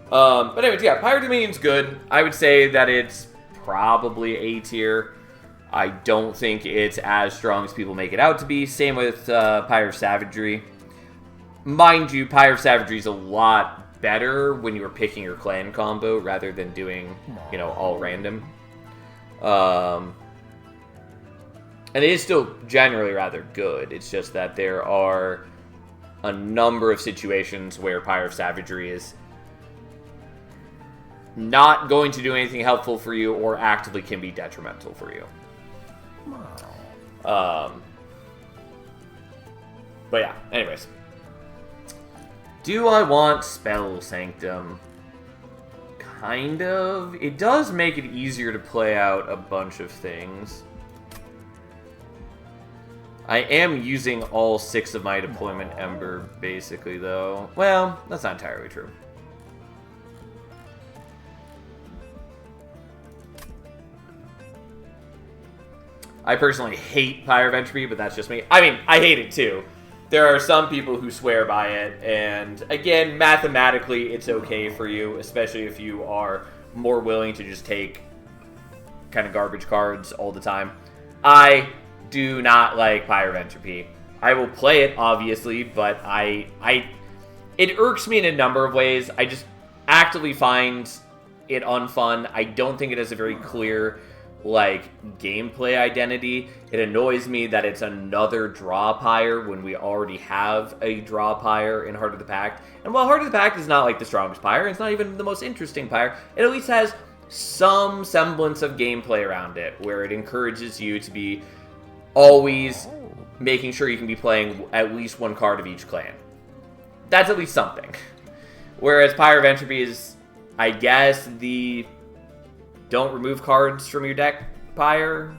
But anyways, yeah, Pyre of Dominion's good. I would say that it's probably A tier. I don't think it's as strong as people make it out to be. Same with Pyre of Savagery. Mind you, Pyre of Savagery is a lot better when you're picking your clan combo rather than doing, you know, all random. And it is still generally rather good. It's just that there are a number of situations where Pyre of Savagery is not going to do anything helpful for you or actively can be detrimental for you. But yeah, anyways. Do I want Spell Sanctum? Kind of. It does make it easier to play out a bunch of things. I am using all 6 of my Deployment Ember, basically, though. Well, that's not entirely true. I personally hate Pyre of Entropy, but that's just me. I mean, I hate it too. There are some people who swear by it, and again, mathematically, it's okay for you, especially if you are more willing to just take kind of garbage cards all the time. I do not like Pyre of Entropy. I will play it, obviously, but it irks me in a number of ways. I just actively find it unfun. I don't think it has a very clear, like, gameplay identity. It annoys me that it's another draw Pyre when we already have a draw Pyre in Heart of the Pact. And while Heart of the Pact is not, like, the strongest Pyre, it's not even the most interesting Pyre, it at least has some semblance of gameplay around it, where it encourages you to be always making sure you can be playing at least one card of each clan. That's at least something. Whereas Pyre of Entropy is, I guess, the don't remove cards from your deck Pyre,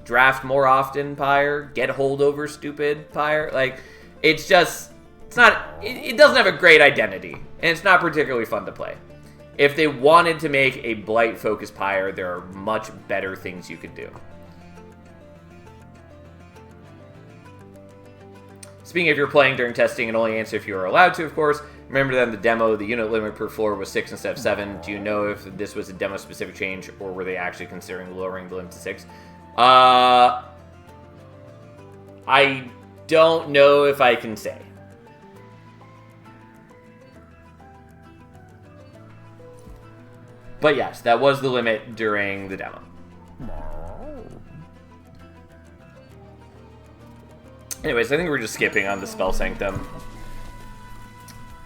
draft more often Pyre, get holdover stupid Pyre. Like, it's just, it's not, it doesn't have a great identity, and it's not particularly fun to play. If they wanted to make a blight-focused Pyre, there are much better things you could do. Speaking of, you're playing during testing and only answer if you are allowed to, of course. Remember that in the demo, the unit limit per floor was 6 instead of 7. Do you know if this was a demo-specific change, or were they actually considering lowering the limit to 6? I don't know if I can say. But yes, that was the limit during the demo. Anyways, I think we're just skipping on the Spell Sanctum.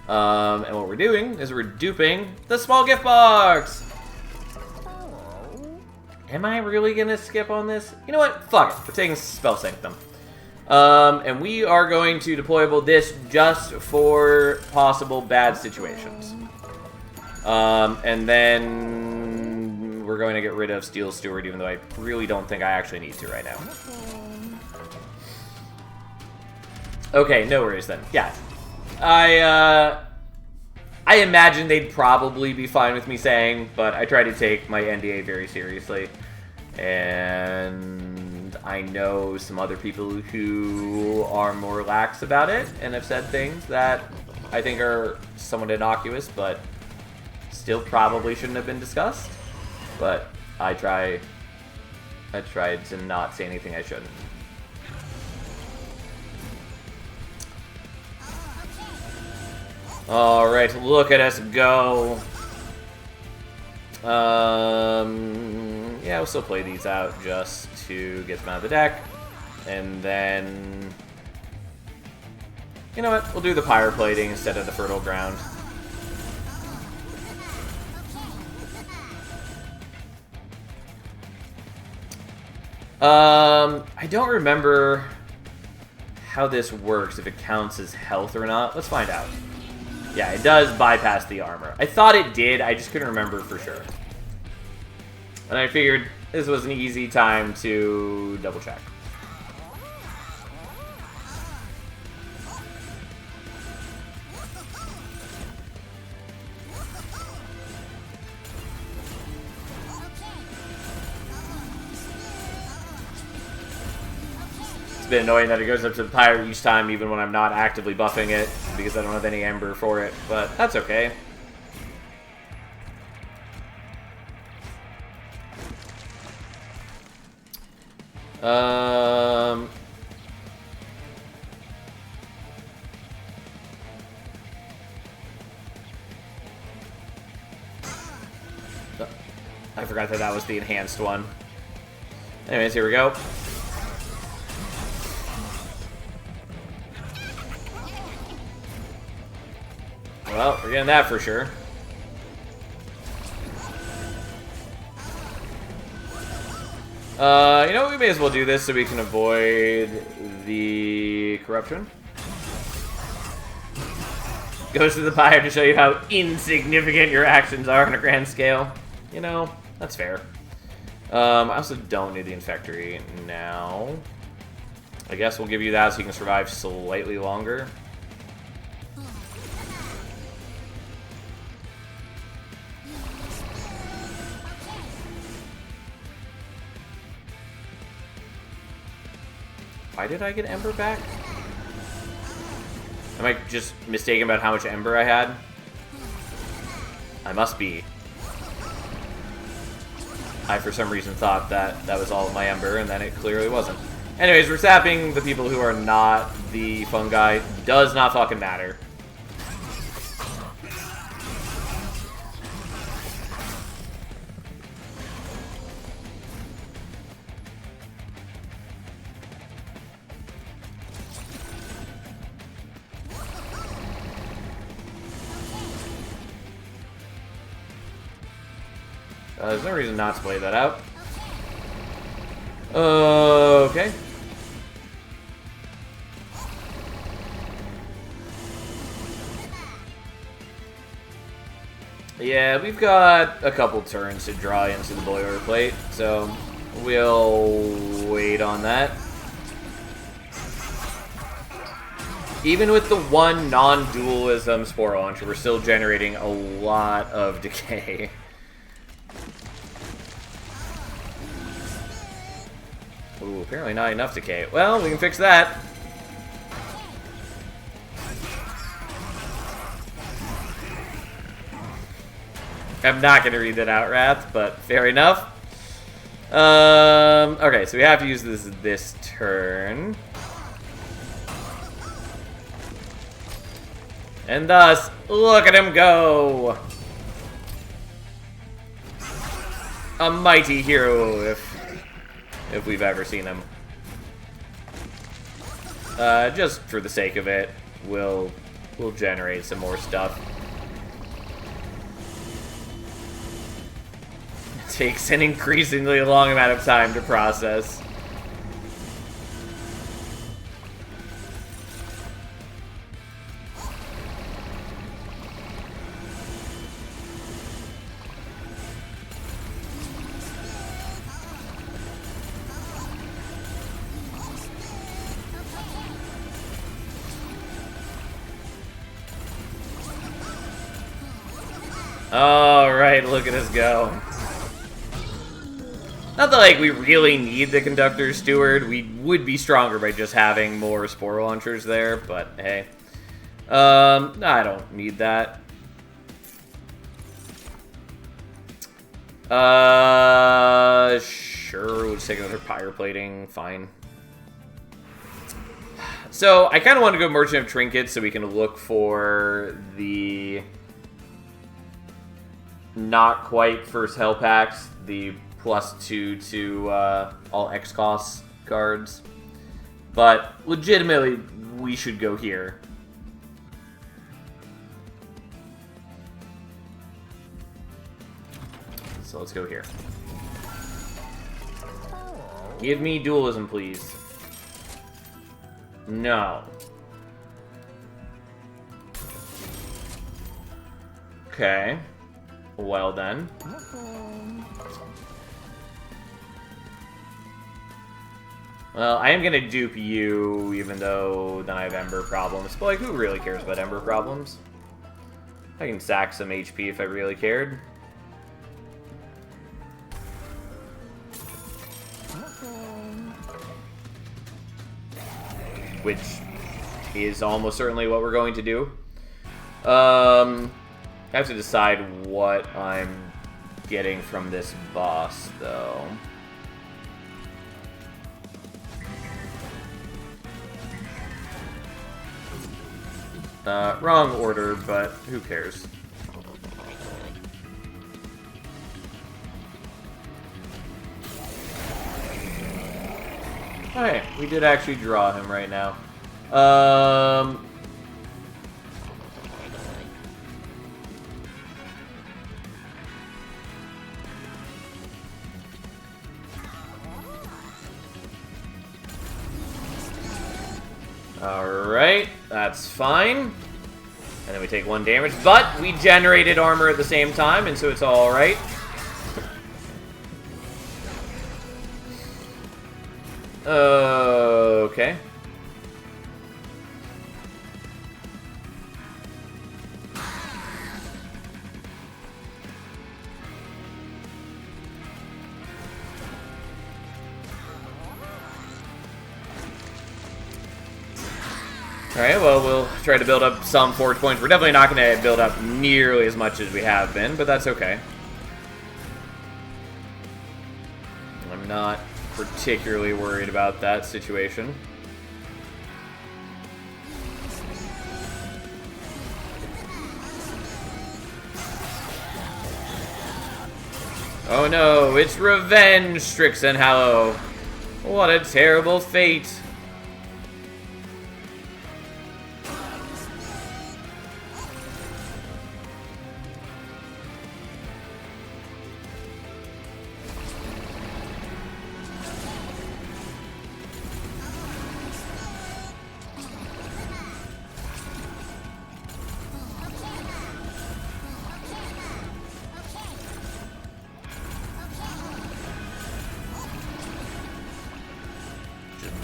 And what we're doing is we're duping the small gift box! Am I really gonna skip on this? You know what? Fuck it. We're taking Spell Sanctum. And we are going to deployable this just for possible bad situations. And then we're going to get rid of Steel Steward, even though I really don't think I actually need to right now. Okay, no worries then. Yeah. I imagine they'd probably be fine with me saying, but I try to take my NDA very seriously. And I know some other people who are more lax about it and have said things that I think are somewhat innocuous, but still probably shouldn't have been discussed. But I tried to not say anything I shouldn't. Alright, look at us go. Yeah, we'll still play these out just to get them out of the deck. And then... You know what? We'll do the pyroplating instead of the fertile ground. I don't remember how this works, if it counts as health or not. Let's find out. Yeah, it does bypass the armor. I thought it did, I just couldn't remember for sure. And I figured this was an easy time to double check. It's a bit annoying that it goes up to the pyre each time, even when I'm not actively buffing it, because I don't have any ember for it, but that's okay. I forgot that that was the enhanced one. Anyways, here we go. Well, we're getting that for sure. You know what? We may as well do this so we can avoid the corruption. Goes to the pyre to show you how insignificant your actions are on a grand scale. You know, that's fair. I also don't need the infectory now. I guess we'll give you that so you can survive slightly longer. Why did I get Ember back? Am I just mistaken about how much Ember I had? I must be. I, for some reason, thought that that was all of my Ember, and then it clearly wasn't. Anyways, we're sapping the people who are not the fungi. Does not fucking matter. There's no reason not to play that out. Okay. Yeah, we've got a couple turns to draw into the boilerplate, so we'll wait on that. Even with the one non-dualism Spore Launcher, we're still generating a lot of decay. Ooh, apparently not enough decay. Well, we can fix that. I'm not going to read that out, Wrath, but fair enough. Okay, so we have to use this turn. And thus, look at him go! A mighty hero, if we've ever seen him. Just for the sake of it, we'll generate some more stuff. It takes an increasingly long amount of time to process. Alright, look at us go. Not that, like, we really need the Conductor Steward. We would be stronger by just having more Spore Launchers there, but hey. I don't need that. Sure, we'll just take another Pyre Plating, fine. So, I kind of want to go Merchant of Trinkets so we can look for the not quite first hell packs, the +2 to all X cost cards. But legitimately, we should go here. So let's go here. Give me dualism, please. No. Okay. Well then. Well, I am gonna dupe you, even though then I have Ember problems. But, like, who really cares about Ember problems? I can sack some HP if I really cared. Which is almost certainly what we're going to do. I have to decide what I'm getting from this boss, though. Wrong order, but who cares? Okay, we did actually draw him right now. Alright, that's fine. And then we take 1 damage, but we generated armor at the same time, and so it's alright. Okay. Alright, well, we'll try to build up some forge points. We're definitely not going to build up nearly as much as we have been, but that's okay. I'm not particularly worried about that situation. Oh no, it's revenge, Strixen Hallow. What a terrible fate.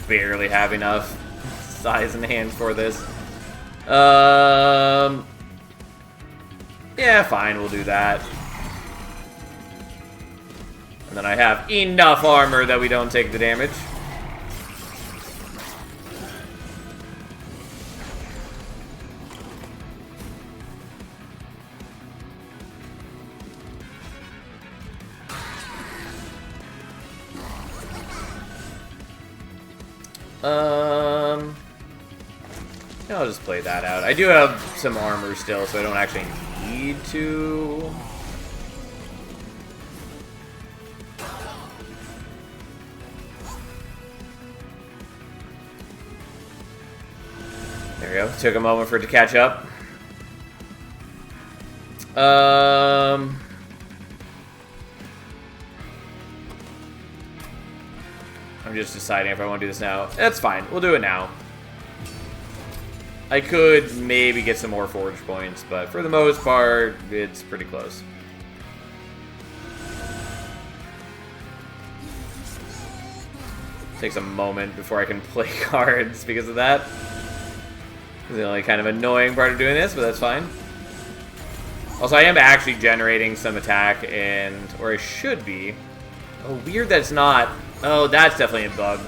Barely have enough size in hand for this. Yeah, fine, we'll do that. And then I have enough armor that we don't take the damage. I'll just play that out. I do have some armor still, so I don't actually need to. There we go. Took a moment for it to catch up. I'm just deciding if I want to do this now. That's fine. We'll do it now. I could maybe get some more forge points, but for the most part, it's pretty close. Takes a moment before I can play cards because of that. It's the only kind of annoying part of doing this, but that's fine. Also, I am actually generating some attack, or I should be. Oh, weird that it's not. Oh, that's definitely a bug.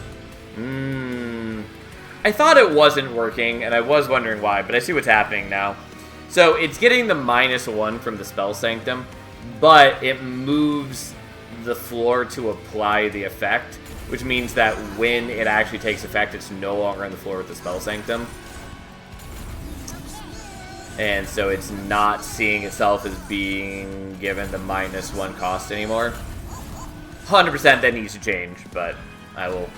I thought it wasn't working, and I was wondering why, but I see what's happening now. So, it's getting the -1 from the Spell Sanctum, but it moves the floor to apply the effect, which means that when it actually takes effect, it's no longer on the floor with the Spell Sanctum. And so it's not seeing itself as being given the -1 cost anymore. 100% that needs to change, but I will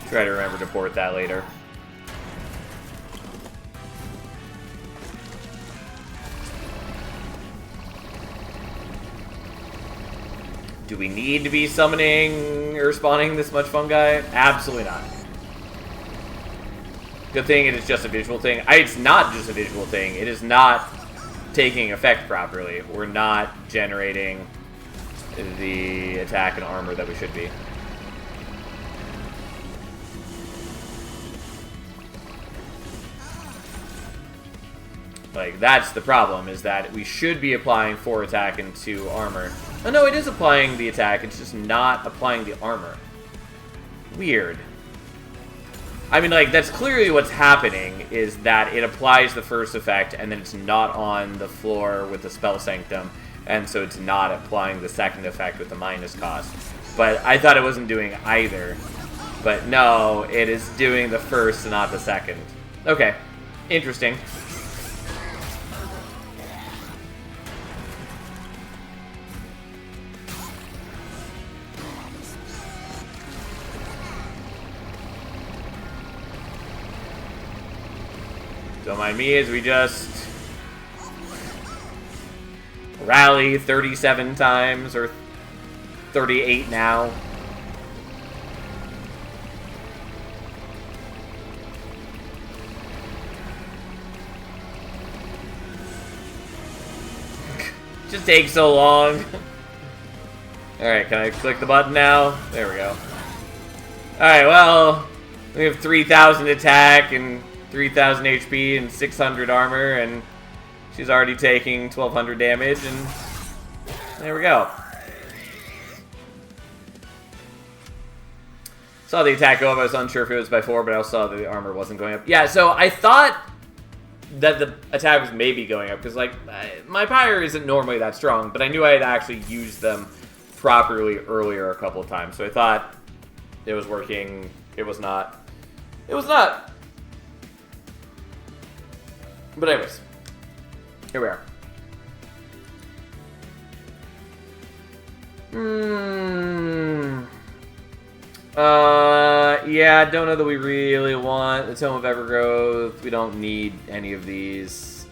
try to remember to port that later. Do we need to be summoning or spawning this much fungi? Absolutely not. Good thing it is just a visual thing. It's not just a visual thing. It is not taking effect properly. We're not generating the attack and armor that we should be. Like, that's the problem, is that we should be applying 4 attack and 2 armor. Oh no, it is applying the attack, it's just not applying the armor. Weird. I mean, like, that's clearly what's happening, is that it applies the first effect, and then it's not on the floor with the Spell Sanctum, and so it's not applying the second effect with the minus cost. But I thought it wasn't doing either. But no, it is doing the first and not the second. Okay, interesting. Don't mind me as we just rally 37 times, or 38 now. Just takes so long. Alright, can I click the button now? There we go. Alright, well, we have 3,000 attack and 3,000 HP and 600 armor, and she's already taking 1,200 damage, and there we go. Saw the attack go up. I was unsure if it was by 4, but I also saw that the armor wasn't going up. Yeah, so I thought that the attack was maybe going up, because, like, my Pyre isn't normally that strong, but I knew I had actually used them properly earlier a couple of times, so I thought it was working. It was not. It was not. But anyways, here we are. Yeah, I don't know that we really want the Tome of Evergrowth. We don't need any of these.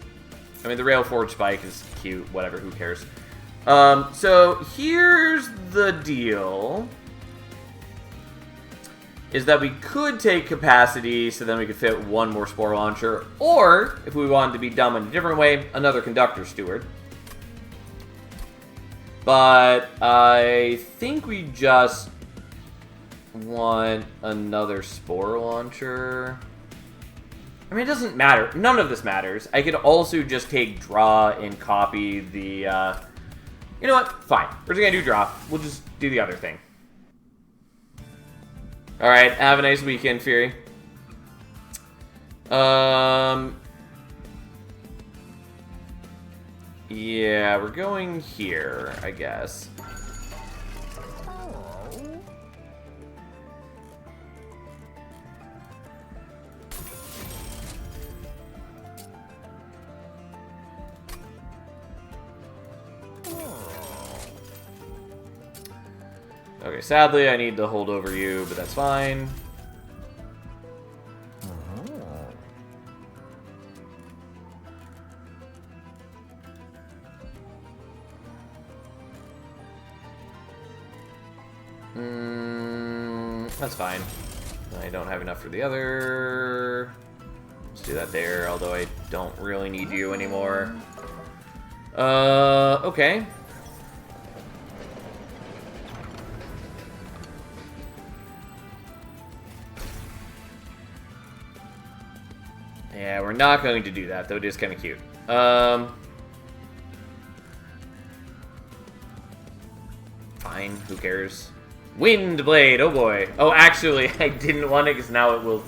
I mean, the Railforge Spike is cute. Whatever, who cares? So here's the deal. Is that we could take capacity so then we could fit 1 more Spore Launcher, or, if we wanted to be dumb in a different way, another Conductor Steward. But I think we just want another Spore Launcher. I mean, it doesn't matter. None of this matters. I could also just take Draw and copy the, you know what? Fine. We're just gonna do Draw. We'll just do the other thing. Alright, have a nice weekend, Fury. Yeah, we're going here, I guess. Okay, sadly, I need to hold over you, but that's fine. That's fine. I don't have enough for the other. Let's do that there, although I don't really need you anymore. Okay. Yeah, we're not going to do that, though it is kind of cute. Fine, who cares? Wind Blade, oh boy. Oh, actually, I didn't want it, because now it will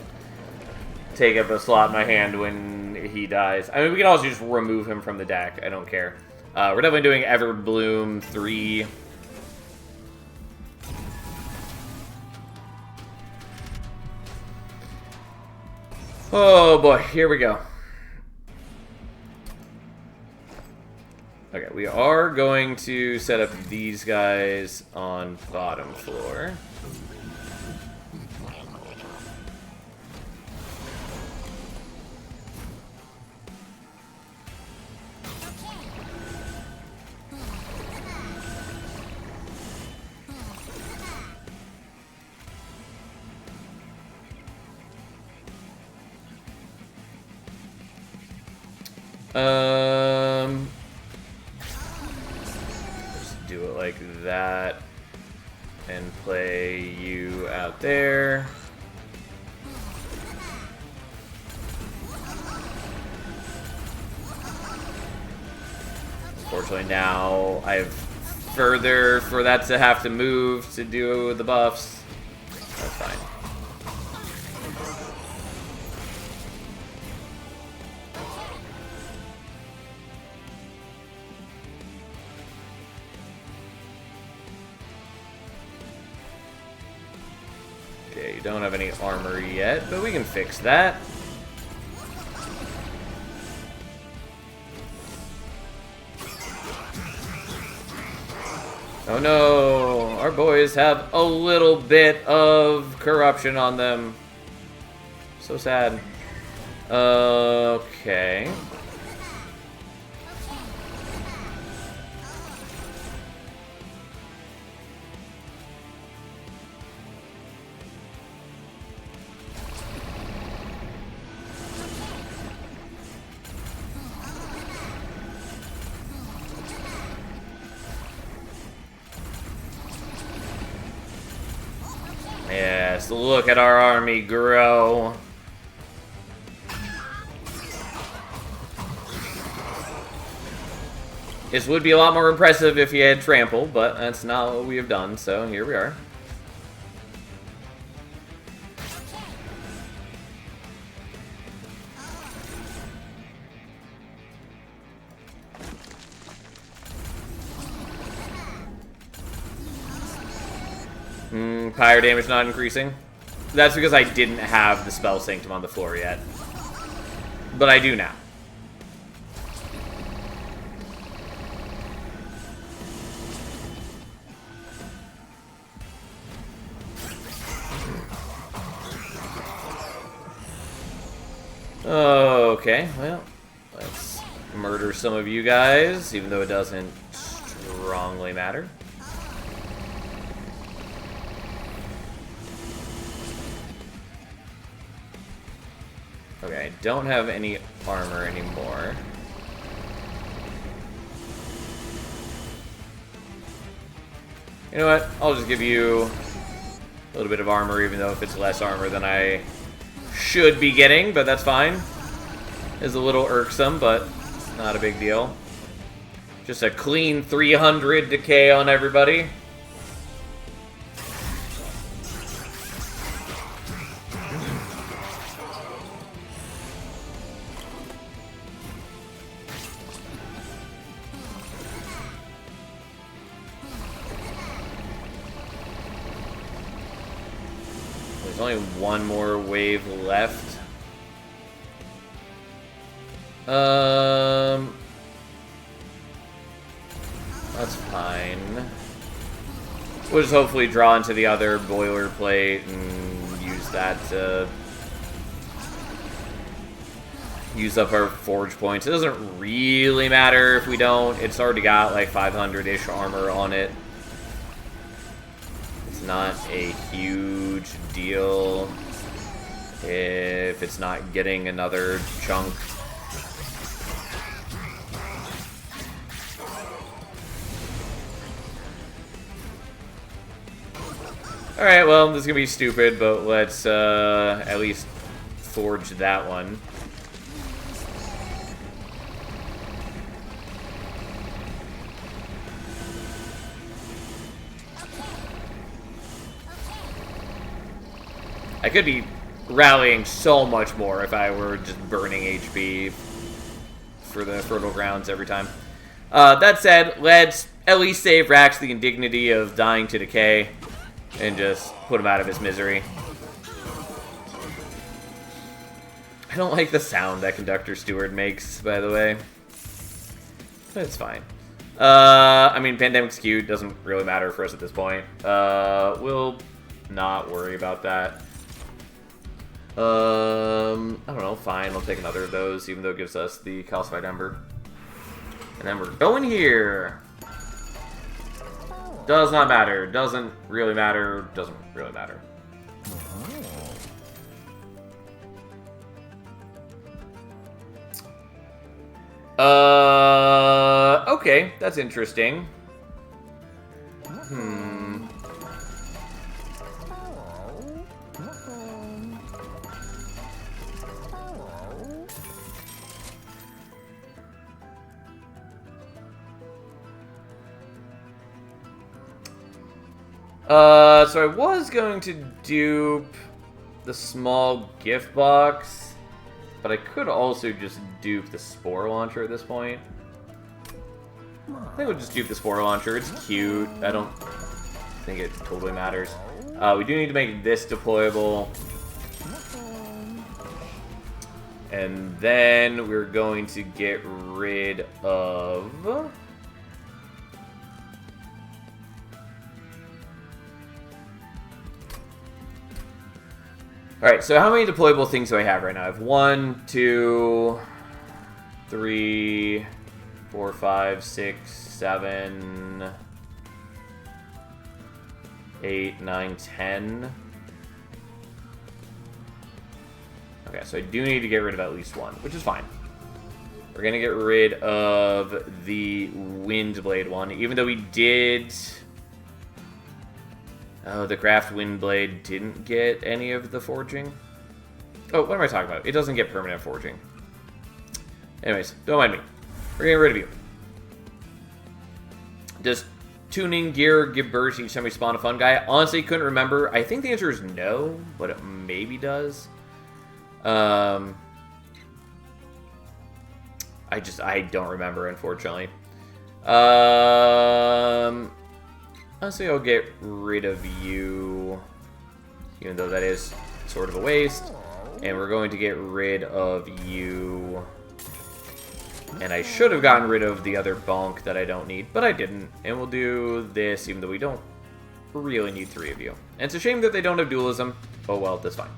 take up a slot in my hand when he dies. I mean, we can also just remove him from the deck. I don't care. We're definitely doing Everbloom 3. Oh boy, here we go. we are going to set up these guys on bottom floor. Just do it like that and play you out there. Unfortunately now I have further for that to have to move to do the buffs. That's fine. Okay, you don't have any armor yet, but we can fix that. Oh no, our boys have a little bit of corruption on them. So sad. Okay. Yes, look at our army grow. This would be a lot more impressive if he had trample, but that's not what we have done, so here we are. Pyre damage not increasing. That's because I didn't have the Spell Sanctum on the floor yet. But I do now. Okay, well, let's murder some of you guys, even though it doesn't strongly matter. Okay, I don't have any armor anymore. You know what? I'll just give you a little bit of armor, even though if it's less armor than I should be getting, but that's fine. It's a little irksome, but not a big deal. Just a clean 300 decay on everybody. There's only one more wave left. That's fine. We'll just hopefully draw into the other boilerplate and use that to use up our forge points. It doesn't really matter if we don't. It's already got like 500-ish armor on it. It's not a huge deal if it's not getting another chunk. Alright, well, this is gonna be stupid, but let's at least forge that one. I could be rallying so much more if I were just burning HP for the fertile grounds every time. That said, let's at least save Rax the indignity of dying to decay and just put him out of his misery. I don't like the sound that Conductor Steward makes, by the way. But it's fine. I mean, Pandemic's cute. Doesn't really matter for us at this point. We'll not worry about that. I don't know. Fine, we'll take another of those, even though it gives us the Calcified Ember. And then we're going here. Does not matter. Doesn't really matter. Doesn't really matter. Okay, that's interesting. So I was going to dupe the small gift box, but I could also just dupe the Spore Launcher at this point. I think we'll just dupe the Spore Launcher. It's cute. I don't think it totally matters. We do need to make this deployable. And then we're going to get rid of... Alright, so how many deployable things do I have right now? I have 1, 2, 3, 4, 5, 6, 7, 8, 9, 10. Okay, so I do need to get rid of at least one, which is fine. We're going to get rid of the Windblade one, even though we did... Oh, the Craft Windblade didn't get any of the forging. Oh, what am I talking about? It doesn't get permanent forging. Anyways, don't mind me. We're getting rid of you. Does tuning gear give birth each time we spawn a fun guy? Honestly, couldn't remember. I think the answer is no, but it maybe does. I don't remember, unfortunately. Honestly, I'll get rid of you, even though that is sort of a waste. And we're going to get rid of you. And I should have gotten rid of the other bonk that I don't need, but I didn't. And we'll do this, even though we don't really need 3 of you. And it's a shame that they don't have dualism. Oh well, that's fine.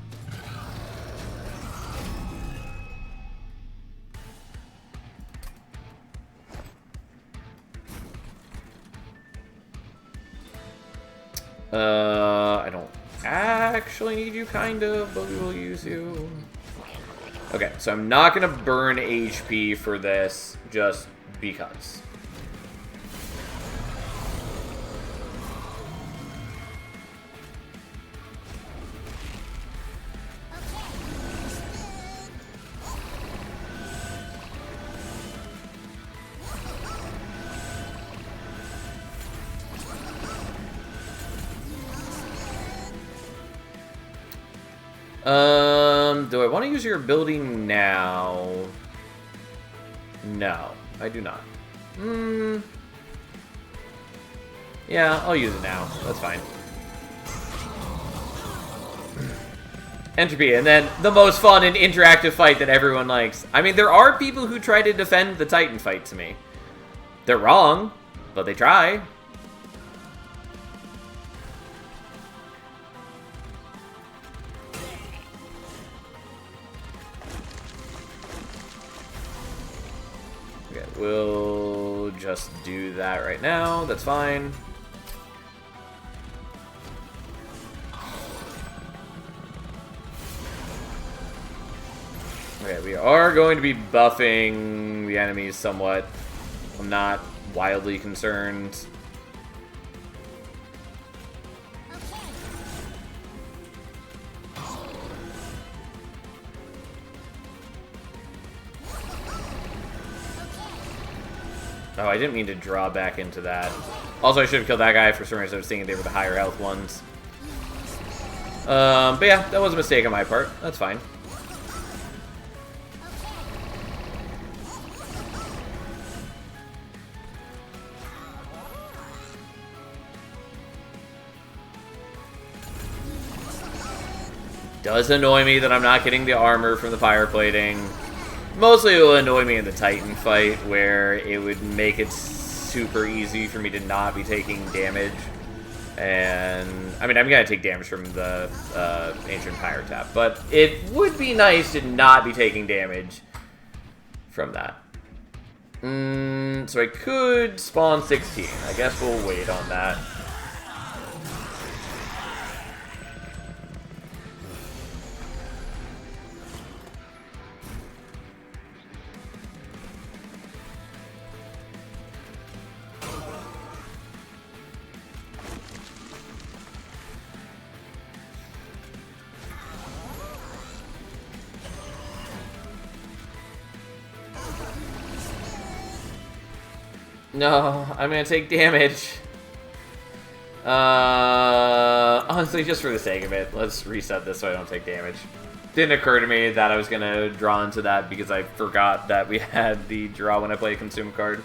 I don't actually need you, kind of, but we will use you. Okay, so I'm not going to burn HP for this, just because. Do I want to use your ability now? No, I do not. Yeah, I'll use it now. That's fine. Entropy, and then the most fun and interactive fight that everyone likes. I mean, there are people who try to defend the Titan fight to me. They're wrong, but they try. We'll just do that right now. That's fine. Okay, we are going to be buffing the enemies somewhat. I'm not wildly concerned. Oh, I didn't mean to draw back into that. Also, I should have killed that guy. For some reason, I was thinking they were the higher health ones. But yeah, that was a mistake on my part. That's fine. Does annoy me that I'm not getting the armor from the fire plating. Mostly it will annoy me in the Titan fight, where it would make it super easy for me to not be taking damage. And, I mean, I'm going to take damage from the Ancient Pyre Tap, but it would be nice to not be taking damage from that. So I could spawn 16. I guess we'll wait on that. No, I'm gonna take damage. Honestly, just for the sake of it, let's reset this so I don't take damage. Didn't occur to me that I was gonna draw into that because I forgot that we had the draw when I play a consume card.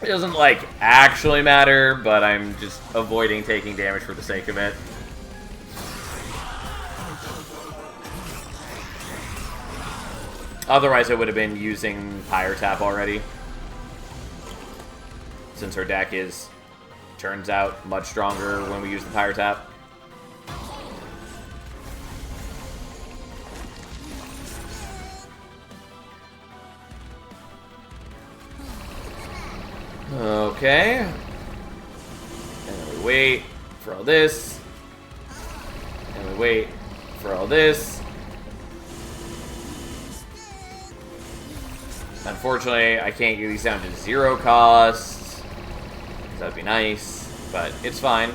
It doesn't, like, actually matter, but I'm just avoiding taking damage for the sake of it. Otherwise, I would have been using Pyre Tap already. Since our deck is, turns out, much stronger when we use the Pyre Tap. Okay. And then we wait for all this. And we wait for all this. Unfortunately, I can't get these down to 0 cost. That'd be nice, but it's fine.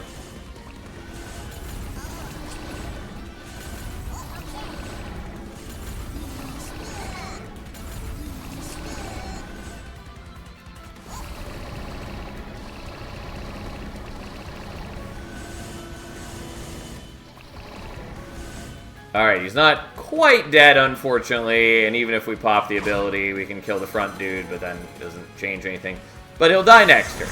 Alright, he's not quite dead, unfortunately, and even if we pop the ability, we can kill the front dude, but then it doesn't change anything. But he'll die next turn.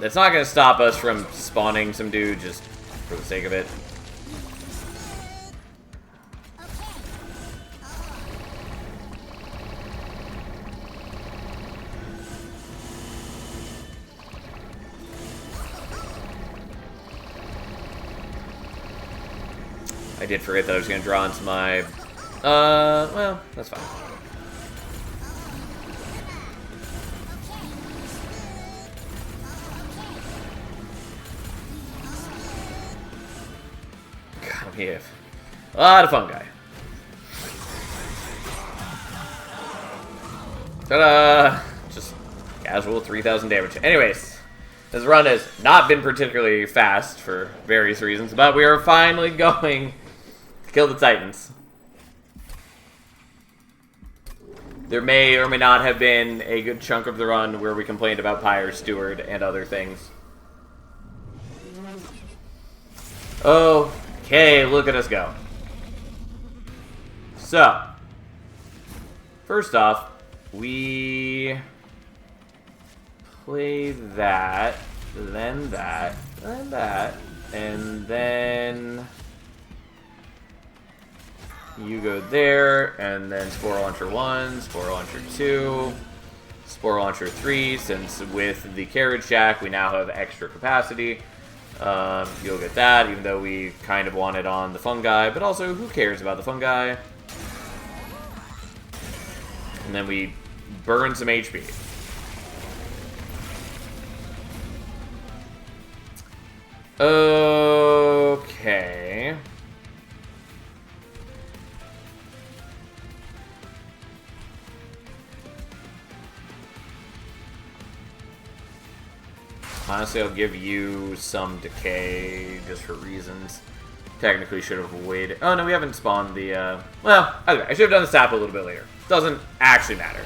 It's not going to stop us from spawning some dude, just for the sake of it. I did forget that I was going to draw into my... well, that's fine. God, we have a lot of fungi. Ta-da! Just casual 3,000 damage. Anyways, this run has not been particularly fast for various reasons, but we are finally going... kill the Titans. There may or may not have been a good chunk of the run where we complained about Pyre Steward and other things. Okay, look at us go. So, first off, we play that, then that, then that, and then... you go there, and then Spore Launcher 1, Spore Launcher 2, Spore Launcher 3, since with the Carriage Jack we now have extra capacity. You'll get that, even though we kind of want it on the fungi, but also, who cares about the fungi? And then we burn some HP. Okay... honestly, I'll give you some decay just for reasons. Technically should have waited. Oh, no, we haven't spawned the, well, either way, I should have done the sap a little bit later. Doesn't actually matter.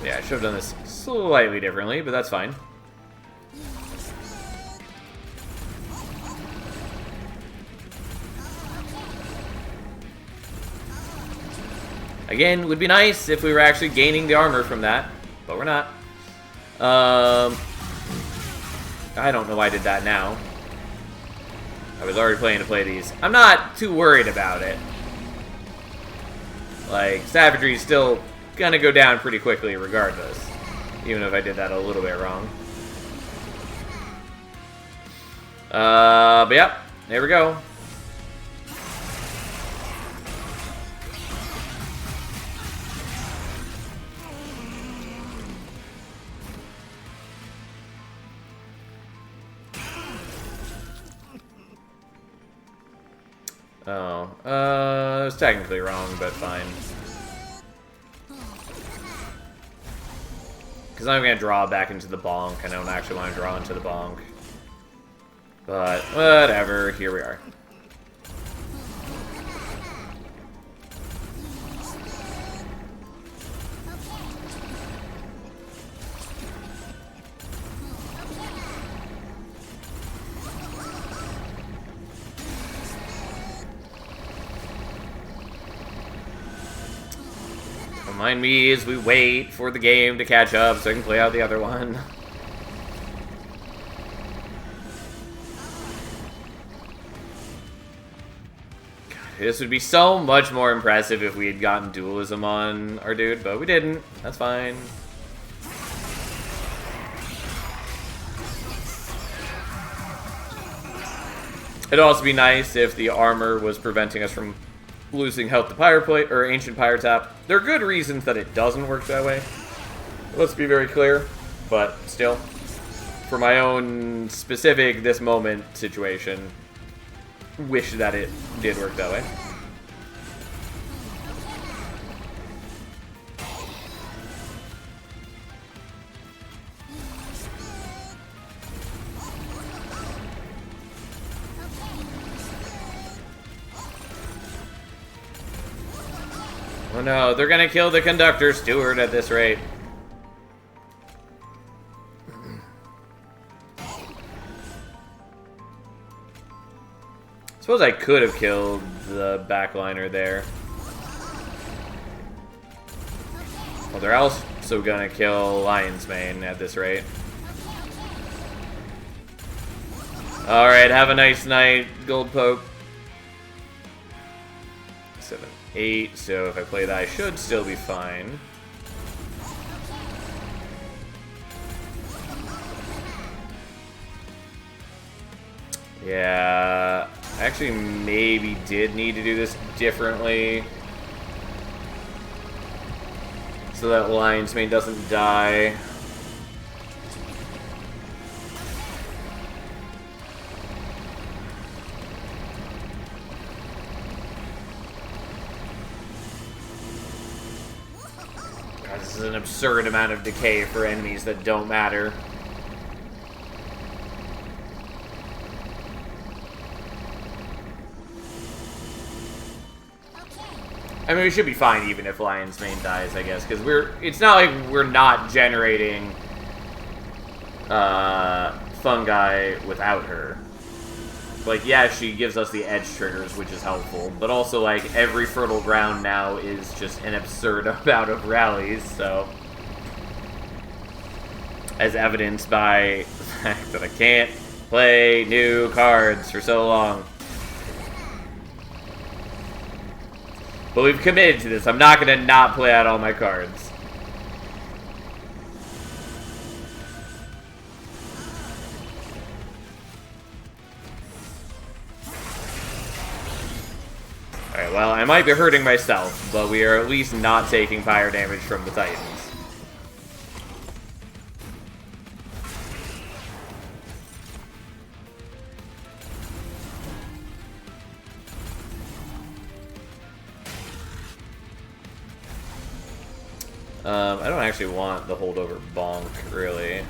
Yeah, I should have done this slightly differently, but that's fine. Again, would be nice if we were actually gaining the armor from that, but we're not. I don't know why I did that now. I was already planning to play these. I'm not too worried about it. Like, savagery is still gonna go down pretty quickly regardless, even if I did that a little bit wrong. But yep, there we go. Oh, it was technically wrong, but fine. Because I'm going to draw back into the bonk. I don't actually want to draw into the bonk. But, whatever. Here we are. Remind me as we wait for the game to catch up so I can play out the other one. God, this would be so much more impressive if we had gotten dualism on our dude, but we didn't. That's fine. It'd also be nice if the armor was preventing us from losing health to Pyre Plate or Ancient Pyre Tap. There are good reasons that it doesn't work that way. Let's be very clear, but still, for my own specific this moment situation, wish that it did work that way. Oh no, they're gonna kill the conductor steward at this rate. Suppose I could have killed the backliner there. Well, they're also gonna kill Lion's Mane at this rate. Alright, have a nice night, Gold Poke. 7, 8, so if I play that, I should still be fine. Yeah, I actually maybe did need to do this differently so that Lion's Mane doesn't die. God, this is an absurd amount of decay for enemies that don't matter. I mean, we should be fine even if Lion's Mane dies, I guess, because it's not like we're not generating fungi without her. Like, yeah, she gives us the edge triggers, which is helpful, but also, like, every fertile ground now is just an absurd amount of rallies, so... As evidenced by the fact that I can't play new cards for so long. But we've committed to this. I'm not going to not play out all my cards. Alright, well, I might be hurting myself, but we are at least not taking fire damage from the Titans. I don't actually want the holdover bonk, really.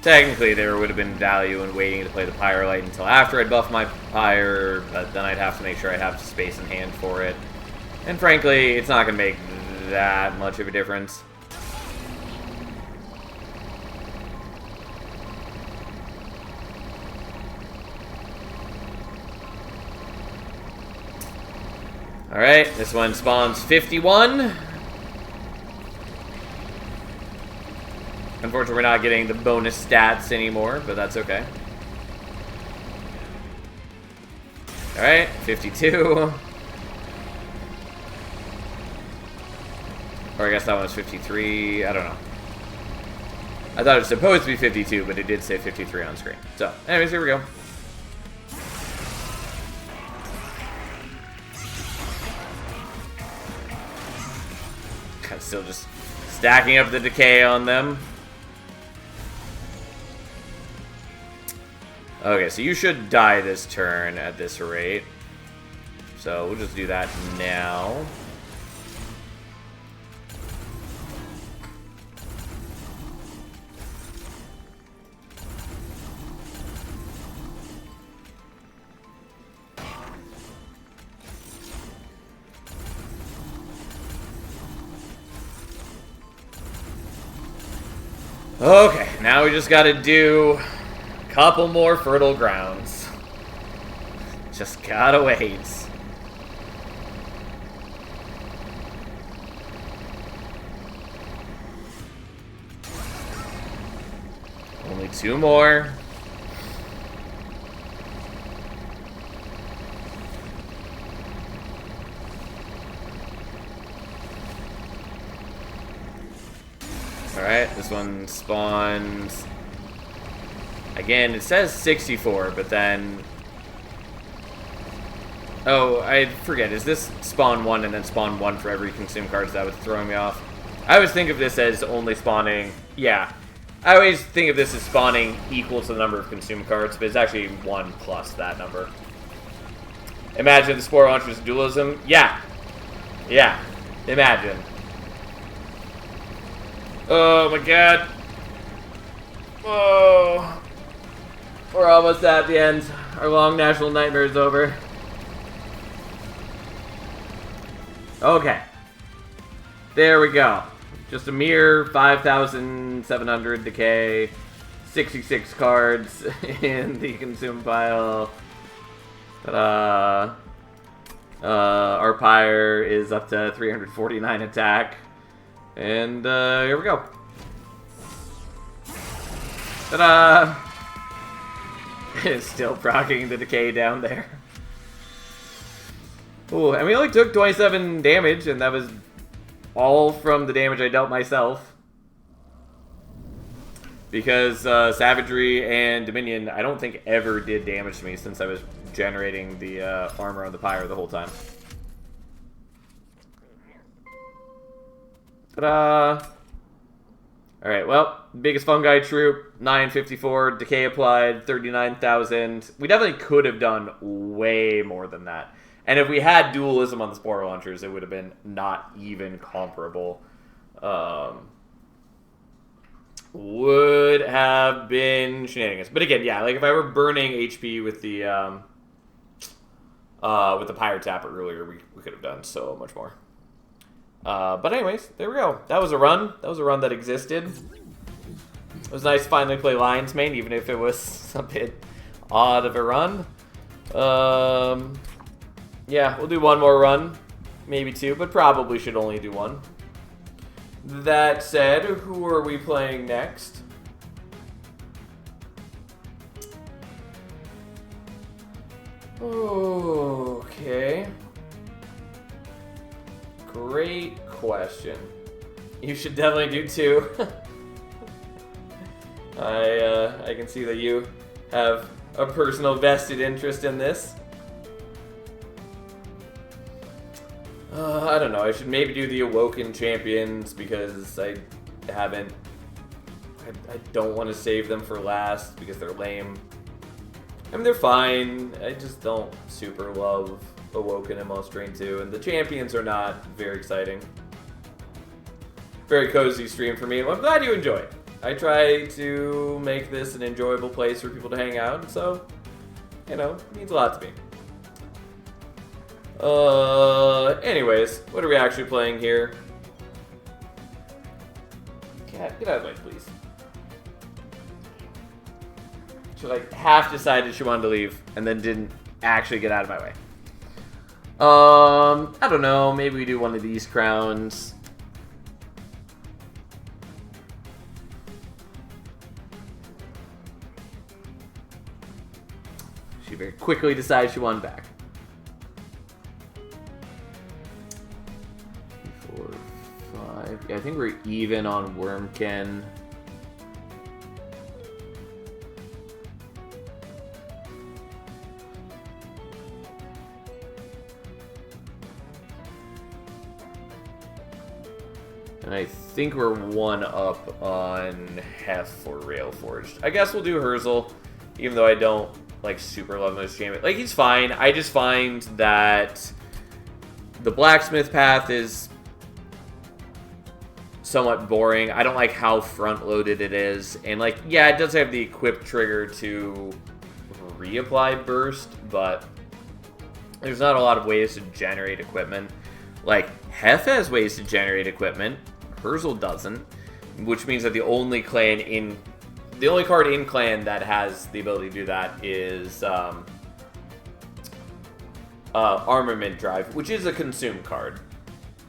Technically, there would have been value in waiting to play the Pyrolite until after I'd buff my Pyre, but then I'd have to make sure I have space in hand for it. And frankly, it's not going to make that much of a difference. Alright, this one spawns 51. Unfortunately, we're not getting the bonus stats anymore, but that's okay. Alright, 52. Or I guess that one was 53. I don't know. I thought it was supposed to be 52, but it did say 53 on screen. So, anyways, here we go. Still just stacking up the decay on them. Okay, so you should die this turn at this rate. So we'll just do that now. Okay, now we just gotta do a couple more fertile grounds. Just gotta wait. Only 2 more. Alright, this one spawns... Again, it says 64, but then... Oh, I forget. Is this spawn 1 and then spawn 1 for every consume cards? That was throwing me off. I always think of this as only spawning... Yeah. I always think of this as spawning equal to the number of consume cards, but it's actually 1 plus that number. Imagine the Spore Launcher's dualism. Yeah. Yeah. Imagine. Oh my god. Oh. We're almost at the end. Our long national nightmare is over. Okay. There we go. Just a mere 5,700 decay. 66 cards in the consume pile. Ta-da. Our pyre is up to 349 attack. And here we go. Ta-da! It's still proccing the decay down there. Ooh, and we only took 27 damage, and that was all from the damage I dealt myself. Because Savagery and Dominion, I don't think ever did damage to me since I was generating the armor on the pyre the whole time. Ta-da! Alright, well, biggest fungi troop, 954, decay applied, 39,000. We definitely could have done way more than that. And if we had dualism on the Spore Launchers, it would have been not even comparable. Would have been shenanigans. But again, yeah, like if I were burning HP with the Pyre Tapper earlier, we could have done so much more. But anyways, there we go. That was a run. That was a run that existed. It was nice to finally play Lion's Mane, even if it was a bit odd of a run. Yeah, we'll do one more run. Maybe 2, but probably should only do 1. That said, who are we playing next? Okay. Great question. You should definitely do 2. I can see that you have a personal vested interest in this. I don't know. I should maybe do the Awoken Champions because I haven't. I don't want to save them for last because they're lame. I mean, they're fine. I just don't super love Awoken and Most Drain 2, and the Champions are not very exciting. Very cozy stream for me. Well, I'm glad you enjoy it. I try to make this an enjoyable place for people to hang out, so, you know, it means a lot to me. Anyways, what are we actually playing here? Cat, get out of the way, please. She like half decided she wanted to leave and then didn't actually get out of my way. I don't know. Maybe we do one of these crowns. She very quickly decides she wanted back. 4, 5. Yeah, I think we're even on Wormkin. And I think we're 1 up on Hef for Railforged. I guess we'll do Herzl, even though I don't like super love most champion. Like, he's fine. I just find that the blacksmith path is somewhat boring. I don't like how front-loaded it is. And, like, yeah, it does have the equip trigger to reapply burst, but there's not a lot of ways to generate equipment. Like, Hef has ways to generate equipment. Herzl doesn't, which means that the only card in clan that has the ability to do that is Armament Drive, which is a consume card.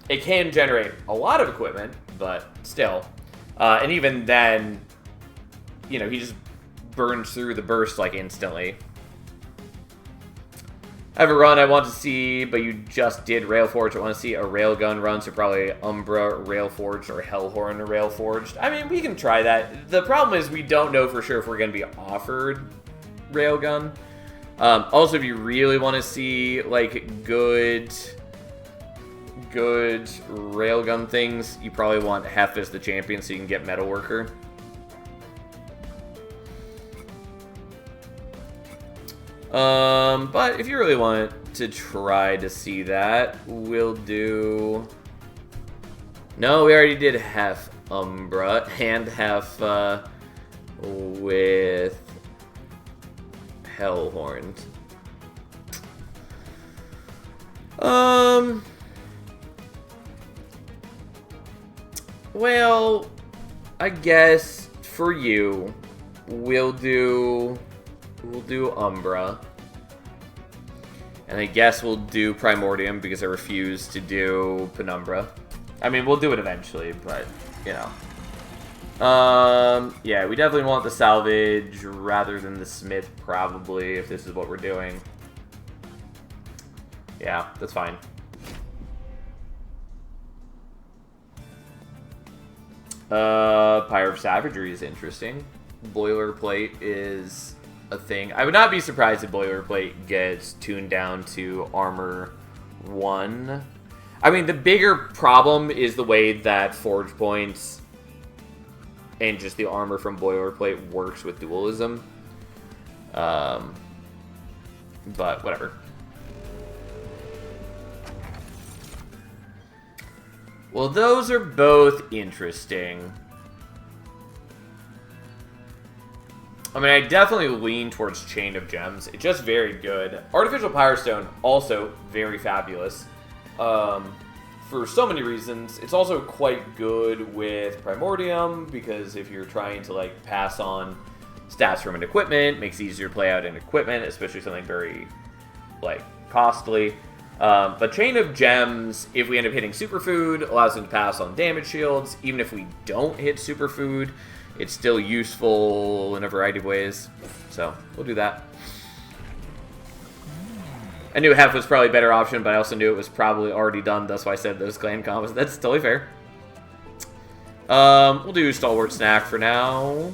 It can generate a lot of equipment, but still. And even then, you know, he just burns through the burst, like, instantly. I have a run I want to see, but you just did Railforged. I want to see a Railgun run, so probably Umbra Railforged or Hellhorn Railforged. I mean, we can try that. The problem is we don't know for sure if we're going to be offered Railgun. Also, if you really want to see, like, good Railgun things, you probably want Hef as the champion so you can get Metalworker. But if you really want to try to see that, we'll do... No, we already did Hef Umbra and Hef with Hellhorn. Well, I guess for you, we'll do Umbra. And I guess we'll do Primordium because I refuse to do Penumbra. I mean, we'll do it eventually, but, you know. Yeah, we definitely want the salvage rather than the smith, probably, if this is what we're doing. Yeah, that's fine. Pyre of Savagery is interesting. Boilerplate is a thing. I would not be surprised if Boilerplate gets tuned down to Armor 1. I mean, the bigger problem is the way that Forge Points and just the armor from Boilerplate works with Dualism. But whatever. Well, those are both interesting. I mean, I definitely lean towards Chain of Gems. It's just very good. Artificial Power Stone, also very fabulous. For so many reasons. It's also quite good with Primordium, because if you're trying to, like, pass on stats from an equipment, it makes it easier to play out an equipment, especially something very, like, costly. But Chain of Gems, if we end up hitting Superfood, allows them to pass on damage shields. Even if we don't hit Superfood, it's still useful in a variety of ways. So, we'll do that. I knew Hef was probably a better option, but I also knew it was probably already done. That's why I said those clan combos. That's totally fair. We'll do Stalwart Snack for now.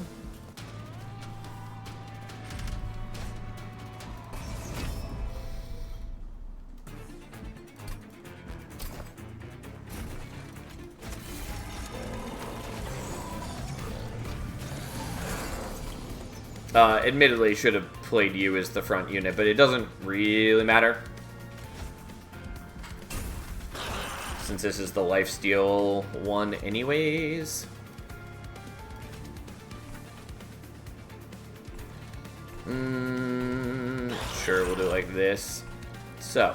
Admittedly, should have played you as the front unit, but it doesn't really matter. Since this is the lifesteal one anyways. Sure, we'll do it like this. So.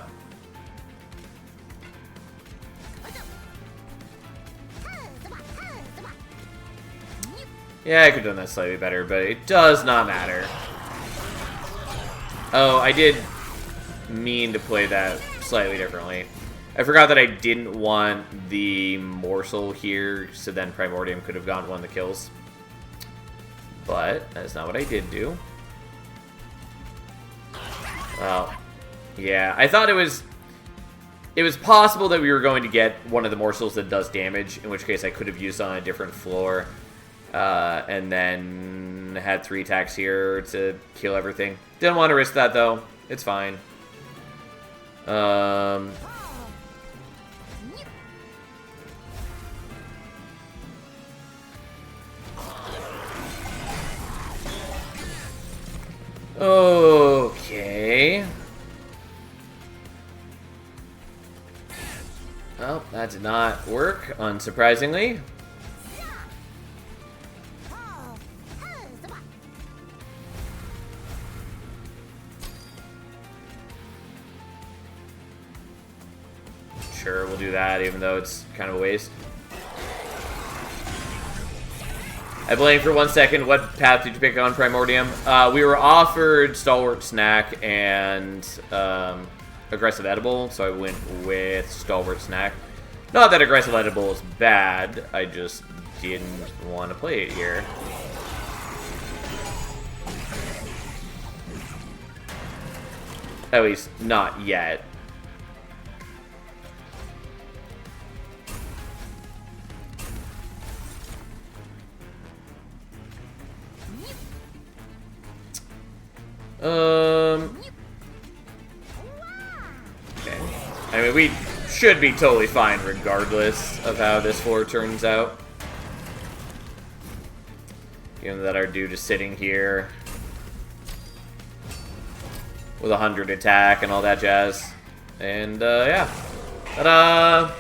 Yeah, I could have done that slightly better, but it does not matter. Oh, I did mean to play that slightly differently. I forgot that I didn't want the morsel here, so then Primordium could have gotten one of the kills. But that's not what I did do. Well, yeah, I thought it was possible that we were going to get one of the morsels that does damage, in which case I could have used on a different floor. And then had 3 attacks here to kill everything. Didn't want to risk that, though. It's fine. Okay. Well, that did not work, unsurprisingly. Sure, we'll do that, even though it's kind of a waste. I blamed for 1 second. What path did you pick on, Primordium? We were offered Stalwart Snack and Aggressive Edible, so I went with Stalwart Snack. Not that Aggressive Edible is bad, I just didn't want to play it here. At least, not yet. Okay. I mean, we should be totally fine regardless of how this floor turns out. Given that our dude is sitting here with 100 attack and all that jazz. And, yeah. Ta-da!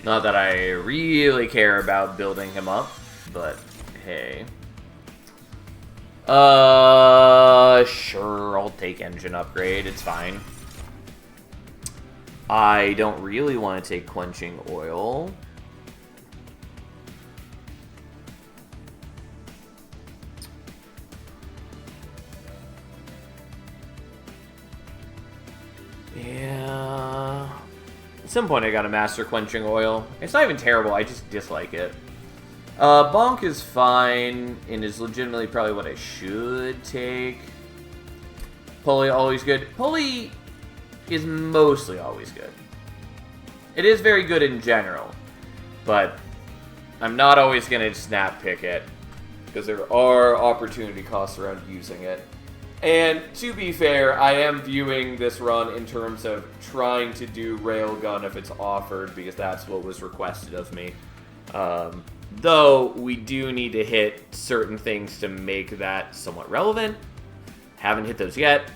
Not that I really care about building him up, but hey. Sure, I'll take engine upgrade, it's fine. I don't really want to take quenching oil. Yeah. At some point I gotta master quenching oil. It's not even terrible, I just dislike it. Bonk is fine, and is legitimately probably what I should take. Pulley, always good. Pulley is mostly always good. It is very good in general, but I'm not always going to snap pick it, because there are opportunity costs around using it. And to be fair, I am viewing this run in terms of trying to do Railgun if it's offered, because that's what was requested of me. Though, we do need to hit certain things to make that somewhat relevant. Haven't hit those yet.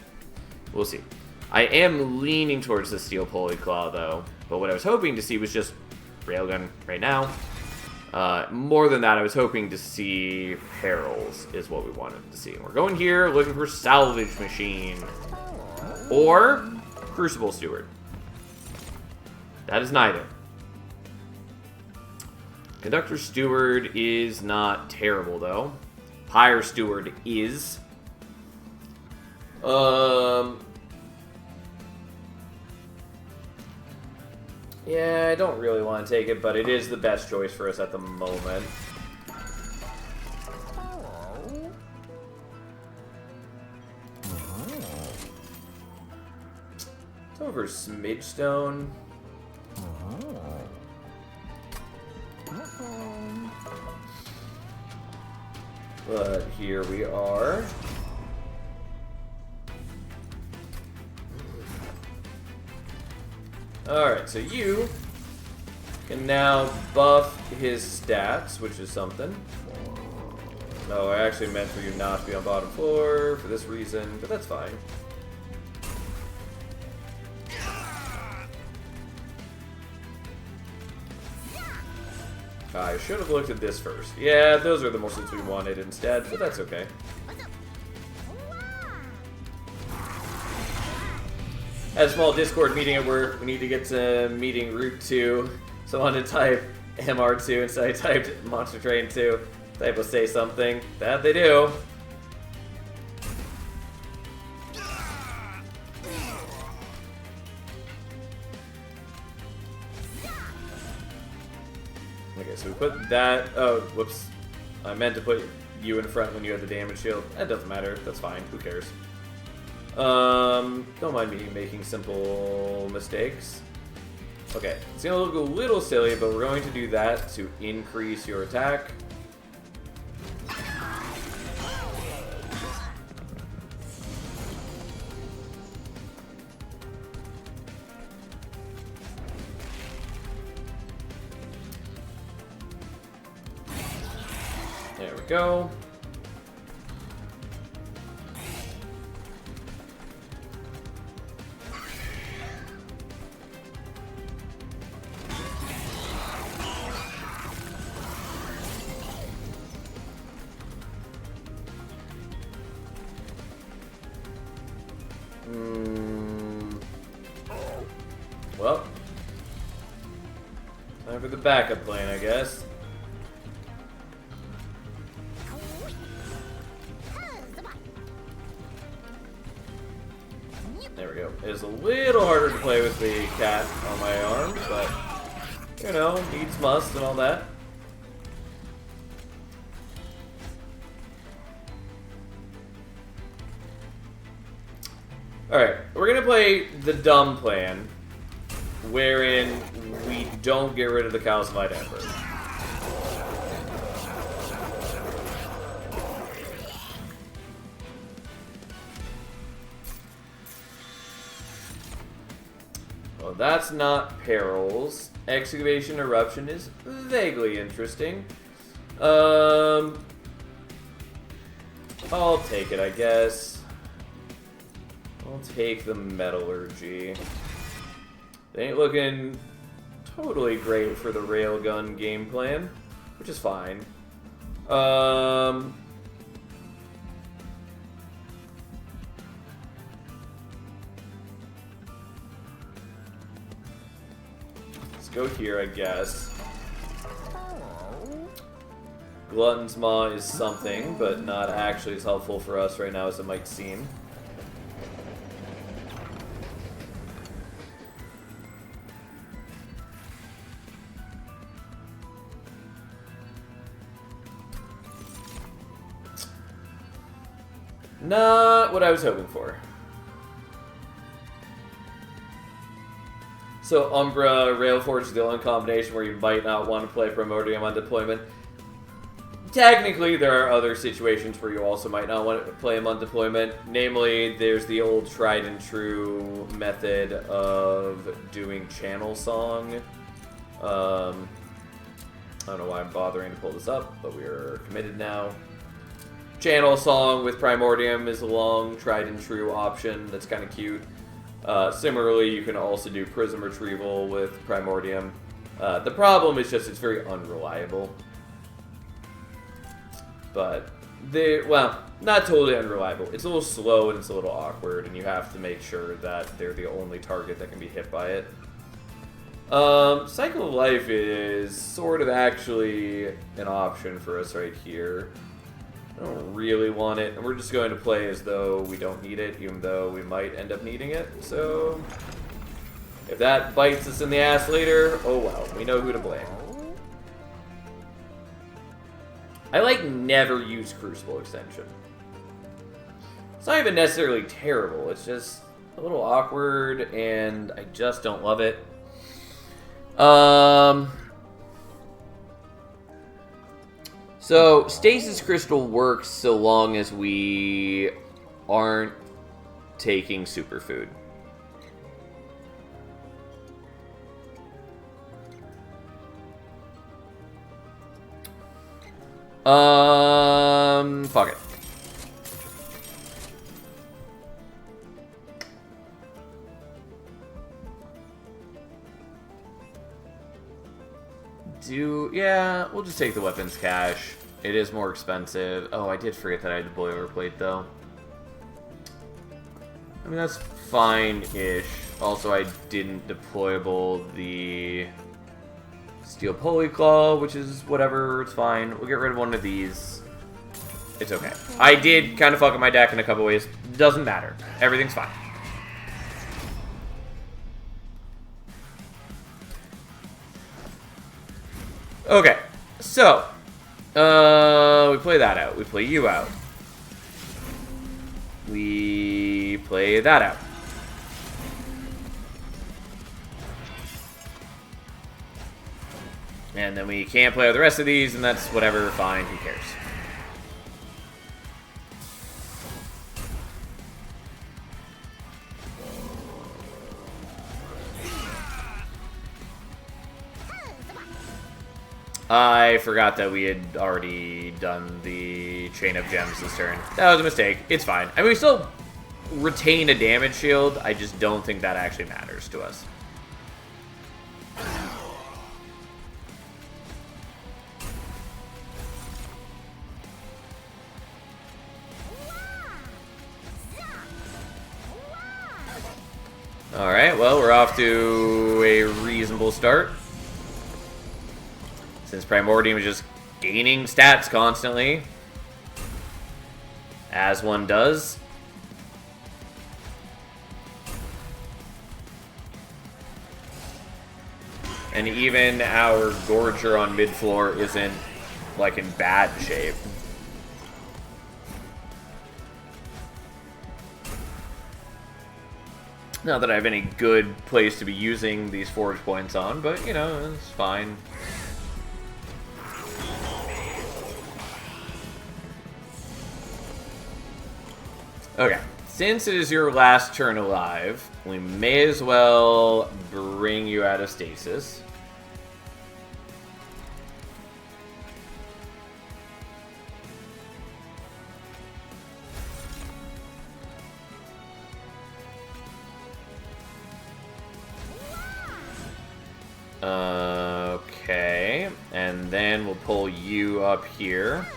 We'll see. I am leaning towards the Steel Pulley Claw, though. But what I was hoping to see was just Railgun right now. More than that, I was hoping to see Perils is what we wanted to see. And we're going here looking for Salvage Machine. Or Crucible Steward. That is neither. Conductor Steward is not terrible, though. Pyre Steward is. Yeah, I don't really want to take it, but it is the best choice for us at the moment. It's over Smidgestone. But here we are. Alright, so you can now buff his stats, which is something. No, I actually meant for you not to be on bottom floor for this reason, but that's fine. I should have looked at this first. Yeah, those are the morsels we wanted instead, but that's okay. Had a small Discord meeting at work. We need to get to meeting route 2. So I wanted to type MR2 instead I typed Monster Train 2. Type will say something. That they do. Okay, so we put that... Oh, whoops. I meant to put you in front when you had the damage shield. That doesn't matter. That's fine. Who cares? Don't mind me making simple mistakes. Okay, it's gonna look a little silly, but we're going to do that to increase your attack. There we go. Well, time for the backup plan, I guess. There we go. It's a little harder to play with the cat on my arm, but, you know, needs must and all that. Alright, we're gonna play the dumb plan, wherein we don't get rid of the calcified ember. Well, that's not perils. Excavation eruption is vaguely interesting. I'll take it, I guess. I'll take the metallurgy. They ain't looking totally great for the railgun game plan, which is fine. Let's go here, I guess. Glutton's Maw is something, but not actually as helpful for us right now as it might seem. Not what I was hoping for. So Umbra, Railforge is the only combination where you might not want to play Primordium on deployment. Technically, there are other situations where you also might not want to play him on deployment. Namely, there's the old tried and true method of doing Channel Song. I don't know why I'm bothering to pull this up, but we are committed now. Channel Song with Primordium is a long, tried and true option that's kind of cute. Similarly, you can also do Prism Retrieval with Primordium. The problem is just it's very unreliable. But, well, not totally unreliable. It's a little slow and it's a little awkward, and you have to make sure that they're the only target that can be hit by it. Cycle of Life is sort of actually an option for us right here. I don't really want it, and we're just going to play as though we don't need it, even though we might end up needing it. So, if that bites us in the ass later, oh well, we know who to blame. I, like, never use Crucible Extension. It's not even necessarily terrible, it's just a little awkward, and I just don't love it. So, Stasis Crystal works so long as we aren't taking Superfood. Fuck it. Yeah, we'll just take the weapons cache. It is more expensive. Oh, I did forget that I had the boilerplate, though. I mean, that's fine-ish. Also, I didn't deployable the Steel Polyclaw, which is whatever, it's fine. We'll get rid of one of these. It's okay. I did kind of fuck up my deck in a couple ways. Doesn't matter. Everything's fine. Okay, so we play that out. We play you out. We play that out. And then we can't play out the rest of these, and that's whatever, fine, who cares. I forgot that we had already done the Chain of Gems this turn. That was a mistake. It's fine. I mean, we still retain a damage shield. I just don't think that actually matters to us. Alright, well, we're off to a reasonable start. Since Primordium is just gaining stats constantly. As one does. And even our Gorger on mid-floor isn't, like, in bad shape. Not that I have any good place to be using these forge points on, but, you know, it's fine. Okay, since it is your last turn alive, we may as well bring you out of stasis. Okay, and then we'll pull you up here.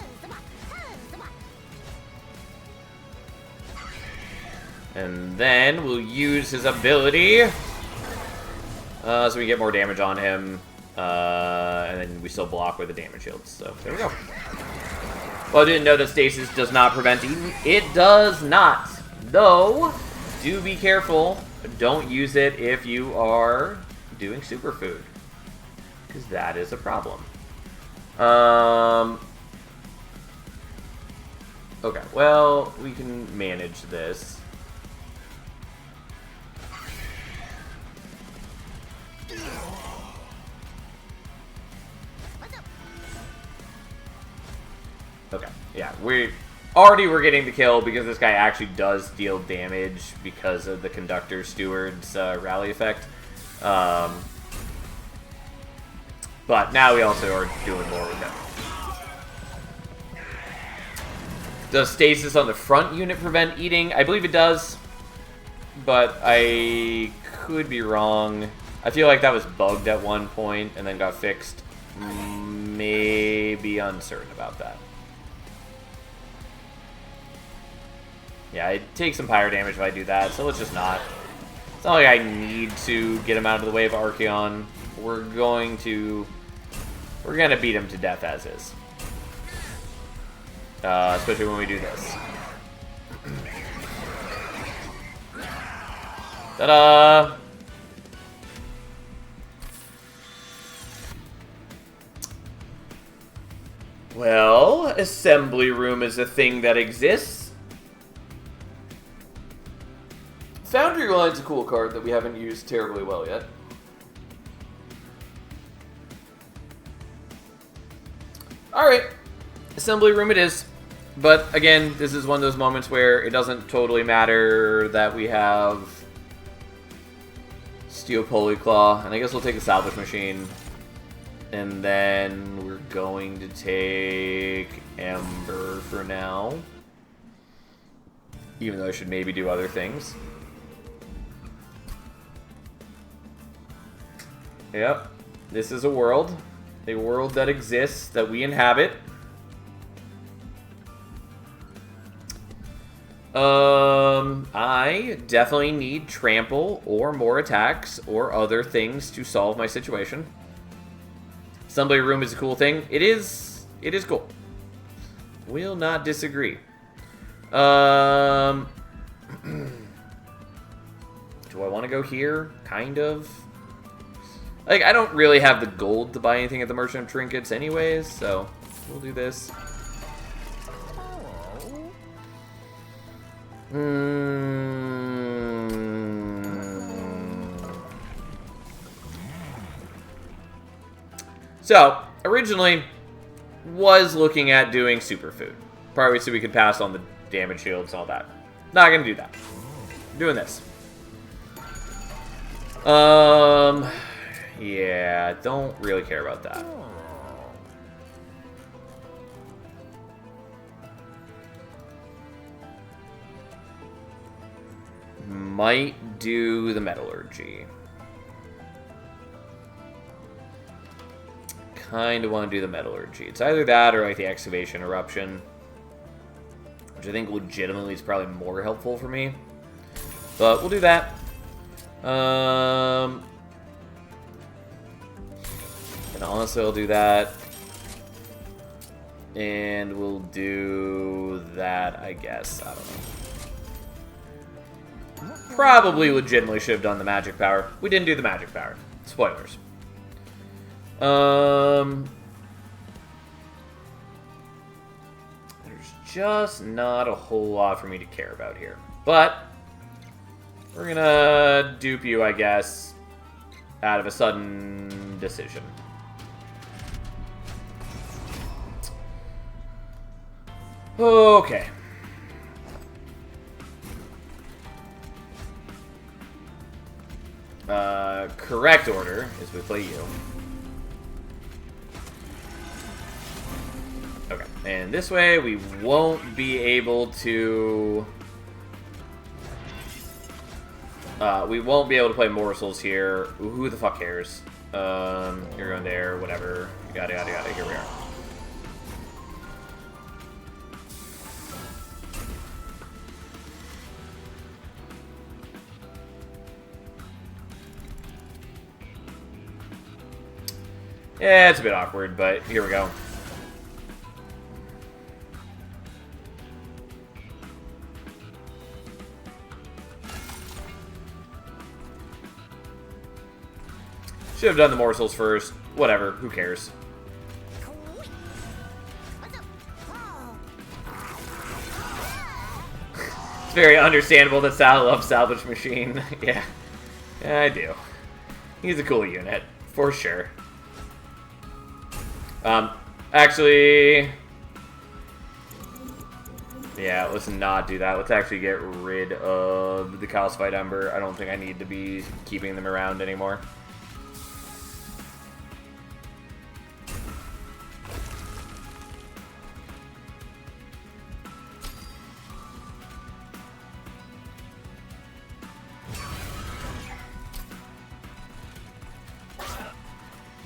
And then we'll use his ability, so we get more damage on him, and then we still block with the damage shields. So there we go. Well, I didn't know that stasis does not prevent eating. It does not, though. Do be careful. Don't use it if you are doing superfood, because that is a problem. Okay, well, we can manage this. Okay, yeah, we're getting the kill because this guy actually does deal damage because of the Conductor Steward's rally effect. But now we also are doing more with him. Does stasis on the front unit prevent eating? I believe it does, but I could be wrong. I feel like that was bugged at one point and then got fixed. Maybe uncertain about that. Yeah, I take some pyro damage if I do that, so let's just not. It's not like I need to get him out of the way of Archeon. We're gonna beat him to death as is. Especially when we do this. Ta-da! Well, assembly room is a thing that exists. Foundry Line's a cool card that we haven't used terribly well yet. Alright, assembly room it is. But again, this is one of those moments where it doesn't totally matter that we have Steel Polyclaw. And I guess we'll take a salvage machine. And then we're going to take Ember for now. Even though I should maybe do other things. Yep, this is a world that exists, that we inhabit. I definitely need trample or more attacks or other things to solve my situation. Assembly room is a cool thing. It is cool. Will not disagree. Do I want to go here? Kind of. Like, I don't really have the gold to buy anything at the Merchant of Trinkets anyways, so we'll do this. So, originally, was looking at doing Superfood. Probably so we could pass on the damage shields and all that. Not gonna do that. Doing this. Yeah, don't really care about that. Might do the Metallurgy. Kind of want to do the Metallurgy. It's either that or like the Excavation Eruption, which I think legitimately is probably more helpful for me. But we'll do that. And honestly, I'll do that. And we'll do that, I guess. I don't know. Probably legitimately should have done the magic power. We didn't do the magic power. Spoilers. There's just not a whole lot for me to care about here. But we're gonna dupe you, I guess, out of a sudden decision. Okay. Correct order is we play you. Okay, and this way we won't be able to... play morsels here. Who the fuck cares? You're going there, whatever. Yada, yada, yada. Here we are. Yeah, it's a bit awkward, but here we go. Should have done the morsels first. Whatever, who cares? It's very understandable that Sal loves Salvage Machine. Yeah, I do. He's a cool unit, for sure. Actually... yeah, let's not do that. Let's actually get rid of the Calcified Ember. I don't think I need to be keeping them around anymore.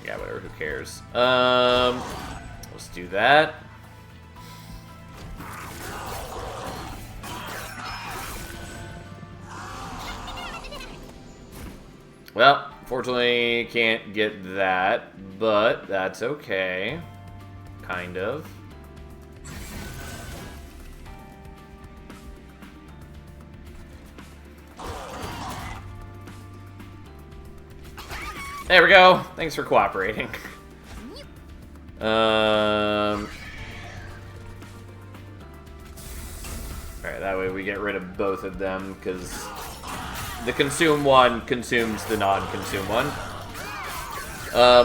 Yeah, whatever, who cares? Let's do that. Well, fortunately, can't get that, but that's okay. Kind of. There we go. Thanks for cooperating. Alright, that way we get rid of both of them, because the consume one consumes the non-consume one.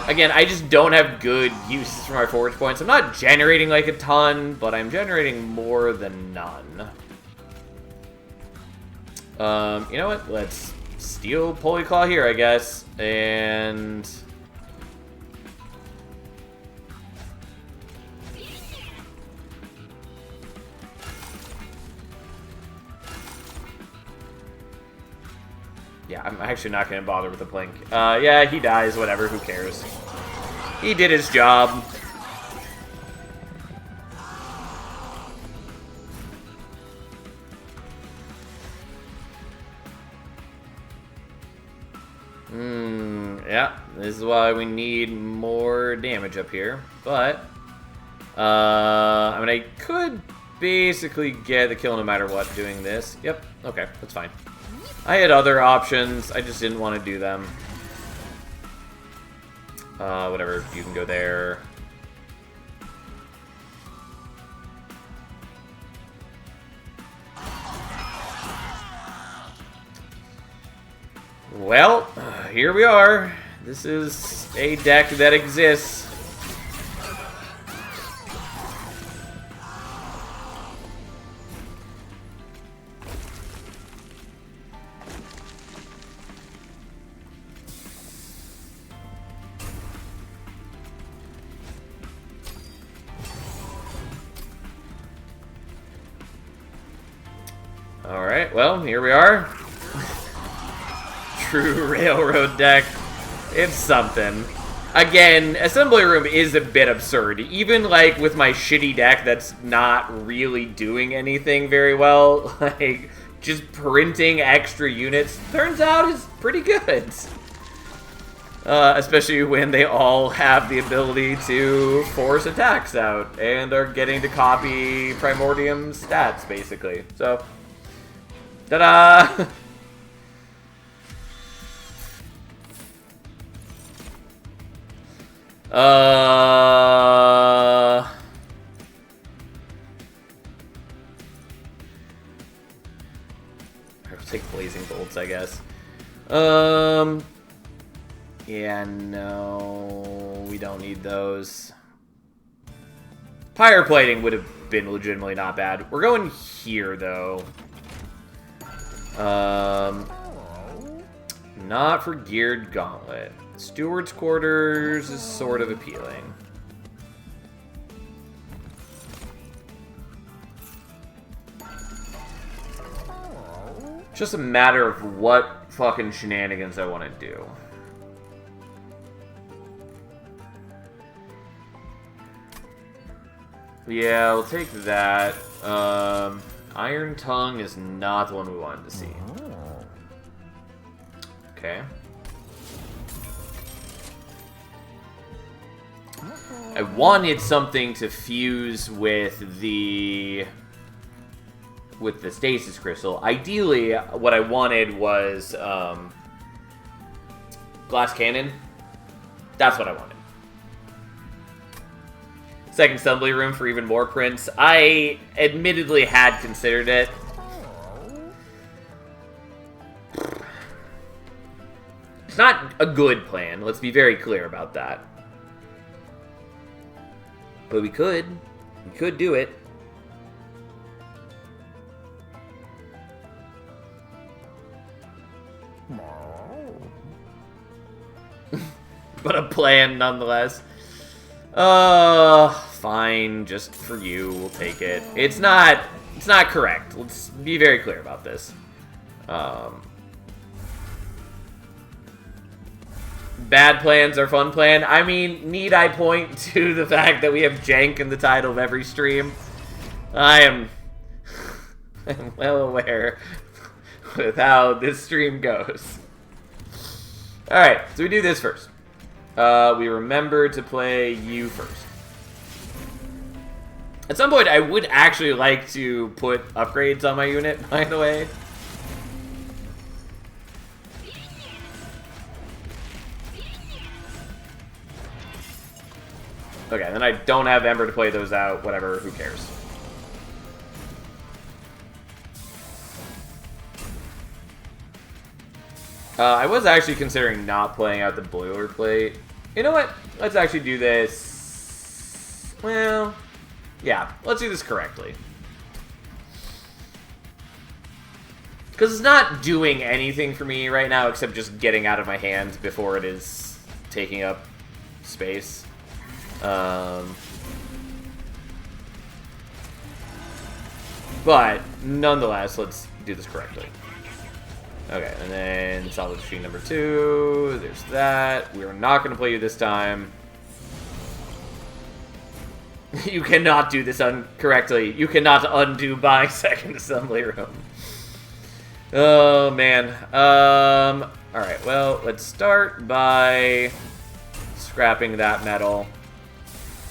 Again, I just don't have good uses for my forge points. I'm not generating like a ton, but I'm generating more than none. You know what? Let's steal Polyclaw here, I guess, and... yeah, I'm actually not going to bother with the Blink. Yeah, he dies, whatever, who cares? He did his job. Yeah, this is why we need more damage up here, but, I mean, I could basically get the kill no matter what doing this. Yep, okay, that's fine. I had other options, I just didn't want to do them. Whatever, you can go there. Well, here we are. This is a deck that exists. Alright, well, here we are. True railroad deck. It's something. Again, Assembly Room is a bit absurd. Even, like, with my shitty deck that's not really doing anything very well, like, just printing extra units turns out is pretty good. Especially when they all have the ability to force attacks out and are getting to copy Primordium stats, basically. So, ta-da! I'll take Blazing Bolts, I guess. Yeah, no, we don't need those. Pyre Plating would have been legitimately not bad. We're going here, though. Not for Geared Gauntlet. Steward's Quarters is sort of appealing. Just a matter of what fucking shenanigans I want to do. Yeah, I'll take that. Iron Tongue is not the one we wanted to see. Okay. I wanted something to fuse with the Stasis Crystal. Ideally, what I wanted was Glass Cannon. That's what I wanted. Second Assembly Room for even more prints. I admittedly had considered it. It's not a good plan. Let's be very clear about that. But we could. We could do it. But a plan nonetheless. Fine, just for you, we'll take it. It's not correct. Let's be very clear about this. Bad plans are fun plan. I mean, need I point to the fact that we have Jank in the title of every stream? I'm well aware with how this stream goes. Alright, so we do this first. We remember to play you first. At some point, I would actually like to put upgrades on my unit, by the way. Okay, then I don't have Ember to play those out. Whatever, who cares? I was actually considering not playing out the boilerplate. You know what? Let's actually do this. Well, yeah, let's do this correctly. Because it's not doing anything for me right now except just getting out of my hand before it is taking up space. But, nonetheless, let's do this correctly. Okay, and then Salvage Machine number 2. There's that. We are not going to play you this time. You cannot do this correctly. You cannot undo buying Second Assembly Room. Oh, man. Alright, well, let's start by scrapping that metal.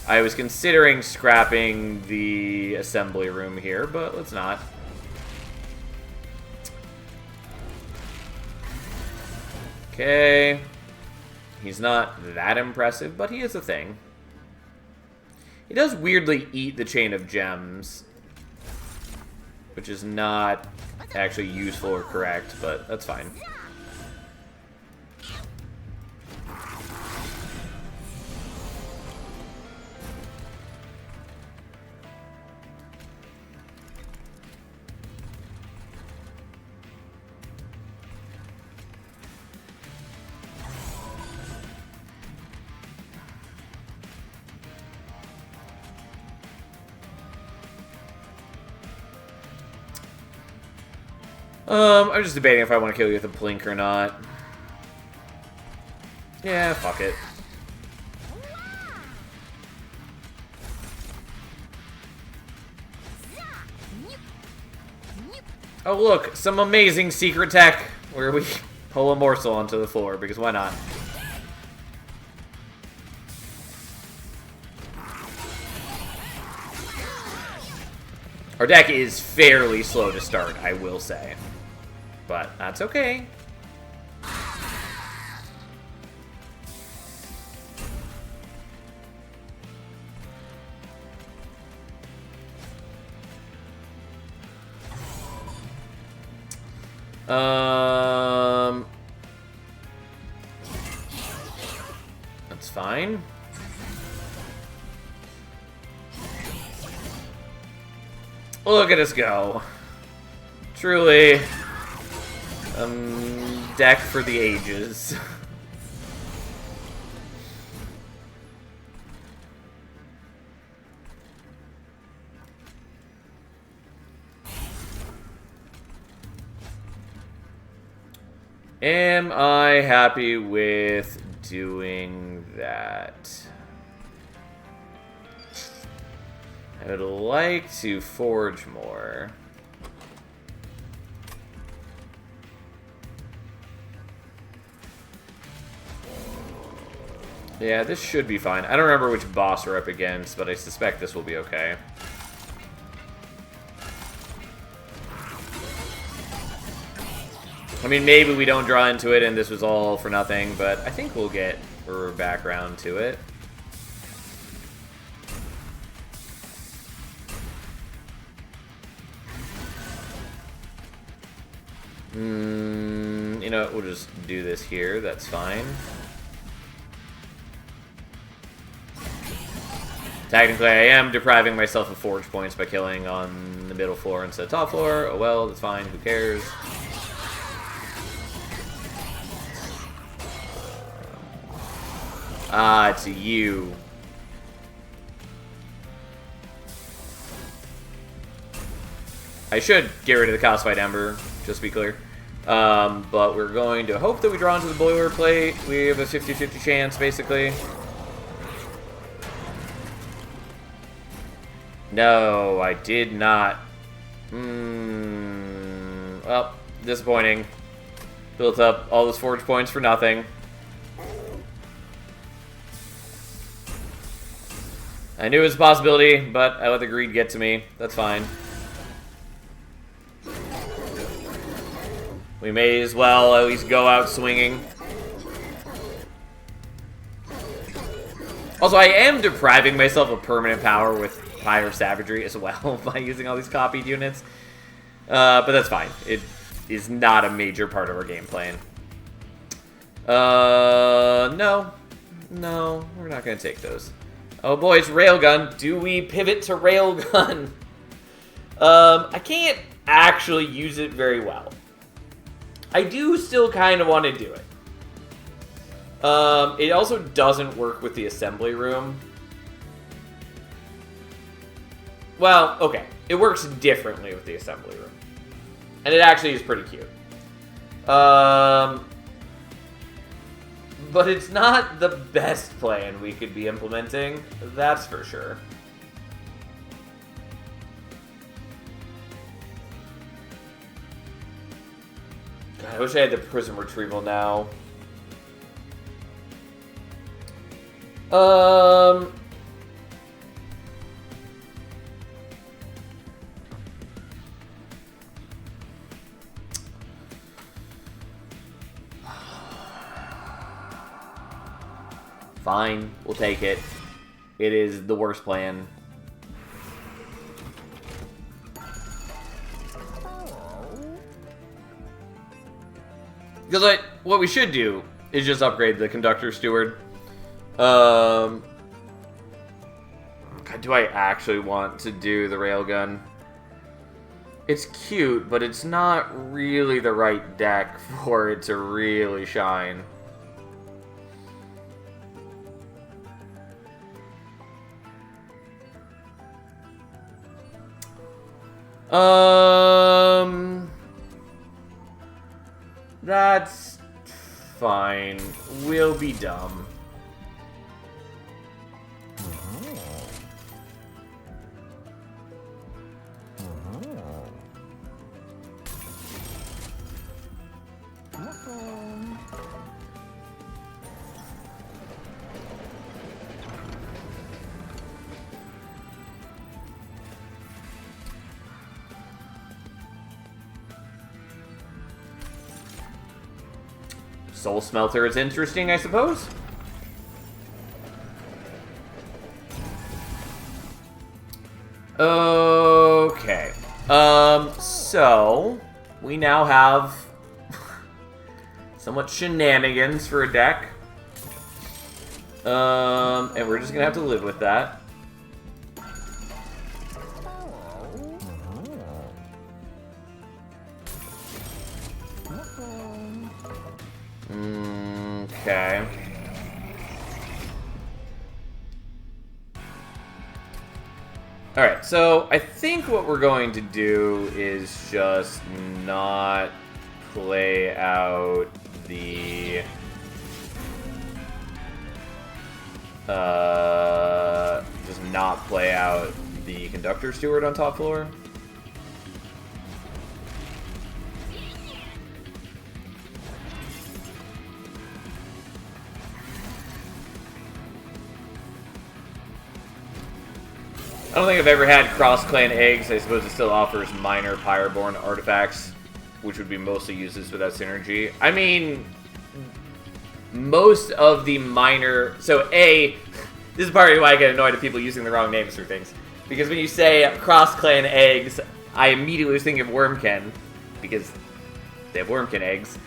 I was considering scrapping the Assembly Room here, but let's not. Okay. He's not that impressive, but he is a thing. He does weirdly eat the chain of gems, which is not actually useful or correct, but that's fine. I'm just debating if I want to kill you with a blink or not. Yeah, fuck it. Oh look, some amazing secret tech where we pull a morsel onto the floor, because why not? Our deck is fairly slow to start, I will say. But that's okay. That's fine. Look at us go. Truly, deck for the ages. Am I happy with doing that? I would like to forge more. Yeah, this should be fine. I don't remember which boss we're up against, but I suspect this will be okay. I mean, maybe we don't draw into it and this was all for nothing, but I think we'll get back around to it. You know what, we'll just do this here, that's fine. Technically, I am depriving myself of forge points by killing on the middle floor instead of top floor. Oh well, that's fine, who cares? Ah, it's you. I should get rid of the Calcified Ember, just to be clear. But we're going to hope that we draw into the boilerplate. We have a 50-50 chance, basically. No, I did not. Well, disappointing. Built up all those forge points for nothing. I knew it was a possibility, but I let the greed get to me. That's fine. We may as well at least go out swinging. Also, I am depriving myself of permanent power with Pyre of Savagery as well by using all these copied units. But that's fine. It is not a major part of our game plan. No. No, we're not going to take those. Oh boy, it's Railgun. Do we pivot to Railgun? I can't actually use it very well. I do still kind of want to do it. It also doesn't work with the assembly room. Well, okay. It works differently with the assembly room. And it actually is pretty cute. But it's not the best plan we could be implementing. That's for sure. God, I wish I had the prism retrieval now. Fine, we'll take it. It is the worst plan. Because what we should do is just upgrade the Conductor Steward. God, do I actually want to do the Railgun? It's cute, but it's not really the right deck for it to really shine. That's fine. We'll be dumb. Soul Smelter is interesting, I suppose. Okay. So we now have somewhat shenanigans for a deck. And we're just gonna have to live with that. Okay. Alright, so I think what we're going to do is just not play out the... just not play out the Conductor Steward on top floor. I don't think I've ever had cross-clan eggs. I suppose it still offers minor Pyroborn artifacts, which would be mostly uses without synergy. I mean, most of the minor... So, A, this is partly why I get annoyed at people using the wrong names for things. Because when you say cross-clan eggs, I immediately think of Wormkin, because they have Wormkin eggs.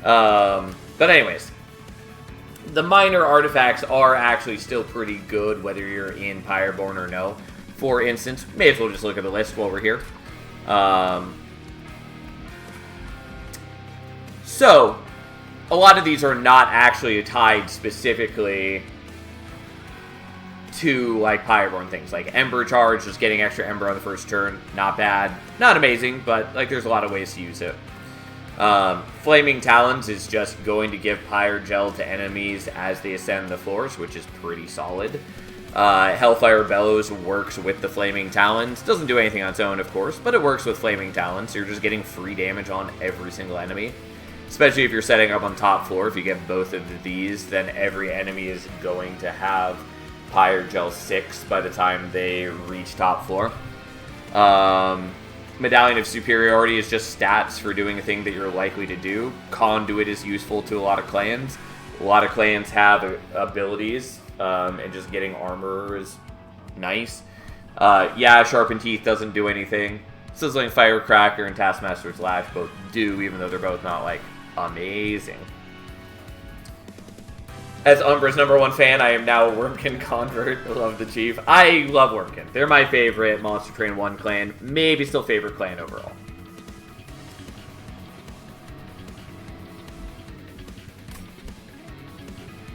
But anyways, the minor artifacts are actually still pretty good, whether you're in Pyroborn or no. For instance, may as well just look at the list while we're here. So, a lot of these are not actually tied specifically to, like, Pyroborn things. Like, Ember Charge, just getting extra Ember on the first turn, not bad. Not amazing, but, like, there's a lot of ways to use it. Flaming Talons is just going to give Pyre Gel to enemies as they ascend the floors, which is pretty solid. Hellfire Bellows works with the Flaming Talons. Doesn't do anything on its own, of course, but it works with Flaming Talons, so you're just getting free damage on every single enemy. Especially if you're setting up on top floor. If you get both of these, then every enemy is going to have Pyre Gel 6 by the time they reach top floor. Medallion of Superiority is just stats for doing a thing that you're likely to do. Conduit is useful to a lot of clans. A lot of clans have abilities. And just getting armor is nice. Yeah, Sharpened Teeth doesn't do anything. Sizzling Firecracker and Taskmaster's Lash both do, even though they're both not, like, amazing. As Umbra's #1 fan, I am now a Wormkin convert. I love the Chief. I love Wormkin. They're my favorite Monster Train 1 clan. Maybe still favorite clan overall.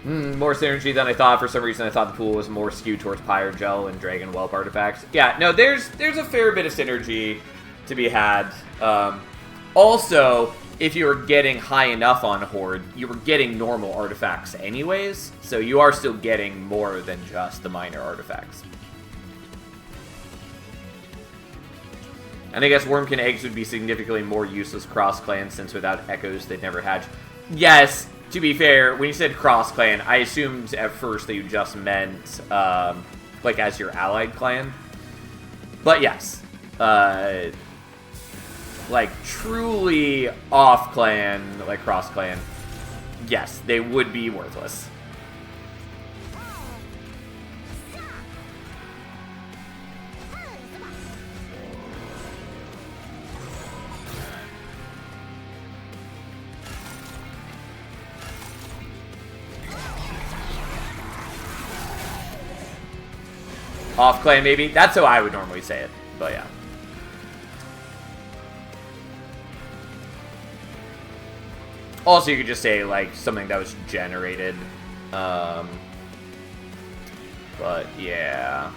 More synergy than I thought. For some reason, I thought the pool was more skewed towards Pyre Gel and Dragon Whelp artifacts. Yeah, no, there's a fair bit of synergy to be had. Also, if you were getting high enough on Horde, you were getting normal artifacts anyways, so you are still getting more than just the minor artifacts. And I guess Wormkin eggs would be significantly more useless cross-clan, since without echoes, they'd never hatch. Yes! To be fair, when you said cross-clan, I assumed at first that you just meant, like, as your allied clan. But yes, like, truly off-clan, like cross-clan, yes, they would be worthless. Off clay, maybe? That's how I would normally say it, but yeah. Also, you could just say, like, something that was generated. But, yeah.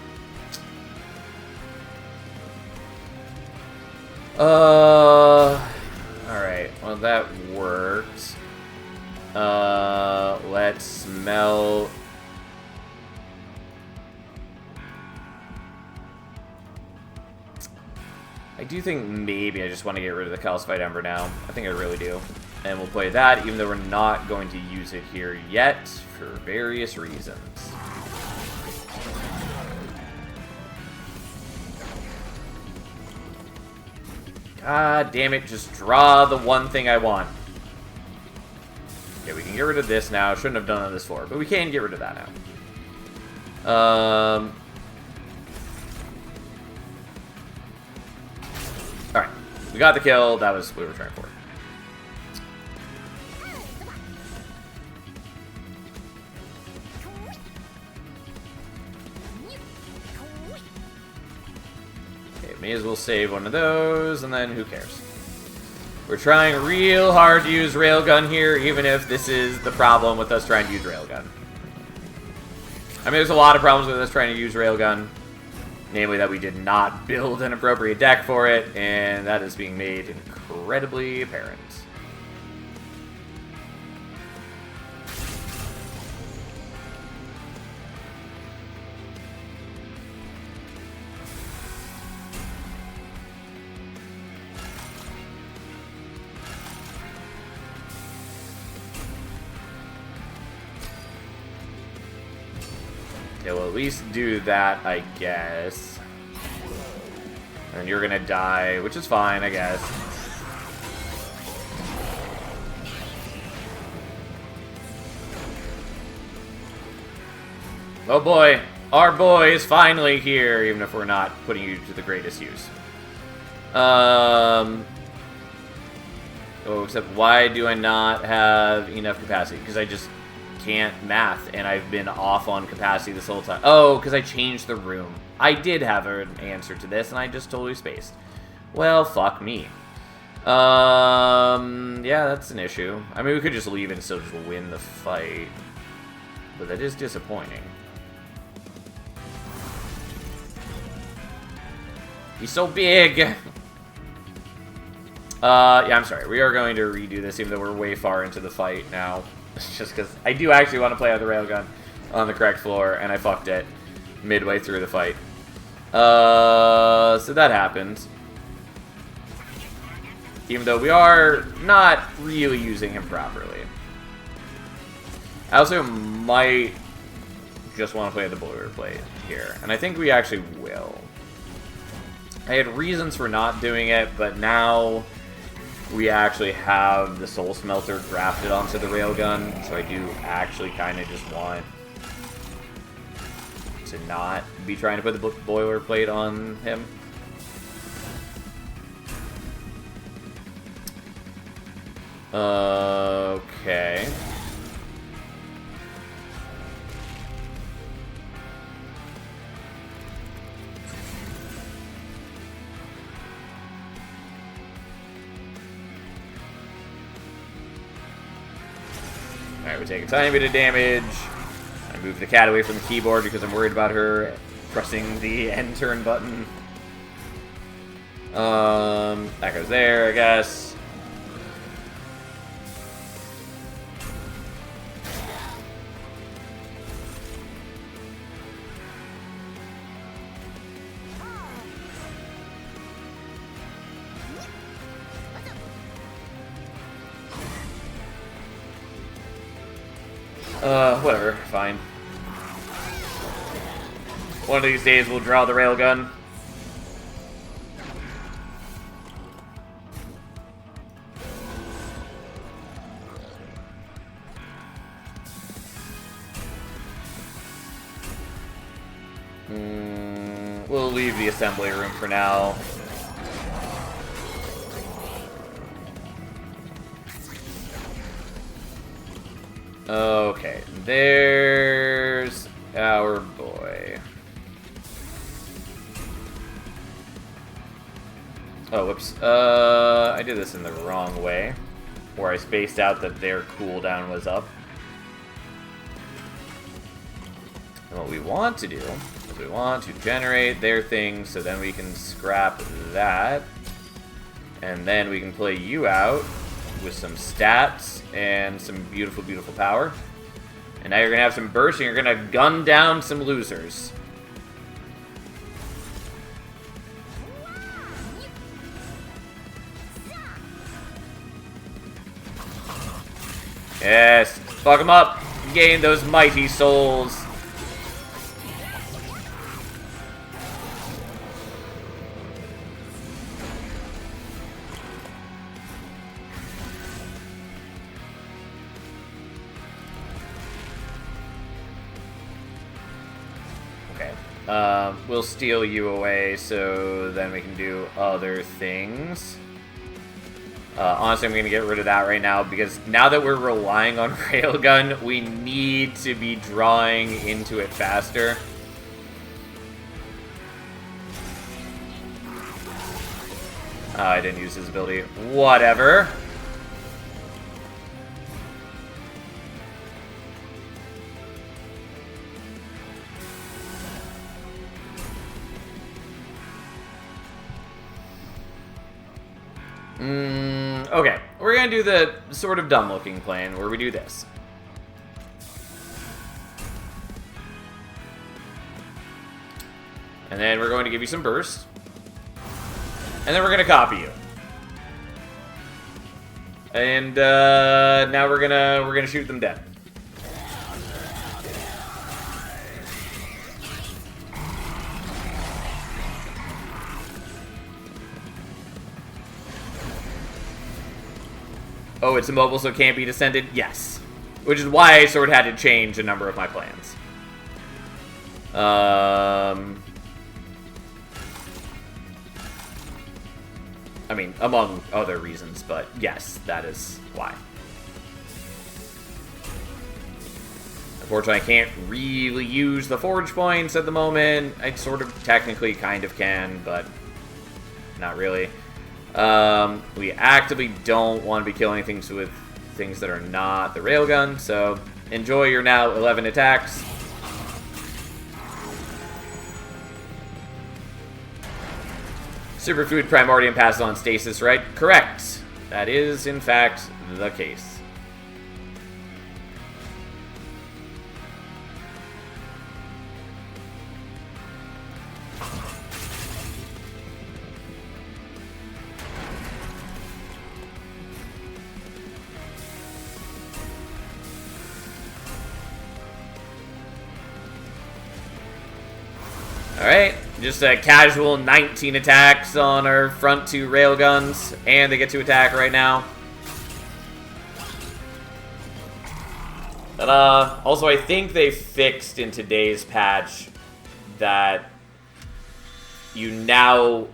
Alright. Well, that worked. Let's smelt... I do think maybe I just want to get rid of the Calcified Ember now. I think I really do. And we'll play that, even though we're not going to use it here yet, for various reasons. God damn it, just draw the one thing I want. Okay, we can get rid of this now. Shouldn't have done this before, but we can get rid of that now. Alright, we got the kill. That was what we were trying for. Okay, may as well save one of those, and then who cares? We're trying real hard to use Railgun here, even if this is the problem with us trying to use Railgun. I mean, there's a lot of problems with us trying to use Railgun. Namely that we did not build an appropriate deck for it, and that is being made incredibly apparent. Okay, well, at least do that, I guess. And you're gonna die, which is fine, I guess. Oh boy, our boy is finally here, even if we're not putting you to the greatest use. Oh, except why do I not have enough capacity? Because I just can't math, and I've been off on capacity this whole time. Oh, because I changed the room. I did have an answer to this, and I just totally spaced. Well, fuck me. Yeah, that's an issue. I mean, we could just leave it and still just win the fight. But that is disappointing. He's so big! Yeah, I'm sorry. We are going to redo this, even though we're way far into the fight now. Just because I do actually want to play out the Railgun on the correct floor, and I fucked it midway through the fight. So that happened. Even though we are not really using him properly. I also might just want to play the boilerplate here, and I think we actually will. I had reasons for not doing it, but now we actually have the Soul Smelter grafted onto the Railgun, so I do actually kind of just want to not be trying to put the boilerplate on him. Okay. Alright, we take a tiny bit of damage. I move the cat away from the keyboard because I'm worried about her pressing the end turn button. That goes there, I guess. Whatever, fine. One of these days we'll draw the Railgun. We'll leave the assembly room for now. Okay, there's our boy. Oh, whoops. I did this in the wrong way, where I spaced out that their cooldown was up. And what we want to do is we want to generate their thing, so then we can scrap that. And then we can play you out with some stats and some beautiful, beautiful power. And now you're going to have some burst, and you're going to gun down some losers. Yes, fuck them up. Gain those mighty souls. We'll steal you away, so then we can do other things. Honestly, I'm going to get rid of that right now, because now that we're relying on Railgun, we need to be drawing into it faster. Oh, I didn't use his ability. Whatever. Okay, we're gonna do the sort of dumb-looking plan where we do this. And then we're going to give you some burst. And then we're gonna copy you. And now we're gonna shoot them dead. Oh, it's immobile, so it can't be descended? Yes. Which is why I sort of had to change a number of my plans. I mean, among other reasons, but yes, that is why. Unfortunately, I can't really use the forge points at the moment. I sort of technically kind of can, but not really. We actively don't want to be killing things with things that are not the railgun, so enjoy your now 11 attacks. Superfood Primordium passes on stasis, right? Correct. That is, in fact, the case. Alright, just a casual 19 attacks on our front two railguns, and they get to attack right now. But, also I think they fixed in today's patch that you now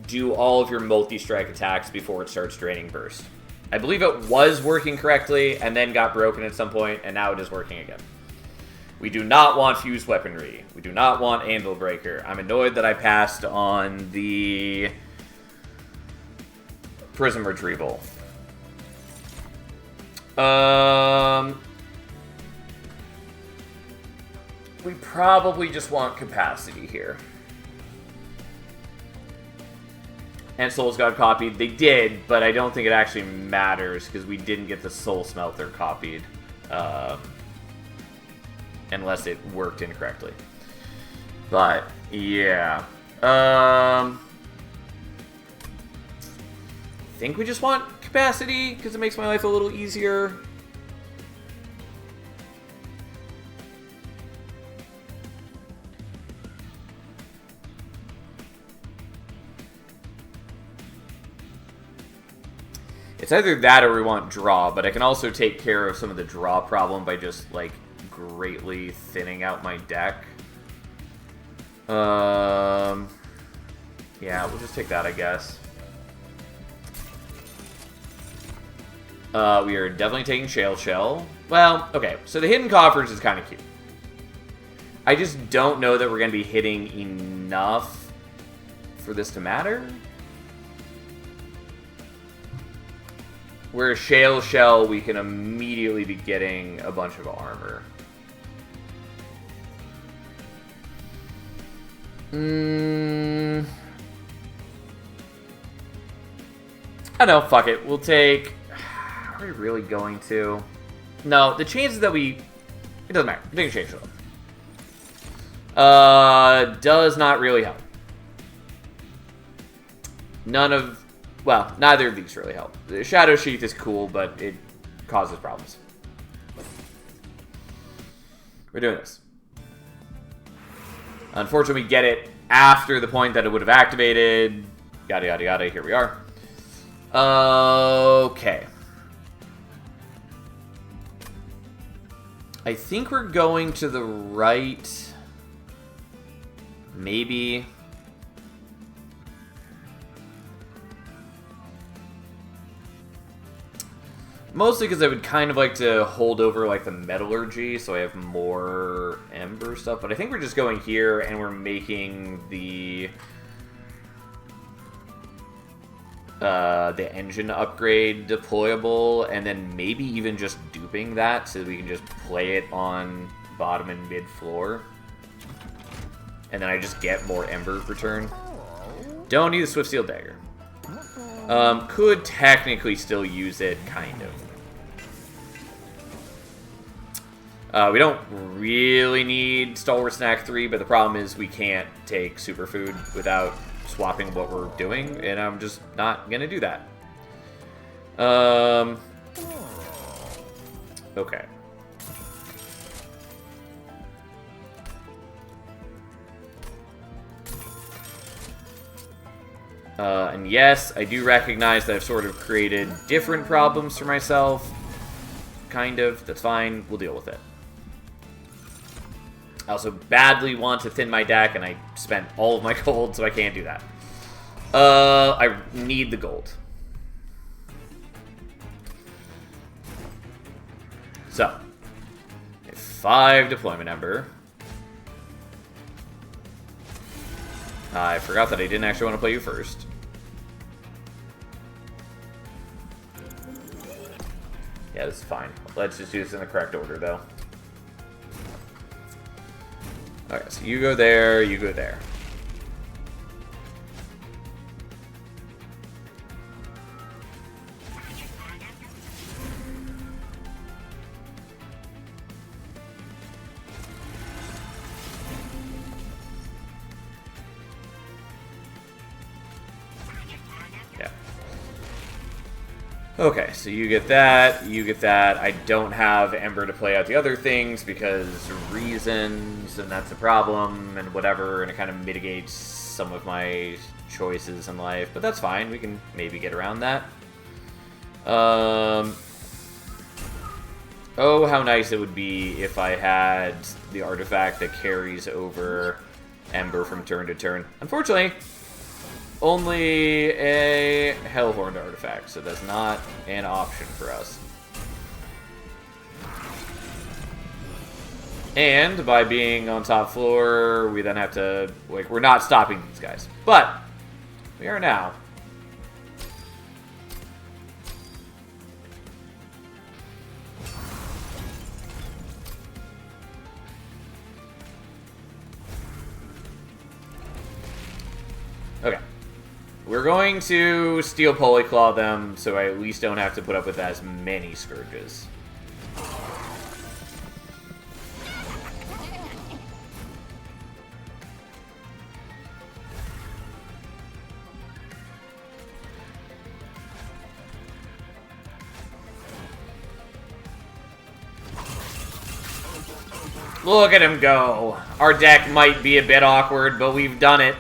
do all of your multi-strike attacks before it starts draining burst. I believe it was working correctly, and then got broken at some point, and now it is working again. We do not want fused weaponry. We do not want anvil breaker. I'm annoyed that I passed on the prism retrieval. We probably just want capacity here. And Souls got copied. They did, but I don't think it actually matters because we didn't get the Soul Smelter copied. Unless it worked incorrectly. But, yeah. I think we just want capacity, because it makes my life a little easier. It's either that or we want draw, but I can also take care of some of the draw problem by just, like, greatly thinning out my deck. Yeah, we'll just take that, I guess. We are definitely taking Shell. Well, okay, so the hidden coffers is kind of cute. I just don't know that we're going to be hitting enough for this to matter. We're a Shale Shell, we can immediately be getting a bunch of armor. I don't know, fuck it. We'll take... Are we really going to? No, the chances that we... It doesn't matter. We can change it up. Does not really help. None of... Well, neither of these really help. The Shadow Sheath is cool, but it causes problems. We're doing this. Unfortunately, we get it after the point that it would have activated. Yada, yada, yada. Here we are. Okay. I think we're going to the right. Maybe. Mostly because I would kind of like to hold over like the metallurgy so I have more ember stuff. But I think we're just going here and we're making the engine upgrade deployable, and then maybe even just duping that so that we can just play it on bottom and mid floor. And then I just get more ember return. Don't need a Swift Steel Dagger. Could technically still use it, kind of. We don't really need Stalwart Snack 3, but the problem is we can't take Superfood without swapping what we're doing, and I'm just not gonna do that. Okay. And yes, I do recognize that I've sort of created different problems for myself. Kind of. That's fine. We'll deal with it. I also badly want to thin my deck, and I spent all of my gold, so I can't do that. I need the gold. So, 5 deployment ember. I forgot that I didn't actually want to play you first. Yeah, this is fine. Let's just do this in the correct order, though. Okay, so you go there, you go there. Yeah. Okay, so you get that, you get that. I don't have Ember to play out the other things because reasons, and that's a problem, and whatever, and it kind of mitigates some of my choices in life, but that's fine. We can maybe get around that. Oh, how nice it would be if I had the artifact that carries over Ember from turn to turn. Unfortunately, only a Hellhorn artifact, so that's not an option for us. And by being on top floor, we then have to, like, we're not stopping these guys. But we are now. Okay. We're going to Steel Polyclaw them, so I at least don't have to put up with as many Scourges. Look at him go. Our deck might be a bit awkward, but we've done it.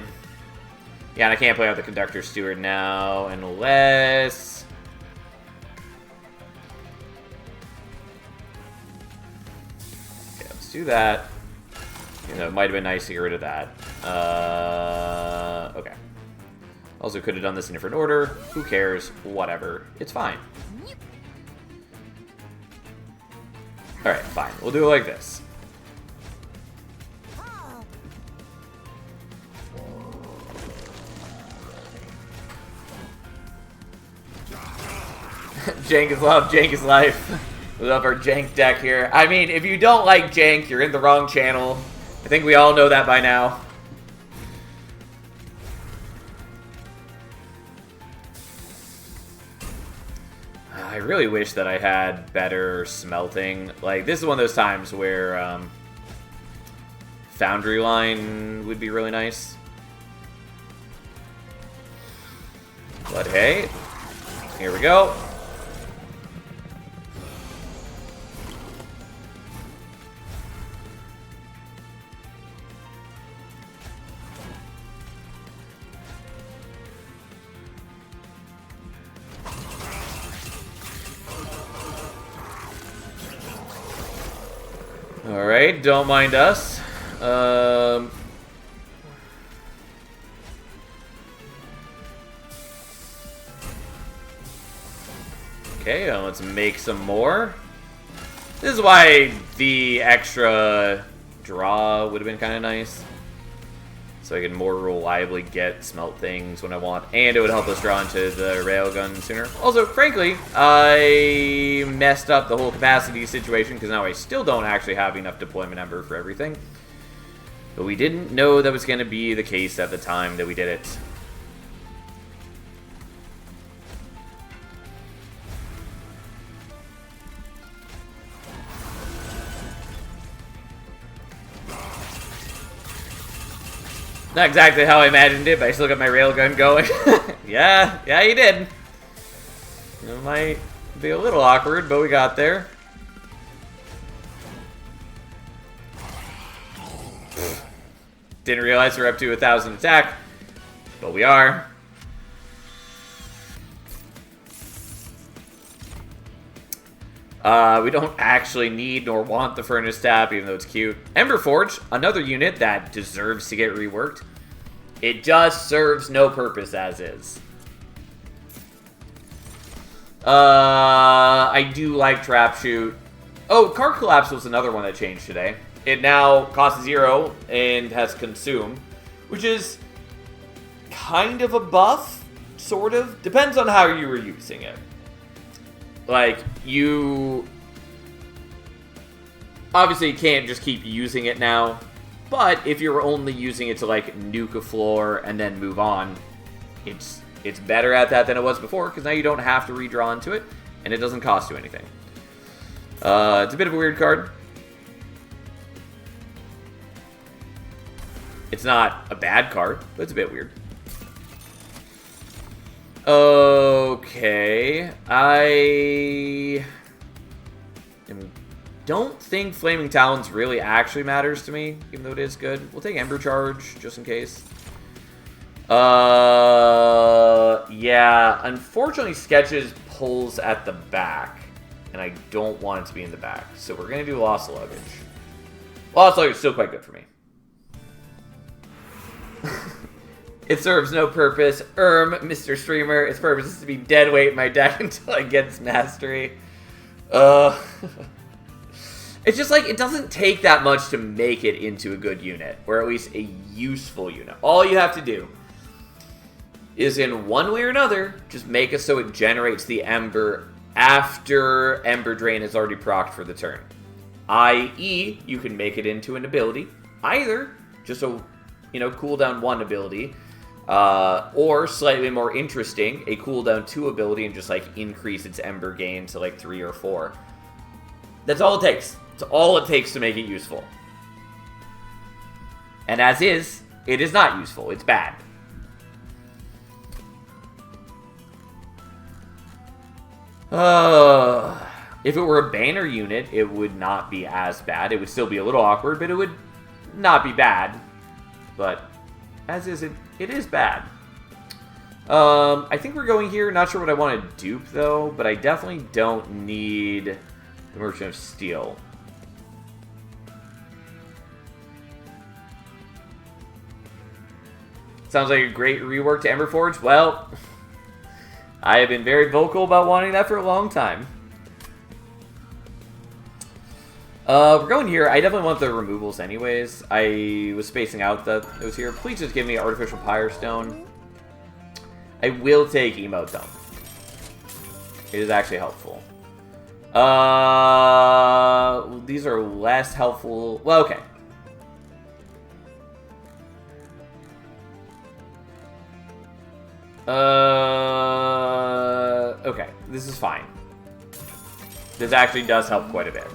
Yeah, and I can't play out the Conductor Steward now, unless... Okay, let's do that. You know, it might have been nice to get rid of that. Okay. Also could have done this in a different order. Who cares? Whatever. It's fine. Alright, fine. We'll do it like this. Jank is love, Jank is life. We love our Jank deck here. I mean, if you don't like Jank, you're in the wrong channel. I think we all know that by now. I really wish that I had better smelting. Like, this is one of those times where Foundry line would be really nice. But hey, here we go. Alright, don't mind us. Okay, let's make some more. This is why the extra draw would have been kind of nice. So I can more reliably get smelt things when I want. And it would help us draw into the railgun sooner. Also, frankly, I messed up the whole capacity situation because now I still don't actually have enough deployment ember for everything. But we didn't know that was going to be the case at the time that we did it. Not exactly how I imagined it, but I still got my railgun going. yeah, you did. It might be a little awkward, but we got there. Didn't realize we're up to 1,000 attack, but we are. We don't actually need nor want the Furnace Tap, even though it's cute. Ember Forge, another unit that deserves to get reworked. It just serves no purpose as is. I do like Trap Shoot. Oh, Card Collapse was another one that changed today. It now costs 0 and has Consume, which is kind of a buff, sort of. Depends on how you were using it. Like, you obviously can't just keep using it now, but if you're only using it to, like, nuke a floor and then move on, it's better at that than it was before, because now you don't have to redraw into it, and it doesn't cost you anything. It's a bit of a weird card. It's not a bad card, but it's a bit weird. Okay, I don't think Flaming Talons really actually matters to me, even though it is good. We'll take Ember Charge, just in case. Yeah, unfortunately Sketches pulls at the back, and I don't want it to be in the back, so we're going to do Lost Luggage. Lost Luggage is still quite good for me. It serves no purpose. Mr. Streamer, its purpose is to be dead weight in my deck until it gets mastery. It's just like, it doesn't take that much to make it into a good unit, or at least a useful unit. All you have to do is, in one way or another, just make it so it generates the Ember after Ember Drain is already procced for the turn. I.e., you can make it into an ability, either just a, cooldown 1 ability, or slightly more interesting, a cooldown 2 ability and just, like, increase its Ember gain to, like, 3 or 4. That's all it takes. That's all it takes to make it useful. And as is, it is not useful. It's bad. If it were a banner unit, it would not be as bad. It would still be a little awkward, but it would not be bad. But as is, it is bad. I think we're going here. Not sure what I want to dupe, though, but I definitely don't need the Merchant of Steel. Sounds like a great rework to Emberforge. Well, I have been very vocal about wanting that for a long time. We're going here. I definitely want the removals anyways. I was spacing out that it was here. Please just give me Artificial Pyre Stone. I will take Emote Dome. It is actually helpful. These are less helpful. Well, okay. Okay. This is fine. This actually does help quite a bit.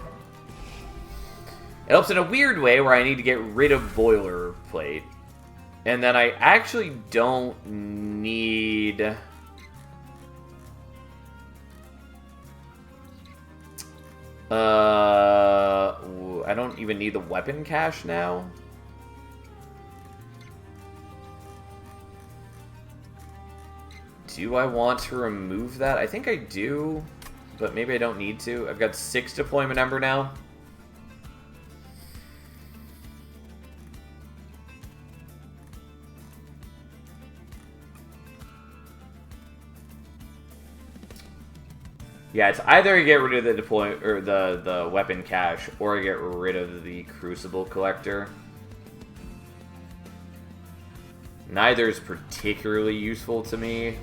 It helps in a weird way where I need to get rid of boilerplate. And then I actually don't need... I don't even need the weapon cache now. Do I want to remove that? I think I do, but maybe I don't need to. I've got 6 deployment ember now. Yeah, it's either I get rid of the the weapon cache, or I get rid of the crucible collector. Neither is particularly useful to me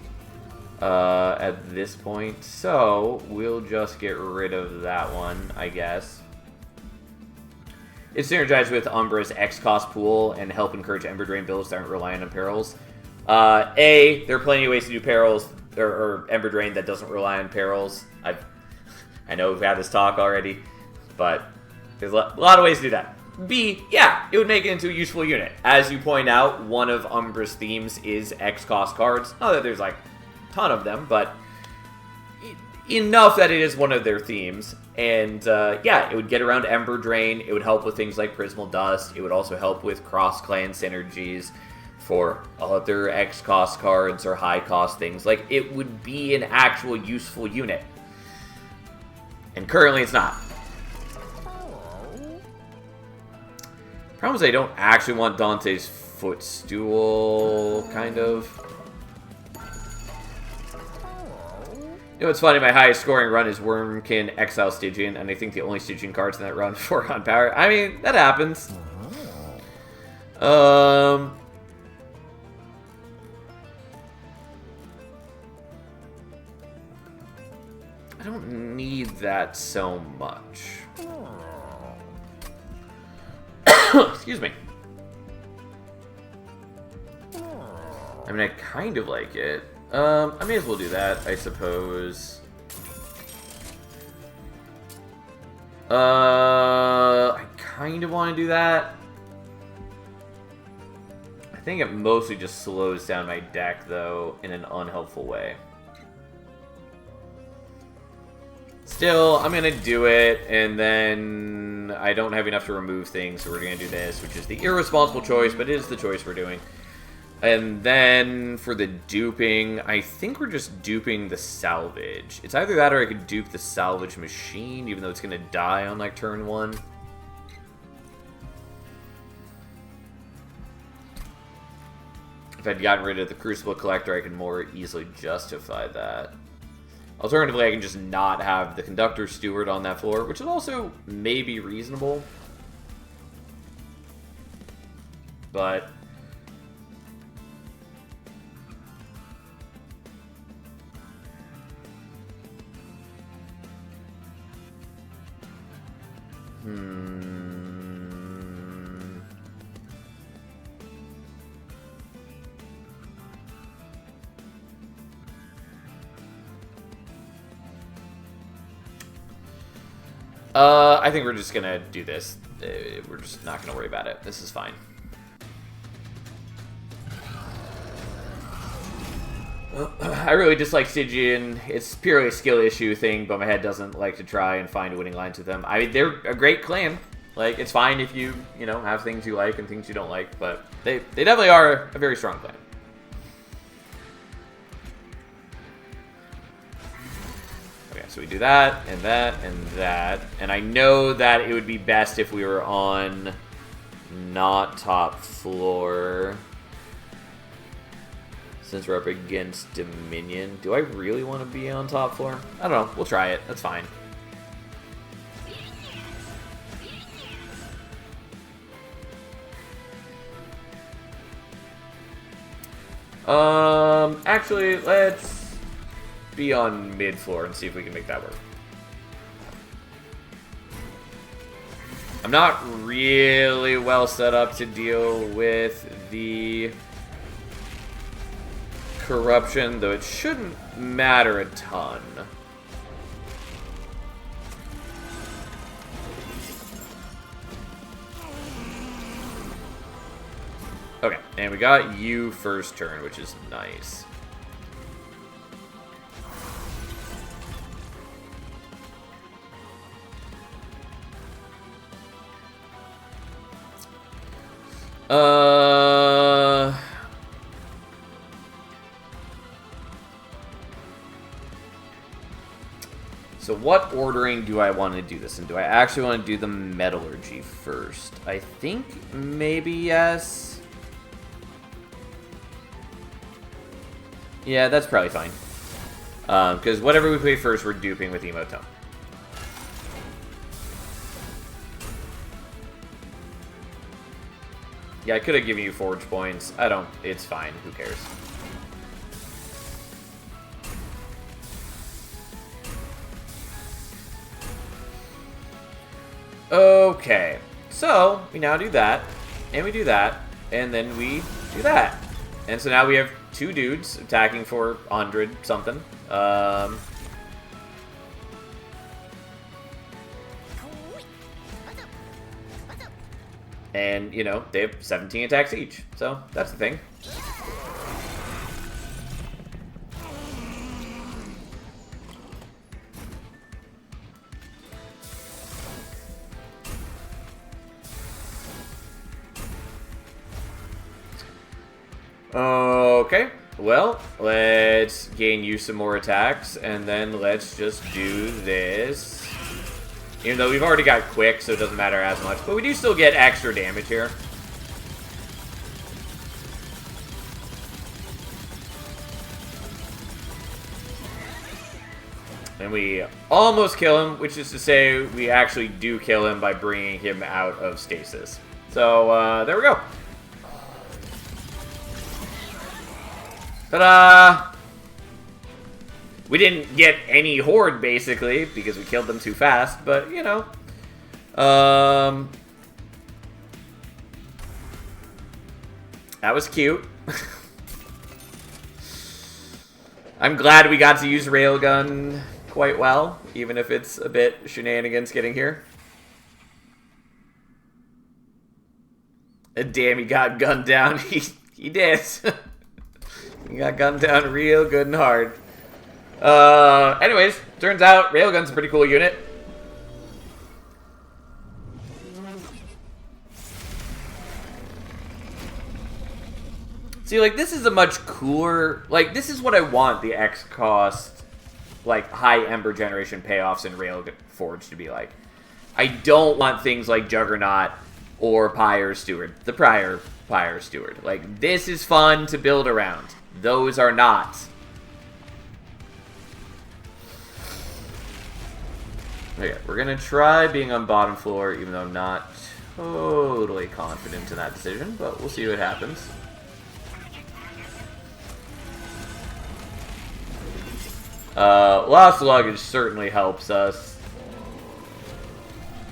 at this point, so we'll just get rid of that one, I guess. It's synergized with Umbra's X-Cost pool and help encourage Ember Drain builds that aren't reliant on perils. There are plenty of ways to do perils, or Ember Drain that doesn't rely on perils. I know we've had this talk already, but there's a lot of ways to do that. B, yeah, it would make it into a useful unit. As you point out, one of Umbra's themes is X-Cost cards. Not that there's like a ton of them, but enough that it is one of their themes. And yeah, it would get around Ember Drain. It would help with things like Prismal Dust. It would also help with cross-clan synergies for other X-Cost cards or high-cost things. Like, it would be an actual useful unit. And currently it's not. Problem is I don't actually want Dante's footstool, kind of. You know what's funny? My highest scoring run is Wormkin Exile Stygian, and I think the only Stygian cards in that run are on power. I mean, that happens. I don't need that so much. Excuse me. I mean, I kind of like it. I may as well do that, I suppose. I kind of want to do that. I think it mostly just slows down my deck, though, in an unhelpful way. Still, I'm going to do it, and then I don't have enough to remove things, so we're going to do this, which is the irresponsible choice, but it is the choice we're doing. And then for the duping, I think we're just duping the salvage. It's either that or I could dupe the salvage machine, even though it's going to die on, like, turn 1. If I'd gotten rid of the Crucible Collector, I could more easily justify that. Alternatively, I can just not have the Conductor Steward on that floor, which is also maybe reasonable. But I think we're just gonna do this. We're just not gonna worry about it. This is fine. I really dislike Stygian. It's purely a skill issue thing, but my head doesn't like to try and find winning lines with them. I mean, they're a great clan. Like, it's fine if you know, have things you like and things you don't like, but they definitely are a very strong clan. Okay, so we do that, and that, and that. And I know that it would be best if we were on not top floor, since we're up against Dominion. Do I really want to be on top floor? I don't know. We'll try it. That's fine. Actually, let's be on mid floor and see if we can make that work. I'm not really well set up to deal with the corruption, though it shouldn't matter a ton. Okay, and we got you first turn, which is nice. So what ordering do I want to do this in? Do I actually want to do the metallurgy first? I think maybe yes. Yeah, that's probably fine. Because whatever we play first, we're duping with Emotone. Yeah, I could have given you forge points. I don't. It's fine. Who cares? Okay. So, we now do that. And we do that. And then we do that. And so now we have two dudes attacking for 100 something. And, you know, they have 17 attacks each. So, that's the thing. Okay, well, let's gain you some more attacks, and then let's just do this. Even though we've already got quick, so it doesn't matter as much. But we do still get extra damage here. And we almost kill him, which is to say we actually do kill him by bringing him out of stasis. So, there we go. Ta-da! We didn't get any horde, basically, because we killed them too fast, but, you know. That was cute. I'm glad we got to use Railgun quite well, even if it's a bit shenanigans getting here. And damn, he got gunned down. He did. He got gunned down real good and hard. Anyways, turns out Railgun's a pretty cool unit. See, like, this is a much cooler... Like, this is what I want the X-cost, like, high Ember generation payoffs in Railforge to be like. I don't want things like Juggernaut or Pyre Steward. The prior Pyre Steward. Like, this is fun to build around. Those are not. Okay, we're gonna try being on bottom floor, even though I'm not totally confident in that decision, but we'll see what happens. Lost luggage certainly helps us.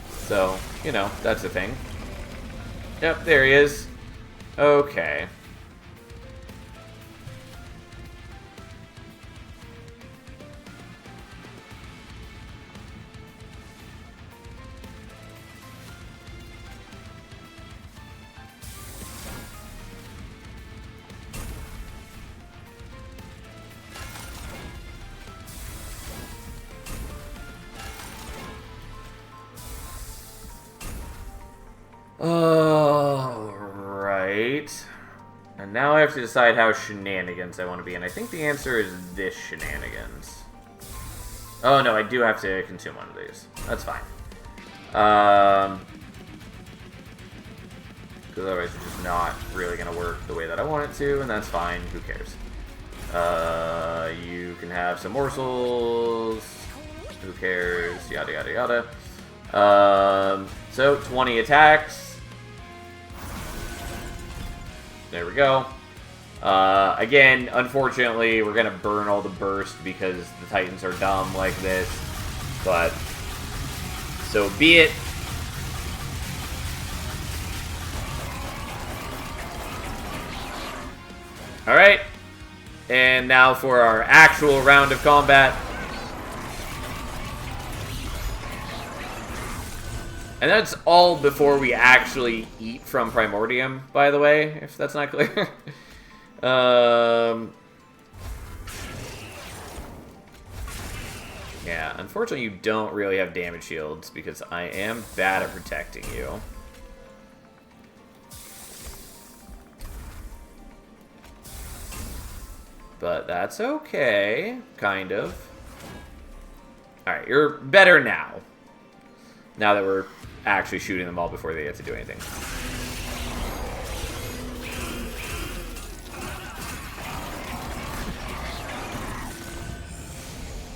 So, you know, that's the thing. Yep, there he is. Okay. Alright. And now I have to decide how shenanigans I want to be, and I think the answer is this shenanigans. Oh no, I do have to consume one of these. That's fine. Because otherwise it's just not really going to work the way that I want it to, and that's fine. Who cares? You can have some morsels. Who cares? Yada yada yada. So 20 attacks. There we go. Again, unfortunately, we're gonna burn all the burst because the Titans are dumb like this. But so be it. Alright. And now for our actual round of combat. And that's all before we actually eat from Primordium, by the way, if that's not clear. Yeah, unfortunately you don't really have damage shields because I am bad at protecting you. But that's okay, kind of. Alright, you're better now. Now that we're actually shooting them all before they get to do anything.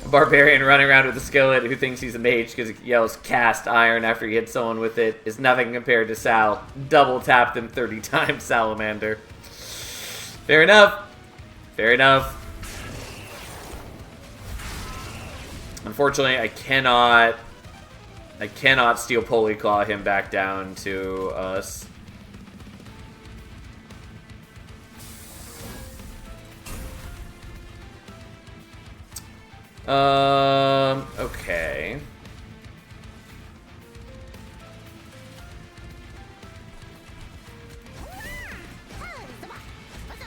A barbarian running around with a skillet who thinks he's a mage because he yells cast iron after he hits someone with it is nothing compared to Sal. Double tap them 30 times, Salamander. Fair enough. Fair enough. Unfortunately, I cannot Steel Polyclaw him back down to us. Okay.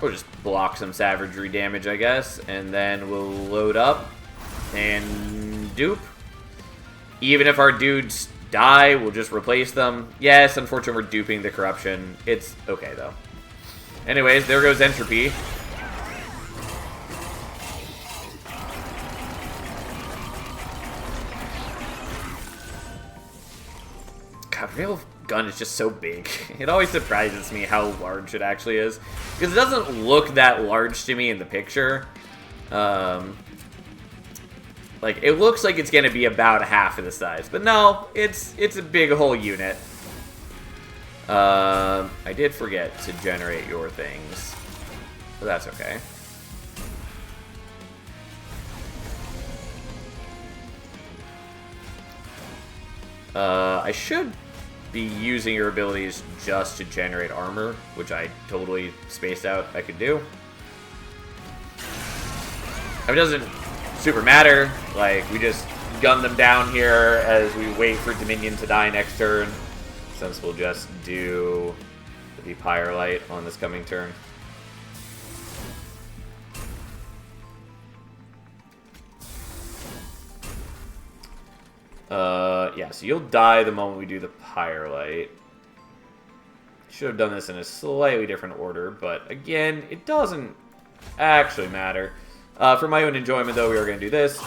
We'll just block some savagery damage, I guess, and then we'll load up and dupe. Even if our dudes die, we'll just replace them. Yes, unfortunately, we're duping the corruption. It's okay, though. Anyways, there goes Entropy. God, Rail Gun is just so big. It always surprises me how large it actually is. Because it doesn't look that large to me in the picture. Like, it looks like it's going to be about half of the size. But no, it's a big whole unit. I did forget to generate your things. But that's okay. I should be using your abilities just to generate armor, which I totally spaced out I could do. I mean, it doesn't super matter. Like, we just gun them down here as we wait for Dominion to die next turn, since we'll just do the Pyre Light on this coming turn. Yeah, so you'll die the moment we do the Pyre Light. Should have done this in a slightly different order, but again, it doesn't actually matter. For my own enjoyment, though, we are going to do this.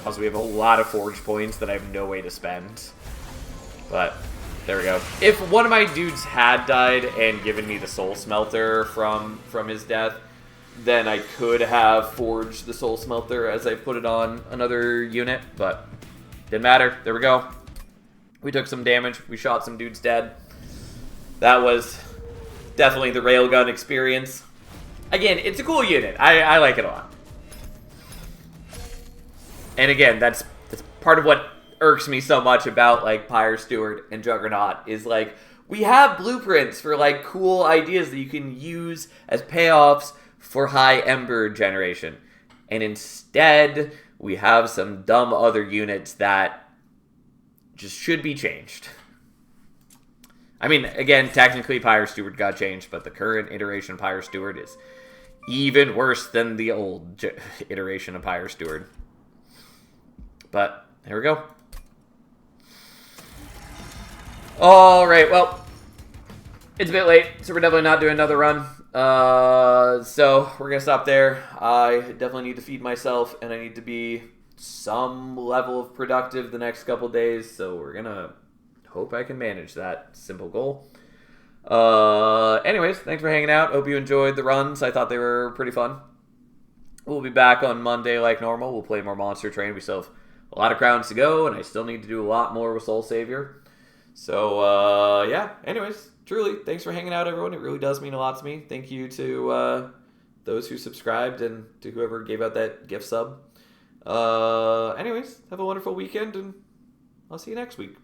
Also, we have a lot of forge points that I have no way to spend. But, there we go. If one of my dudes had died and given me the Soul Smelter from his death, then I could have forged the Soul Smelter as I put it on another unit, but didn't matter. There we go. We took some damage. We shot some dudes dead. That was definitely the Railgun experience. Again, it's a cool unit. I like it a lot. And again, that's part of what irks me so much about, like, Pyre Steward and Juggernaut is, like, we have blueprints for, like, cool ideas that you can use as payoffs for high Ember generation. And instead, we have some dumb other units that just should be changed. I mean, again, technically Pyre Steward got changed, but the current iteration of Pyre Steward is even worse than the old iteration of Pyre Steward. But, here we go. Alright, well, it's a bit late, so we're definitely not doing another run. So we're gonna stop there. I definitely need to feed myself, and I need to be some level of productive the next couple days, so we're gonna hope I can manage that simple goal. Anyways, thanks for hanging out. Hope you enjoyed the runs. I thought they were pretty fun. We'll be back on Monday like normal. We'll play more Monster Train. We still have a lot of crowns to go, and I still need to do a lot more with Soul Savior. So, yeah. Anyways, truly, thanks for hanging out, everyone. It really does mean a lot to me. Thank you to those who subscribed and to whoever gave out that gift sub. Anyways, have a wonderful weekend, and I'll see you next week.